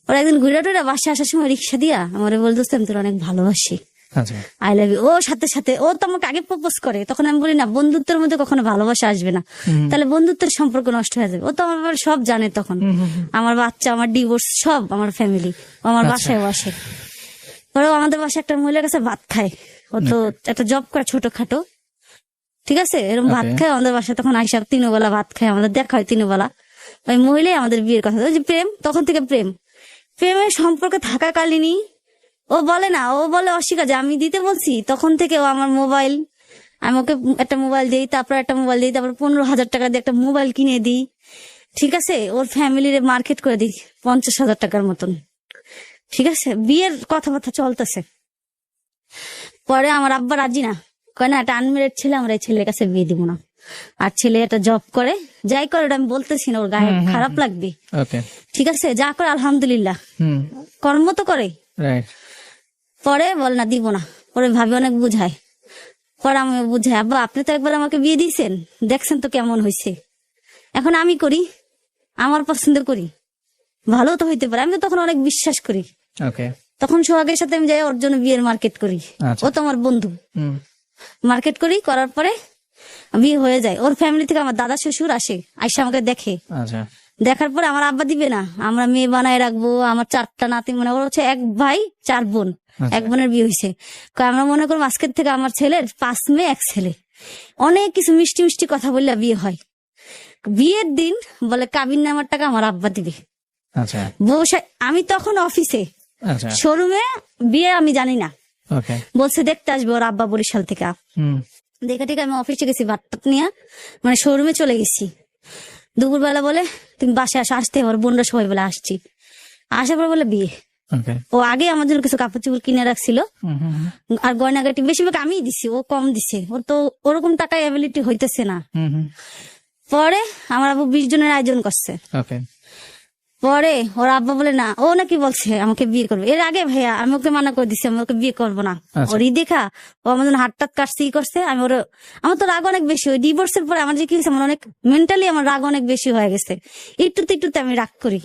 ওরা একদিন ঘুরে টুরে বাসায় আসার সময় রিক্সা দিয়া আমার বল, দোস্ত আমি তোর অনেক ভালোবাসি, আই লাভ ইউ। ও সাথে ও তো আমাকে আগে প্রপোজ করে। তখন আমি বলি না, বন্ধুত্বের মধ্যে কখনো ভালোবাসা আসবে না, তাহলে বন্ধুত্বের সম্পর্ক নষ্ট হয়ে যাবে। ও তো আমার ব্যাপারে সব জানে, তখন আমার বাচ্চা, আমার ডিভোর্স সব, আমার ফ্যামিলি, আমার বাসায় আসে। পরে আমাদের বাসায় একটা মহিলার কাছে ভাত খায়, ও তো একটা জব করে ছোটখাটো, ঠিক আছে, এরকম ভাত খায় আমাদের বাসায়। তখন আইসা 3 বেলা ভাত খায়, আমাদের দেখা হয় 3 বেলা। ওই মহিলাই আমাদের বিয়ের কথা, ওই যে প্রেম, তখন থেকে প্রেমের সম্পর্কে থাকাকালীনই ও বলে না, ও বলে অস্বীকার যে আমি দিতে বলছি। তখন থেকে ও আমার মোবাইল, আমি ওকে একটা মোবাইল দিই, তারপর একটা মোবাইল দিই, তারপর 15,000 টাকা দিয়ে একটা মোবাইল কিনে দিই, ঠিক আছে। ওর ফ্যামিলির মার্কেট করে দিই 50,000 টাকার মতন, ঠিক আছে। বিয়ের কথাবার্তা চলতেছে। পরে আমার আব্বা রাজি না, কয় না, একটা আনমেরিড ছেলে, আমরা এই ছেলের কাছে বিয়ে দিব না। আর ছেলে একটা জব করে, যাই করে, ওটা আমি বলতেছি না, ওর গায়ে খারাপ লাগবে। ঠিক আছে, যা করে আলহামদুলিল্লাহ, হুম, কর্ম তো করে। রাইট। পরে বল না দিব না, পরে ভাবি অনেক বুঝায়, পরে আমি বুঝাই, আব্বা আপনি তো একবার আমাকে বিয়ে দিয়েছেন, দেখছেন তো কেমন হয়েছে, এখন আমি করি, আমার পছন্দের করি, ভালো তো হইতে পারে। আমি তো তখন অনেক বিশ্বাস করি। ওকে। তখন সোহাগের সাথে আমি যাই ওর জন্য বিয়ের মার্কেট করি, আচ্ছা। ও তো আমার বন্ধু। হুম, মার্কেট করি, করার পরে বিয়ে হয়ে যায়। ওর ফ্যামিলি থেকে আমার দাদা শ্বশুর আসে, আইসা আমাকে দেখে। আচ্ছা। দেখার পরে আমার আব্বা দিবে না, আমরা মেয়ে বানায় রাখবো, আমার 4টা নাতি, মানে ওর হচ্ছে 1 ভাই 4 বোন, আচ্ছা। 1 বোনের বিয়ে হয়েছে। আমরা মনে করবো আজকের থেকে আমার ছেলের 5 মেয়ে 1 ছেলে, অনেক কিছু মিষ্টি মিষ্টি কথা বললে বিয়ে হয়। বিয়ের দিন বলে কাবিন নামার টাকা আমার আব্বা দিবে। আচ্ছা। আমি তখন অফিসে, আচ্ছা। শোরুমে, বিয়ে আমি জানি না, ওকে। বলছে দেখতে আসবে ওর আব্বা বরিশাল থেকে। হুম, দেখে ঠিক আমি অফিসে গেছি, বাট্টাত নিয়ে, মানে শোরুমে চলে গেছি। দুপুরবেলা বলে তুমি বাসায় আসতে হবে, বোনরা সবাই বলে আসছি। আসার পর বলে বিয়ে। ওকে। ও আগে আমার জন্য কিছু কাপড় চোপড় কিনে রাখছিল, হুম, হুম, আর গয়নাগাটি বেশিরভাগ আমিই দিছি, ও কম দিছে, ওর তো ওরকম টাকা অ্যাবিলিটি হইতেছে না। হুম, হুম, পরে আমার আব্বু 20 জনের আয়োজন করছে। ওকে। পরে ওর আব্বা বলে না, ও নাকি বলছে আমাকে বিয়ে করবে। এর আগে ভাইয়া আমি ওকে মানা করে দিছি, আমি ওকে বিয়ে করবো না। আচ্ছা। ওর দেখা ও আমার জন্য হাত টাত কাটছে, ই করছে। আমার তো রাগ অনেক বেশি, ওই ডিভোর্সের পরে আমার যে কি হয়েছে, আমার অনেক মেন্টালি আমার রাগ অনেক বেশি হয়ে গেছে। একটুতে আমি রাগ করি,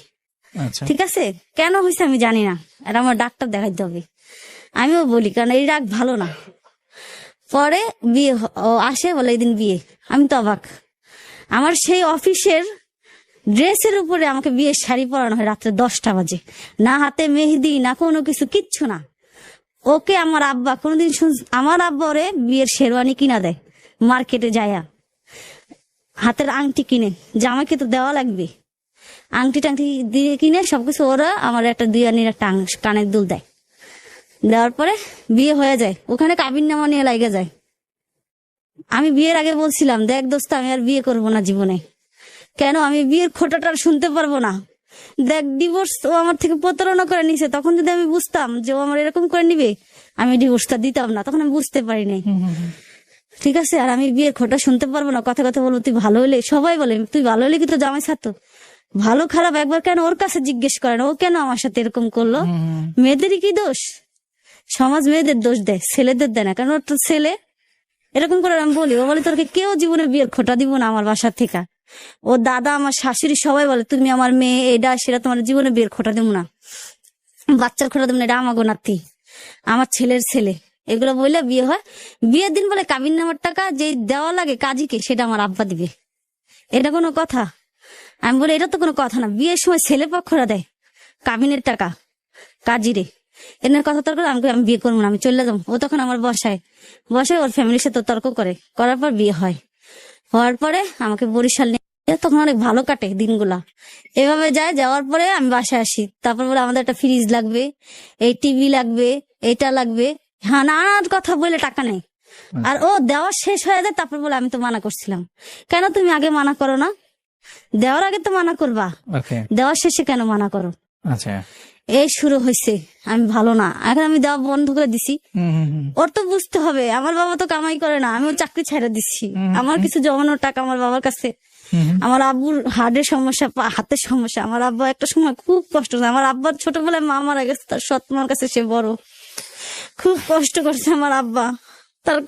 আচ্ছা। ঠিক আছে, কেন হয়েছে আমি জানি না, আর আমার ডাক্তার দেখাইতে হবে। আমিও বলি কারণ এই রাগ ভালো না। পরে বিয়ে ও আসে, বলে এই দিন বিয়ে। আমি তো অবাক, আমার সেই অফিসের ড্রেসের উপরে আমাকে বিয়ের শাড়ি পরানো হয় রাত্রে 10টা বাজে, না হাতে মেহেদি, না কোনো কিছু, কিচ্ছু না। ওকে আমার আব্বা কোনোদিন আমার আব্বা ওরে বিয়ের শেরওয়ানি কিনা দেয়, মার্কেটে যায়া হাতের আংটি কিনে, জামাইকে তো দেওয়া লাগবে, আংটি টাংটি দিয়ে কিনে সবকিছু ওরা আমার একটা দুয়ানির একটা কানের দুল দেয়। দেওয়ার পরে বিয়ে হয়ে যায়, ওখানে কাবিন নামা নিয়ে লাগে যায়। আমি বিয়ের আগে বলছিলাম, দেখ দোস্ত আমি আর বিয়ে করবো না জীবনে, কেন আমি বিয়ের খোটাটা আর শুনতে পারবো না। দেখ ডিভোর্স ও আমার থেকে প্রতারণা করে নিছে, তখন যদি আমি বুঝতাম যে ও আমার এরকম করে নিবে, আমি ডিভোর্সটা দিতাম না, তখন আমি বুঝতে পারিনি, ঠিক আছে। আর আমি বিয়ের খোটা শুনতে পারবো না, কথা কথা বলবো তুই ভালো হলে, সবাই বলে তুই ভালো হলে কি তো জামাই ছাড়তো, ভালো খারাপ একবার কেন ওর কাছে জিজ্ঞেস করেন, ও কেন আমার সাথে এরকম করলো। মেয়েদেরই কি দোষ, সমাজ মেয়েদের দোষ দেয়, ছেলেদের দেয় না, কারণ ওর তো ছেলে। এরকম করে আমি বলি, ও বলে তোরকে কেউ জীবনে বিয়ের খোটা দিব না আমার বাসার থেকে। ও দাদা, আমার শাশুড়ি সবাই বলে তুমি আমার মেয়ে, এটা সেটা, তোমার জীবনে বিয়ের খোটা দিব না, বাচ্চার খোটা দিব না, এটা আমাগো নাতি, আমার ছেলের ছেলে, এগুলো বললে বিয়ে হয়। বিয়ের দিন বলে কাবিন নামার টাকা যে দেওয়া লাগে কাজীকে, সেটা আমার আব্বা দিবে। এটা কোনো কথা? আমি বলি এটা তো কোনো কথা না, বিয়ের সময় ছেলে পক্ষরা দেয় কাবিনের টাকা কাজীরে, এনার কথা তর্ক। আমি বিয়ে করবো না, আমি চলে যাবো। ও তখন আমার বসায় ওর ফ্যামিলির সাথে তর্ক করার পর বিয়ে হয়। হওয়ার পরে আমাকে বরিশাল নিয়ে, তখন অনেক ভালো কাটে দিনগুলা। এভাবে যাওয়ার পরে আমি বাসায় আসি, তারপর বলে আমাদের একটা ফ্রিজ লাগবে, এই টিভি লাগবে, এটা লাগবে, হ্যাঁ নানান কথা বলে টাকা নেই। আর ও দেওয়া শেষ হয়ে যায়, তারপর বলে আমি তো মানা করছিলাম। কেন তুমি আগে মানা করো না? দেওয়ার আগে তো মানা করবা, ওকে। দেওয়ার শেষে কেন মানা করো? আচ্ছা। এই শুরু হয়েছে, আমি ভালো না, এখন আমি দেওয়া বন্ধ করে দিছি। হুম, হুম, হুম, ওর তো বুঝতে হবে, আমার বাবা তো কামাই করে না, আমি ওর চাকরি ছেড়ে দিচ্ছি, আমার কিছু জমানোর টাকা আমার বাবার কাছে। আমার আব্বুর হার্টের সমস্যা, হাতের সমস্যা, আমার আব্বা একটা সময় খুব কষ্ট করছে। আমার আব্বার ছোটবেলায় মা মারা গেছে, তার সৎ মার কাছে সে বড়, খুব কষ্ট করছে আমার আব্বা। তার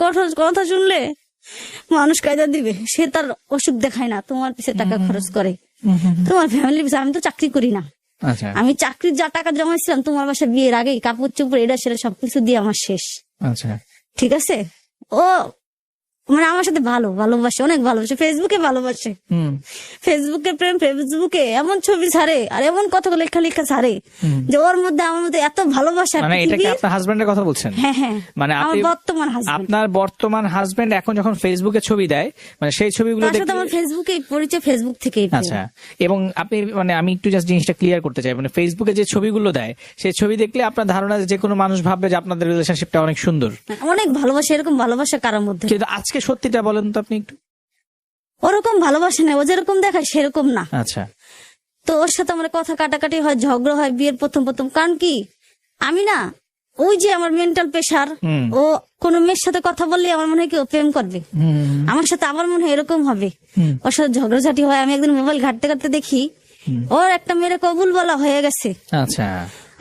কথা শুনলে মানুষ কায়দা দিবে, সে তার অসুখ দেখায় না, তোমার পিছে টাকা খরচ করে, তোমার ফ্যামিলির পিছে। আমি তো চাকরি করি না, আচ্ছা। আমি চাকরির যা টাকা জমাইছিলাম তোমার বাসায় বিয়ের আগে, কাপড় চোপড় এটা সেটা সবকিছু দিয়ে আমার শেষ, আচ্ছা। ঠিক আছে। ও মানে আমার সাথে ভালোবাসে, অনেক ভালোবাসে, ফেসবুকে ভালোবাসে, হুম, ফেসবুকে প্রেম, ফেসবুকে এমন ছবি ছাড়ে আর এমন কথা লেখা ছাড়ে যে ওর মধ্যে আমার মধ্যে এত ভালোবাসা। মানে এটা কি আপনার হাজবেন্ডের কথা বলছেন? হ্যাঁ হ্যাঁ, মানে আমার আপনি বর্তমান হাজবেন্ড। আপনার বর্তমান হাজবেন্ড এখন যখন ফেসবুকে ছবি দেয়, মানে সেই ছবিগুলো তার সাথে দেখলে, আমার ফেসবুকে পরিচয়, ফেসবুক থেকেই। আচ্ছা। এবং আপনি মানে আমি একটু জাস্ট জিনিসটা ক্লিয়ার করতে চাই, মানে ফেসবুকে যে ছবিগুলো দেয়, সেই ছবি দেখলে আপনার ধারণা যে কোনো মানুষ ভাববে যে আপনাদের রিলেশনশিপটা অনেক সুন্দর, অনেক ভালোবাসা, এরকম ভালোবাসা কারোর মধ্যে। কিন্তু আজকে সত্যিটা বলেন তো আপনি একটু। ওরকম ভালোবাসা নেই, ও যেরকম দেখায় সেরকম না। আচ্ছা। তো ওর সাথে আমার কথা কাটাকাটি হয়, ঝগড়া হয় বিয়ের প্রথম। কারণ কি, আমি না, ওই যে আমার মেন্টাল প্রেশার, ও কোনো মেয়ের সাথে কথা বললে আমার মনে হয় কি ও প্রেম করবে, আমার সাথে আমার মনে হয় এরকম হবে। ওর সাথে ঝগড়াঝাটি হয়। আমি একদিন মোবাইল ঘাটতে ঘাটতে দেখি ওর একটা মেয়ের কবুল বলা হয়ে গেছে। আচ্ছা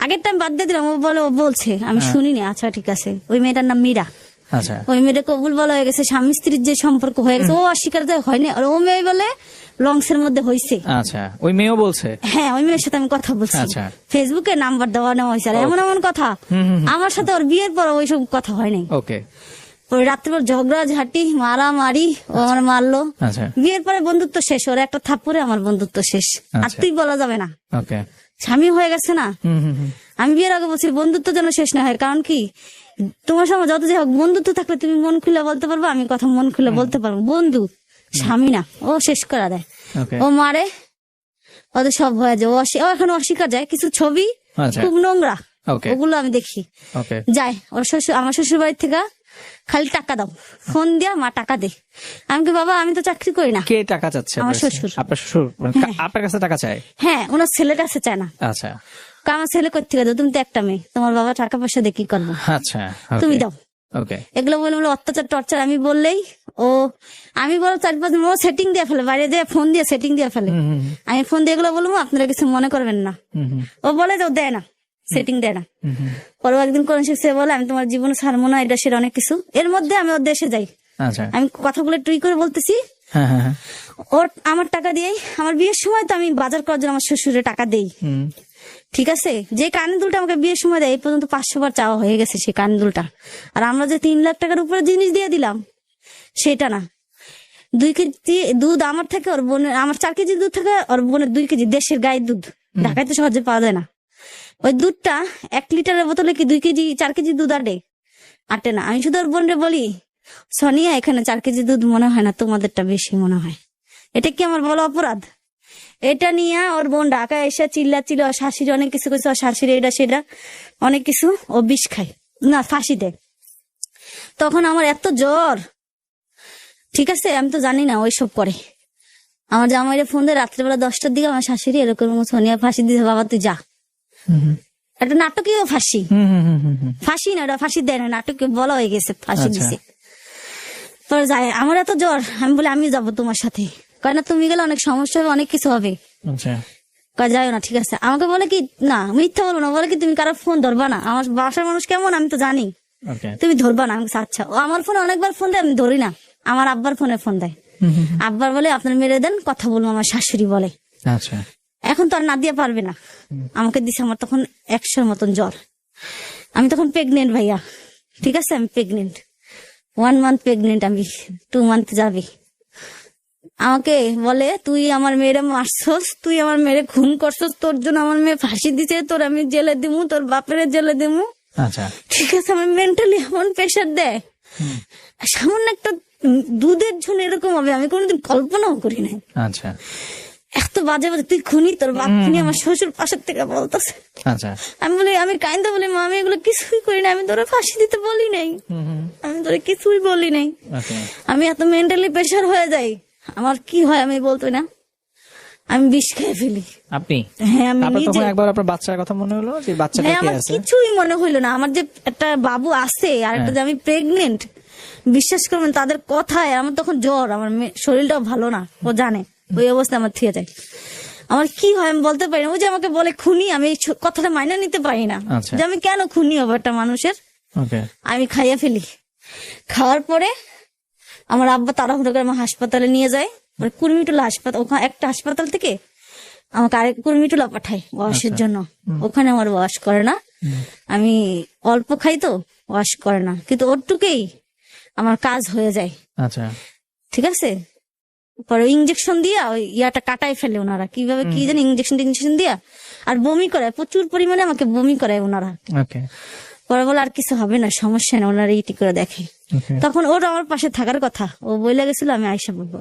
আগের টাইম বাদ দিয়ে দিলাম, ও বলে ও বলছে, আমি শুনিনি। আচ্ছা ঠিক আছে, ওই মেয়েটার নাম মীরা। আচ্ছা ওই মেয়েটা কবুল বলা হয়ে গেছে, স্বামী স্ত্রীর যে সম্পর্ক হয়ে গেছে, ও অস্বীকার যে হয়নি। আর ও মেয়ে বলে লংসের মধ্যে হয়েছে। আচ্ছা, ওই মেয়েও বলছে? হ্যাঁ, ওই মেয়ের সাথে আমি কথা বলছি, আচ্ছা। ফেসবুকে নাম্বার দেওয়া নেওয়া হয়েছে। আর এমন এমন কথা, আমার সাথে ওর বিয়ের পর ওইসব কথা হয় নাই। ওকে। ওই রাত্রিবেলা ঝগড়া ঝাঁটি মারামারি, ও আমার মারলো। আচ্ছা বিয়ের পরে বন্ধুত্ব শেষ, ওর একটা থাপ্পড়ে আমার বন্ধুত্ব শেষ। আর আচ্ছা। তুই বলা যাবে না, ওকে। স্বামী হয়ে গেছে না। আমি বিয়ের আগে বলছি বন্ধুত্ব যেন শেষ না হয়, কারণ কি তোমার সঙ্গে যত যাই হোক বন্ধুত্ব থাকলে তুমি মন খুলে বলতে পারবো, আমি কথা মন খুলে বলতে পারবো। বন্ধু, স্বামী না। ও শেষ করা দেয়, ওকে। ও মারে, ওদের সব হয়ে যায়। ও এখন অস্বীকার যায়, কিছু ছবি আচ্ছা। খুব নোংরা, ওকে। ওগুলো আমি দেখি। ওকে। যায় ওর শ্বশুর, আমার শ্বশুর বাড়ি থেকে খালি টাকা দাও, ফোন দিয়া মা টাকা দে। আমি কি বাবা, আমি তো চাকরি করি না। কে টাকা চাচ্ছে? আমার আপনার কাছে? শ্বশুর। আপনার শ্বশুর মানে হ্যাঁ। আপনার কাছে টাকা চায়? হ্যাঁ, ওনার ছেলের কাছে চায় না। আচ্ছা আমার ছেলে করতে গেছে, তুমি তো একটা মেয়ে, তোমার বাবা টাকা পয়সা দিয়ে কি করবো, আচ্ছা। তুমি দাও। ওকে। এগুলো বলে বলে অত্যাচার টর্চার। আমি বললেই আমি বলো 4-5 দিন ও সেটিং দিয়ে ফেলে, বাইরে দিয়ে ফোন দিয়ে সেটিং দিয়ে ফেলে। আমি ফোন দিয়ে এগুলো বলবো, আপনারা কিছু মনে করবেন না। ও বলে তো দেয় না, সেটিং দেয় না। পরে একদিন কোন সে বলে আমি তোমার জীবনে ছাড়বো না, এটা সেটা অনেক কিছু। এর মধ্যে আমি ওর দেশে যাই, আচ্ছা। আমি কথাগুলো টুই করে বলতেছি। হ্যাঁ হ্যাঁ হ্যাঁ। ওর আমার টাকা দিয়েই আমার বিয়ের সময় তো আমি বাজার করার জন্য আমার শ্বশুরে টাকা দেই, ঠিক আছে। যে কানের দুলটা আমাকে বিয়ের সময় দেয়, এই পর্যন্ত 500 বার চাওয়া হয়ে গেছে সেই কানের দুলটা। আর আমরা যে 3 লাখ টাকার উপরে জিনিস দিয়ে দিলাম, সেটা না। 2 কেজি দুধ আমার থেকে ওর বোনের, আমার 4 কেজি দুধ থেকে ওর বোনের 2 কেজি দেশের গায়ের দুধ, ঢাকায় তো সহজে পাওয়া যায় না। ওই দুধটা 1 লিটারের বোতলে কি 2 কেজি 4 কেজি দুধ আটে না। আমি শুধু ওর বোনরে বলি, সোনিয়া এখানে 4 কেজি দুধ মনে হয় না, তোমাদেরটা বেশি মনে হয়। এটা কি আমার বড় অপরাধ? এটা নিয়ে ওর বোন ঢাকায় এসে চিল্লাচ্ছিল, ওর শাশুড়ি অনেক কিছু করছে, ওর শাশুড়ি এটা সেটা অনেক কিছু, ও বিষ খায় না, ফাঁসি দেয়। তখন আমার এত জ্বর, ঠিক আছে, আমি তো জানি না ওইসব করে। আমার জামাইরে ফোন দিয়ে রাত্রেবেলা 10টার দিকে আমার শাশুড়ি এরকম, সোনিয়া ফাঁসি দিতে, বাবা তুই যা। একটা নাটকীয় ফাঁসি, ফাঁসি না, ওটা ফাঁসি দেয় না, নাটকীয় বলা হয়ে গেছে, ফাঁসি দিছে। পরে যায়, আমার এত জ্বর, আমি বলি আমি যাবো তোমার সাথে। কয় না, তুমি গেলে অনেক সমস্যা হবে, অনেক কিছু হবে। কয় যাও না, ঠিক আছে। আমাকে বলে কি, না মিথ্যা বলো না, বলে কি তুমি কারো ফোন ধরবা না, আমার বাসার মানুষ কেমন আমি তো জানি, তুমি ধরবা না। আমি বলছি, আচ্ছা। ও আমার ফোনে অনেকবার ফোন দেয়, আমি ধরি না। আমার আব্বার ফোনে ফোন দেয়, আব্বার বলে আপনার মেরে দেন, কথা বলবো। আমার শাশুড়ি বলে, আচ্ছা। এখন তো আর না দিয়ে পারবে না, আমাকে দিছে। আমার তখন 100-র মতন জ্বর, আমি তখন প্রেগনেন্ট ভাইয়া, ঠিক আছে, আমি প্রেগনেন্ট, 1 মান্থ প্রেগনেন্ট, আমি 2 মান্থ যাবে। আমাকে বলে, তুই আমার মেয়েরে মারছস, তুই আমার মেয়েরে খুন করছস, তোর জন্য আমার মেয়ে ফাঁসি দিছে, তোর আমি জেলে দিমু, তোর বাপের জেলে দিমু। আচ্ছা, ঠিক আছে। আমার মেন্টালি এমন প্রেশার দেয়, সামান্য একটা দুধের জন্য এরকম হবে আমি কোনোদিন কল্পনাও করি নাই। আচ্ছা। এত বাজে বাজে, তুই খুনি, তোর বাপ খুনি, আমার শ্বশুর পাশের থেকে বলতেছে। আচ্ছা। আমি বলি, আমি কাইন্দা বলি, মা আমি এগুলো কিছুই করি না, আমি তোরা ফাঁসি দিতে বলি নাই, আমি তোরা কিছুই বলি নাই। আমি এত মেন্টালি প্রেশার হয়ে যাই, আমার কি হয় আমি বলতো না, আমি বিষ খেয়ে ফেলি। আপনি? হ্যাঁ, আমি আপনার নিজে। তখন একবার আপনার বাচ্চার কথা মনে হলো, যে বাচ্চাটা হ্যাঁ, কি আমার আছে? কিছুই মনে হইলো না, আমার যে একটা বাবু আছে আর একটা যে আমি প্রেগনেন্ট, বিশ্বাস করবেন তাদের কথায় আমার তখন জ্বর, আমার শরীরটাও ভালো না, ও জানে, ওই অবস্থা আমার থিয়ে যায়। আমার কি হয় আমি বলতে পারি না। ওই যে আমাকে বলে খুনি, আমি এই কথাটা মাইনা নিতে পারি না, আচ্ছা। যে আমি কেন খুনি হবো একটা মানুষের। ওকে। আমি খাইয়া ফেলি, খাওয়ার পরে আমার আব্বা তাড়াহুড়ো করে আমার হাসপাতালে নিয়ে যায়, কুর্মিটোলা হাসপাতাল, ওখানে একটা হাসপাতাল থেকে আমাকে আরেক কুর্মিটোলা পাঠায় ওয়াশের জন্য। ওখানে আমার ওয়াশ করে না, আমি অল্প খাই তো ওয়াশ করে না, কিন্তু ওটুকেই আমার কাজ হয়ে যায়। আচ্ছা, ঠিক আছে। পরে ইঞ্জেকশন দিয়া ওই ইয়াটা কাটাই ফেলে ওনারা, কিভাবে কি জানি, ইঞ্জেকশন দিয়া, আর বমি করায়, প্রচুর পরিমাণে আমাকে বমি করায় ওনারা। ওকে। পরে বলে আর কিছু হবে না, সমস্যা না, ওনারা ইটি করে দেখে। তখন ওর আমার পাশে থাকার কথা, ও বলে গেছিল আমি আইসা বলবো।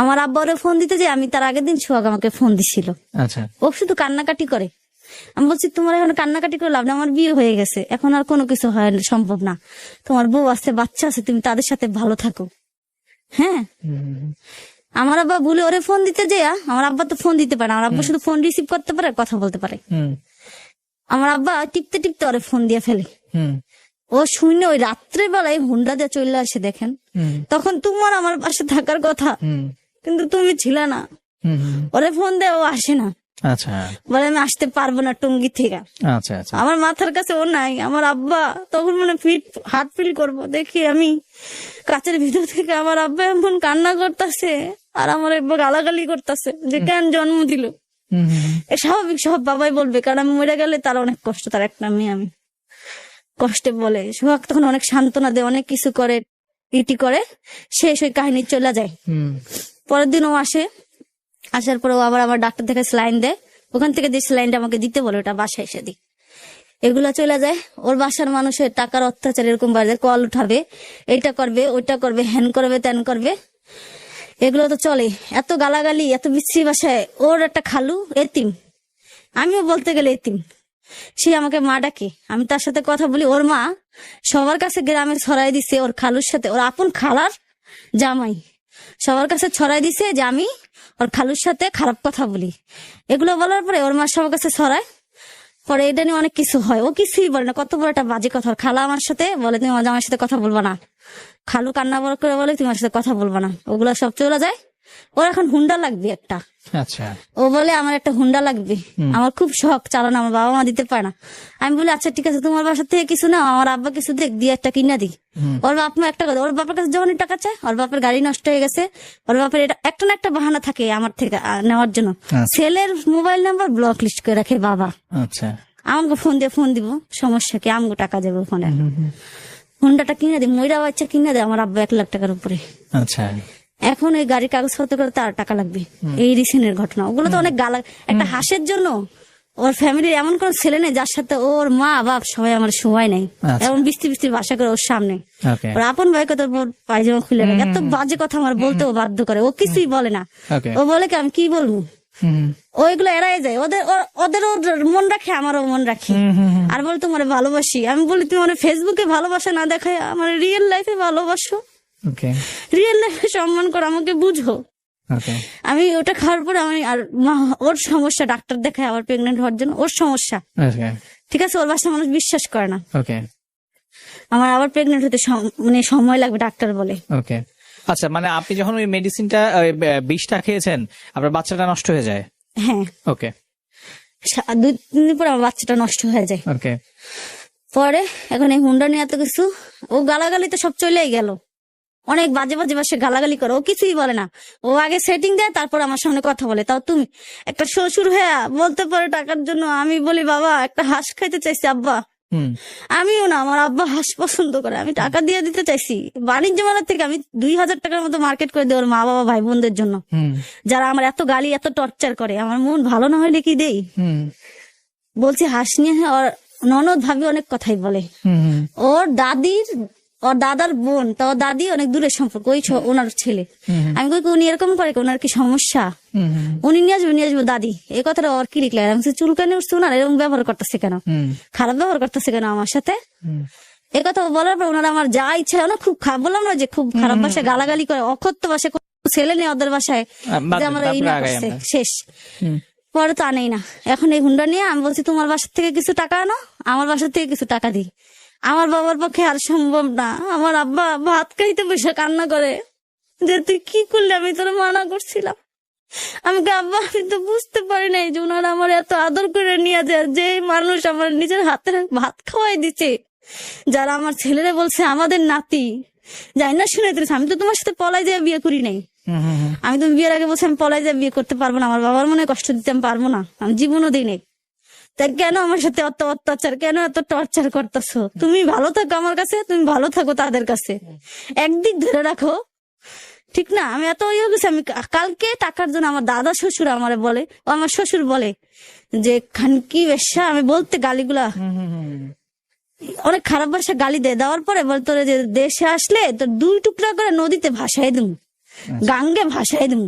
আমার আব্বা ওরে ফোন দিতে যে, আমি তার আগের দিন সোহাগ আমাকে ফোন দিছিল, আচ্ছা। ও শুধু কান্নাকাটি করে। আমি বলছি, তোমার এখন কান্নাকাটি করে লাভ না, আমার বিয়ে হয়ে গেছে, এখন আর কোনো কিছু হয় সম্ভব না, তোমার বউ আছে, বাচ্চা আছে, তুমি তাদের সাথে ভালো থাকো। হ্যাঁ, আমার আব্বা ভুলে ওরে ফোন দিতে যে, আমার আব্বা তো ফোন দিতে পারে না, আমার আব্বা শুধু ফোন রিসিভ করতে পারে, কথা বলতে পারে। আমার আব্বা টিপতে টিপতে ওরে ফোন দিয়ে ফেলে। ও শুনে ওই রাত্রে বেলায় হুন্ডা দিয়ে চলে আসে, দেখেন তখন তোমার আমার পাশে থাকার কথা, কিন্তু তুমি ছিলে না। ওরে ফোন দেয়, ও আসে না, আচ্ছা বলে আমি আসতে পারবো না টঙ্গী থেকে। আচ্ছা আচ্ছা আমার মাথার কাছে ও নাই, আমার আব্বা তখন মানে হার্ট ফিল করবো, দেখি আমি কাছের ভিতর থেকে আমার আব্বা এমন কান্না করতেছে আর আমার আব্বা গালাগালি করতেছে যে কেন জন্ম দিল। এ স্বাভাবিক, সব বাবাই বলবে, কারণ আমি মরে গেলে তার অনেক কষ্ট, তার একটা মেয়ে আমি, কষ্টে বলে। সোহাগ তখন অনেক সান্ত্বনা দেয়, অনেক কিছু করে, ইটি করে, শেষ ওই কাহিনী চলে যায়। পরের দিন ও আসে, আসার পর ও আবার আমার ডাক্তার দেখে স্যালাইন দেয়, ওখান থেকে যে স্যালাইনটা আমাকে দিতে বলে ওটা বাসায় এসে দিই। এগুলা চলে যায়। ওর বাসার মানুষের টাকার অত্যাচার এরকম বাড়ে, কল উঠাবে, এইটা করবে, ওইটা করবে, হ্যান করবে, ত্যান করবে, এগুলো তো চলে। এত গালাগালি, এত বিশ্রী ভাষায়। ওর একটা খালু এতিম, আমিও বলতে গেলে এতিম, সে আমাকে মা ডাকে, আমি তার সাথে কথা বলি। ওর মা সবার কাছে গ্রামে ছড়াই দিছে, ওর খালুর সাথে, ওর আপন খালার জামাই সবার কাছে ছড়াই দিছে যে আমি ওর খালুর সাথে খারাপ কথা বলি। এগুলো বলার পরে ওর মা সবার কাছে ছড়ায়। পরে এটা নিয়ে অনেক কিছু হয়, ও কিছুই বলে না, কত বড় একটা বাজে কথা। ওর খালা আমার সাথে বলে তুমি আমার জামাইয়ের সাথে কথা বলবা না, খালু কান্না বড় করে বলে তুমি আমার সাথে কথা বলবা না, ওগুলো সব চলে যায়। ওর এখন হুন্ডা লাগবে একটা, আচ্ছা ও বলে আমার একটা হুন্ডা লাগবে, আমার খুব শখ চালানো, আমার বাবা মা দিতে পারে না। আমি বলি আচ্ছা ঠিক আছে, তোমার বাসা থেকে কিছু না, আমার আব্বা কিছু দেখ দিয়ে একটা কিনা দিই। ওর বাপ মা একটা কথা, ওর বাপের কাছে যখনই টাকা চায়, ওর বাপের গাড়ি নষ্ট হয়ে গেছে, ওর বাপের এটা একটা না একটা বাহানা থাকে আমার থেকে নেওয়ার জন্য। ছেলের মোবাইল নাম্বার ব্লক লিস্ট করে রাখে বাবা। আচ্ছা আমাকে ফোন দিয়ে ফোন দিব, সমস্যা কি, আমাকে টাকা দেবো ফোনে, হুন্ডাটা কিনে দিই, ময়রা বাচ্চা কিনে দেয় আমার আব্বা 1 লাখ টাকার উপরে। আচ্ছা এখন এই গাড়ির কাগজপত্র করে তার টাকা লাগবে। এই রিসেন্টের ঘটনা, ওগুলো তো অনেক গালা। একটা হাসের জন্য ওর ফ্যামিলির এমন কোন ছেলে নেই যার সাথে ওর মা বাপ সবাই আমার সবাই নেই, এমন বিস্তি বিস্তি ভাষা করে ওর সামনে। ওকে ওর আপন ভাইকে তো পায়জামা খুলে রাখে, এত বাজে কথা আমার বলতেও বাধ্য করে। ও কিছুই বলে না, ওকে ও বলে কি আমি কি বলবো, ওইগুলো এড়াই যায়। ওদের মন রাখে, আমারও মন রাখি, আর বলে তোমার ভালোবাসি। আমি বলি তুমি আমার ফেসবুকে ভালোবাসা না দেখায় আমার রিয়েল লাইফে ভালোবাসো, ওকে রিয়েল লাইফে সম্মান করো, আমাকে বুঝো। ওকে আমি ওটা খাওয়ার পরে আমি আর ওর সমস্যা, ডাক্তার দেখায় আবার প্রেগনেন্ট হওয়ার জন্য, ওর সমস্যা ওকে ঠিক আছে, ওর বাসার মানুষ বিশ্বাস করে না, ওকে আমার আবার প্রেগনেন্ট হতে মানে সময় লাগবে ডাক্তার বলে। ওকে আচ্ছা, মানে আপনি যখন ওই মেডিসিনটা বিষটা খেয়েছেন আপনার বাচ্চাটা নষ্ট হয়ে যায়? হ্যাঁ, ওকে 2-3 দিন পরে আমার বাচ্চাটা নষ্ট হয়ে যায়। ওকে পরে এখন এই হুন্ডা নিয়ে এত কিছু, ও গালাগালি তো সব চলেই গেল, অনেক বাজে বাজে বাসে গালাগালি করে, ও কিছুই বলে না। ও আগে সেটিং দেয়, তারপর আমার সামনে কথা বলে। তাও তুমি একটা শ্বশুর হয়ে বলতে পারে টাকার জন্য। আমি বলি বাবা একটা হাঁস খাইতে চাইছি আব্বা, আমিও না, আমার আব্বা হাঁস পছন্দ করে, আমি টাকা দিয়ে দিতে চাইছি বাণিজ্য মেলার থেকে। আমি 2000 টাকার মতো মার্কেট করে দেওয়ার মা বাবা ভাই বোনদের জন্য, যারা আমার এত গালি এত টর্চার করে। আমার মন ভালো না হলে কি দেই, বলছি হাঁস নিয়ে। ওর ননদ ভাবি অনেক কথাই বলে, ওর দাদার বোন, তো ওর দাদি অনেক দূরের সম্পর্ক, ওই ওনার ছেলে। আমি কই উনি এরকম করে, ওনার কি সমস্যা, উনি নিয়ে আসবো দাদি, এই কথাটা ওর কি লিখলে। আমি চুলকানি উঠছে, ওনার এরকম ব্যবহার করতেছে কেন, খারাপ ব্যবহার করতেছে কেন আমার সাথে। এই কথা বলার পর ওনারা আমার যা ইচ্ছা, ওনার খুব খারাপ, বললাম না যে খুব খারাপ ভাষায় গালাগালি করে, অকথ্য ভাষায়, ছেলে নেই ওদের বাসায় যে আমার এই না করছে, শেষ। পরে তো আনেই না। এখন এই হুন্ডা নিয়ে আমি বলছি তোমার বাসার থেকে কিছু টাকা আনো, আমার বাসার থেকে কিছু টাকা দিই। আমার বাবার পক্ষে আর সম্ভব না। আমার আব্বা ভাত খাইতে বসে কান্না করে যে তুই কি করলি, আমি তোর মানা করছিলাম। আমাকে আব্বা আমি তো বুঝতে পারি নাই যে ওনারা আমার এত আদর করে নিয়ে যায়, যে মানুষ আমার নিজের হাতে ভাত খাওয়াই দিচ্ছে, যারা আমার ছেলেরা বলছে আমাদের নাতি, যাই না শুনে দিয়েছে। আমি তো তোমার সাথে পলাই যায় বিয়ে করি নাই, আমি তো বিয়ের আগে বলছি আমি পলাই যায় বিয়ে করতে পারবো না, আমার বাবার মনে কষ্ট দিতে আমি পারবো না, আমি জীবনও দিই নাই। তাই কেন আমার সাথে অত অত্যাচার, কেন এত টর্চার করতেছো? তুমি ভালো থাকো আমার কাছে, তুমি ভালো থাকো তাদের কাছে, একদিক ধরে রাখো, ঠিক না? আমি এত ইয়ে গেছি। আমি কালকে টাকার জন্য আমার দাদা শ্বশুর আমারে বলে, ও আমার শ্বশুর বলে যে খানকি বেশ্যা, আমি বলতে গালিগুলা অনেক খারাপ ভাষা গালি দেওয়ার পরে বল তোরে যে দেশে আসলে তোর 2 টুকরা করে নদীতে ভাসাই দিম, গাঙ্গে ভাসাই দিম।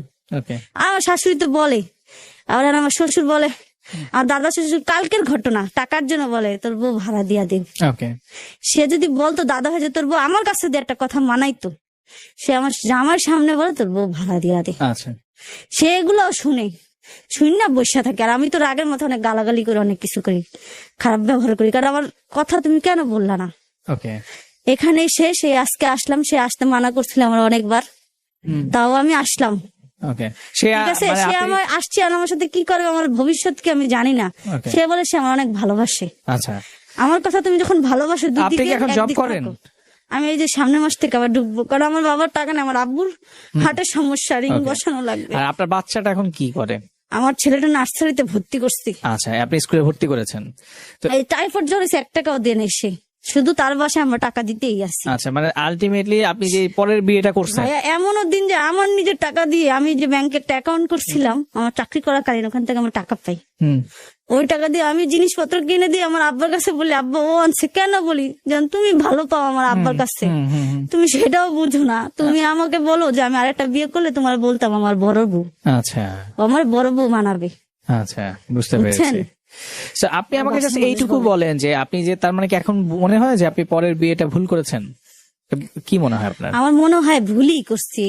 আমার শাশুড়ি তো বলে, আবার আমার শ্বশুর বলে, আর দাদা শ্বশুর কালকের ঘটনা টাকার জন্য বলে তোর বউ ভাড়া দিয়া দিন। সে যদি বলতো দাদা ভাই তোর বউ আমার কাছে দিয়ে একটা কথা মানাইতো, সে আমার জামার সামনে বলে তোর বউ ভাড়া দিয়া দে। সে এগুলো শুনে না বসে থাকে। আর আমি তো রাগের মতো অনেক গালাগালি করি, অনেক কিছু করি, খারাপ ব্যবহার করি, কারণ আমার কথা তুমি কেন বললা না। এখানেই সে আজকে আসলাম, সে আসতে মানা করছিল আমার অনেকবার, তাও আমি আসলাম। ওকে, সে ঠিক আছে, মানে সে আপনি- আমার আসছে আর আমার সাথে কি করবে আমার ভবিষ্যৎকে আমি জানি না। Okay. সে বলে সে আমার অনেক ভালোবাসে। আচ্ছা, আমার কথা তুমি যখন ভালোবাসো আপনি দুদিকে কি এখন জব একদিক করেন? থাকো। আমি এই যে সামনের মাস থেকে আবার ঢুকবো, কারণ আমার বাবার টাকা নেই, আমার আব্বুর হার্টের সমস্যা, রিং Okay. বসানো লাগবে। আর আপনার বাচ্চাটা এখন কি করে? আমার ছেলেটা নার্সারিতে ভর্তি করছি। আচ্ছা, আপনি স্কুলে ভর্তি করেছেন তো? এই টাইফয়েড জ্বর হয়েছে, 1 টাকাও দেন এসে, শুধু তার বাসায় আমরা টাকা দিতেই আসি। আচ্ছা, মানে আলটিমেটলি আপনি যে পরের বিয়েটা করছেন, ভাইয়া এমনও দিন যে আমার নিজের টাকা দিয়ে আমি যে ব্যাংকে একটা অ্যাকাউন্ট করছিলাম আমার চাকরি করাকালীন, ওখান থেকে আমার টাকা পাই। হুম, ওই টাকা দিয়ে আমি জিনিসপত্র কিনে দিয়ে আমার আব্বার কাছে বলি, আব্বা ও আনছে কেন, বলি যেন তুমি ভালো পাও আমার আব্বার কাছে। হুম, হুম, হুম। তুমি সেটাও বুঝো না, তুমি আমাকে বলো যে আমি আরেকটা বিয়ে করলে তোমার বলতাম আমার বড় বউ, আচ্ছা, ও আমার বড় বউ মানাবে। আচ্ছা, বুঝতে বুঝছেন? পেরেছি। So, আপনি আমাকে বাচ্চা জাস্ট মানুষ এইটুকু বলে। বলেন যে আপনি যে তার মানে কি এখন মনে হয় যে আপনি পরের বিয়েটা ভুল করেছেন? কি মনে হয় আপনার? আমার মনে হয় ভুলই করছি।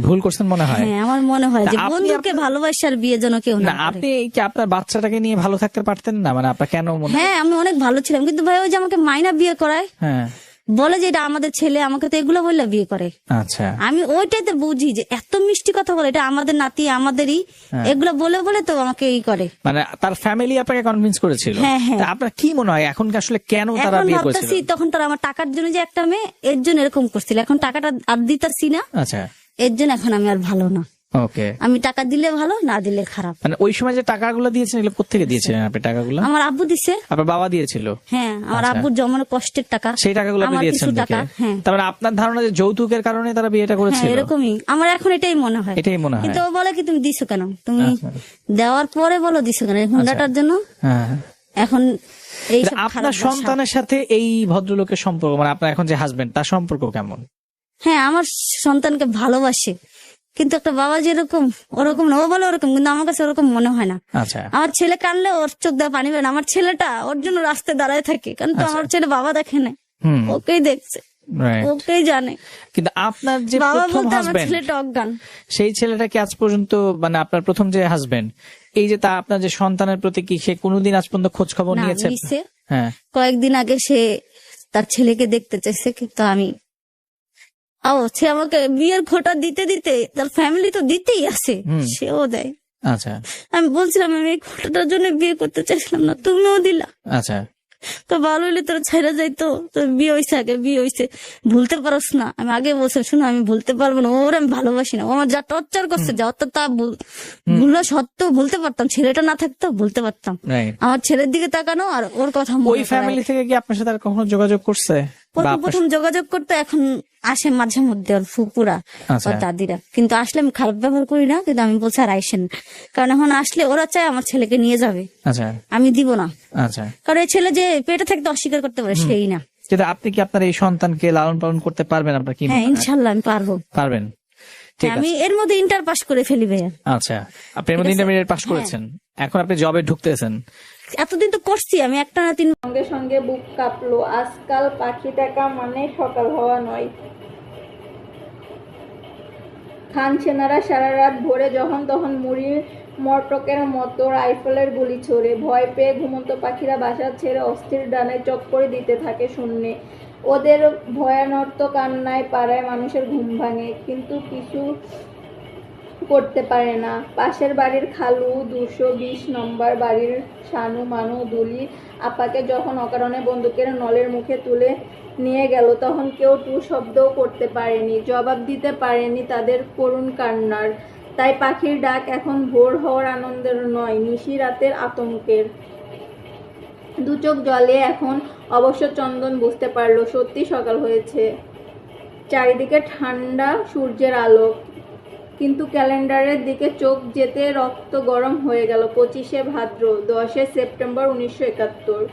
ভুল করছেন মনে হয়? হ্যাঁ, আমার মনে হয় যে তা আপনি বন্ধুকে ভালোবাসার বিয়ে যেন কেউ না, না করে। আপনি কি আপনার বাচ্চাটাকে নিয়ে ভালো থাকতে পারতেন না? মানে আপনার কেন মনে? হ্যাঁ, আমি অনেক ভালো ছিলাম, কিন্তু ভাই ওই যে আমাকে মাইনা বিয়ে করায়, হ্যাঁ, বলে যে এটা আমাদের ছেলে, আমাকে তো এগুলো বললে বিয়ে করে। আচ্ছা, আমি ওইটাতে বুঝি যে এত মিষ্টি কথা বলে, এটা আমাদের নাতি আমাদেরই, এগুলো বলে বলে তো আমাকে এই করে। মানে তার ফ্যামিলি আপনাকে কনভিন্স করেছিল? হ্যাঁ, হ্যাঁ। তা আপনার কি মনে হয় এখন আসলে কেন তারা এখন বিয়ে ভাবতেছি করেছিল? তখন তারা আমার টাকার জন্য যে একটা মেয়ে, এর জন্য এরকম করছিল, এখন টাকাটা আর দিতাছি না, আচ্ছা, এর জন্য এখন আমি আর ভালো না। ওকে। আমি টাকা দিলে ভালো, না দিলে খারাপ। মানে ওই সময় যে টাকাগুলো দিয়েছেন এগুলো কোত্থেকে দিয়েছিলেন আপনি টাকাগুলো? আমার আব্বু দিছে। আপনার বাবা দিয়েছিল? হ্যাঁ, আমার আচ্ছা। আব্বুর জমানো কষ্টের টাকা, সেই টাকাগুলো আপনি আমার দিয়েছেন কিছু দেখে? টাকা। হ্যাঁ, তার মানে আপনার ধারণা যে যৌতুকের কারণে তারা বিয়েটা হ্যাঁ, করেছিল? এরকমই আমার এখন এটাই মনে হয়। এটাই মনে হয়। কিন্তু ও বলে কি তুমি দিছো কেন, তুমি আচ্ছা। দেওয়ার পরে বলো দিছো কেন, এই হুন্ডাটার জন্য হ্যাঁ। এখন এই সব আপনার খারাপ ভাষা। সন্তানের সাথে এই ভদ্রলোকের সম্পর্ক, মানে আপনার এখন যে হাজবেন্ড, তার সম্পর্ক কেমন? হ্যাঁ, আমার সন্তানকে ভালোবাসে, কিন্তু একটা বাবা যেরকম ওরকম না, ও বলে ওরকম, কিন্তু আমার কাছে ওরকম মনে হয় না। আচ্ছা, আমার ছেলে কানলে ওর চোখ দেওয়া পানি বের, আমার ছেলেটা ওর জন্য রাস্তায় দাঁড়ায় থাকে, কারণ তো আমার ছেলে বাবা দেখে না, হুম, ওকেই দেখছে, রাইট। ওকেই জানে। কিন্তু আপনার যে বাবা প্রথম বলতে আমার হাজবেন্ড, ছেলেটা অজ্ঞান। সেই ছেলেটা কি আজ পর্যন্ত, মানে আপনার প্রথম যে হাজবেন্ড, এই যে তা আপনার যে সন্তানের প্রতি কি সে কোনোদিন আজ পর্যন্ত খোঁজ খবর না, নিয়েছে? নিছে। হ্যাঁ, কয়েকদিন আগে সে তার ছেলেকে দেখতে চাইছে, কিন্তু আমি সে আমাকে বিয়ের খোটা দিতে দিতে তার ফ্যামিলি তো দিতেই আছে, সেও দেয়। আচ্ছা, আমি বলছিলাম আমি এই খোটাটার জন্য বিয়ে করতে চাইছিলাম না, তুমিও দিলা, আচ্ছা, তো ভালো হইলে তোর ছেড়ে যাইতো, তোর বিয়ে হয়েছে, আগে বিয়ে হয়েছে, ভুলতে পারস না। আমি আগে বলছি শোনো আমি ভুলতে পারবো না, ওর আমি ভালোবাসি না, ও আমার যা টর্চার করছে, যা তা ভুল সত্ত্বেও ভুলতে পারতাম, ছেলেটা না থাকতো ভুলতে পারতাম। রাইট। আমার ছেলের দিকে তাকানো আর ওর কথা মনে ওই করা। ফ্যামিলি থেকে কি আপনার সাথে আর কখনো যোগাযোগ করছে? বা প্রথম আপনার- প্রথম যোগাযোগ করতে, এখন আসে মাঝে মধ্যে ওর ফুপুরা, আচ্ছা। ওর দাদিরা, কিন্তু আসলে আমি খারাপ ব্যবহার করি না, কিন্তু আমি বলছি আর আইসেন না। কারণ এখন আসলে ওরা চায় আমার ছেলেকে নিয়ে যাবে, আচ্ছা, আমি দিব না, আচ্ছা। কারণ এই ছেলে যে পেটে থাকতে অস্বীকার করতে পারে সেই না। কিন্তু আপনি কি আপনার এই সন্তানকে লালন পালন করতে পারবেন? আপনার কি মনে হ্যাঁ, হয়? ইনশাল্লাহ আমি পারবো। পারবেন, ঠিক আমি আছে। এর মধ্যে ইন্টার পাস করে ফেলি ভাইয়া। আচ্ছা, আপনি এর মধ্যে ইন্টারমিডিয়েট পাস করেছেন, এখন আপনি জবে ঢুকতেছেন। এতদিন তো করছি আমি, একটা না 3 সঙ্গে সঙ্গে বুক কাঁপলো। আজকাল পাখি ডাকা মানে সকাল হওয়া নয়। খান সেনারা সারা রাত ভোরে যখন তখন মুড়ির মটকের মতো রাইফেলের গুলি ছোড়ে। ভয় পেয়ে ঘুমন্ত পাখিরা বাসা ছেড়ে অস্থির ডানায় চক্করে দিতে থাকে শূন্যে। ওদের ভয়ানর্ত কান্নায় পাড়ায় মানুষের ঘুম ভাঙে, কিন্তু কিছু করতে পারে না। পাশের বাড়ির খালু, 220 নম্বর বাড়ির শানু, মানু, দুলি আপাকে যখন অকারণে বন্দুকের নলের মুখে তুলে নিয়ে গেল, তখন কেউ টু শব্দও করতে পারেনি, জবাব দিতে পারেনি তাদের করুণ কান্নার। তাই পাখির ডাক এখন ভোর হওয়ার আনন্দের নয়, নিশি রাতের আতঙ্কের। দু চোখ জলে এখন অবশ্য চন্দন বুঝতে পারল সত্যি সকাল হয়েছে। চারিদিকে ঠান্ডা সূর্যের আলো, কিন্তু ক্যালেন্ডারের দিকে চোখ যেতে রক্ত গরম হয়ে গেল। 25শে ভাদ্র, 10শে সেপ্টেম্বর 1971।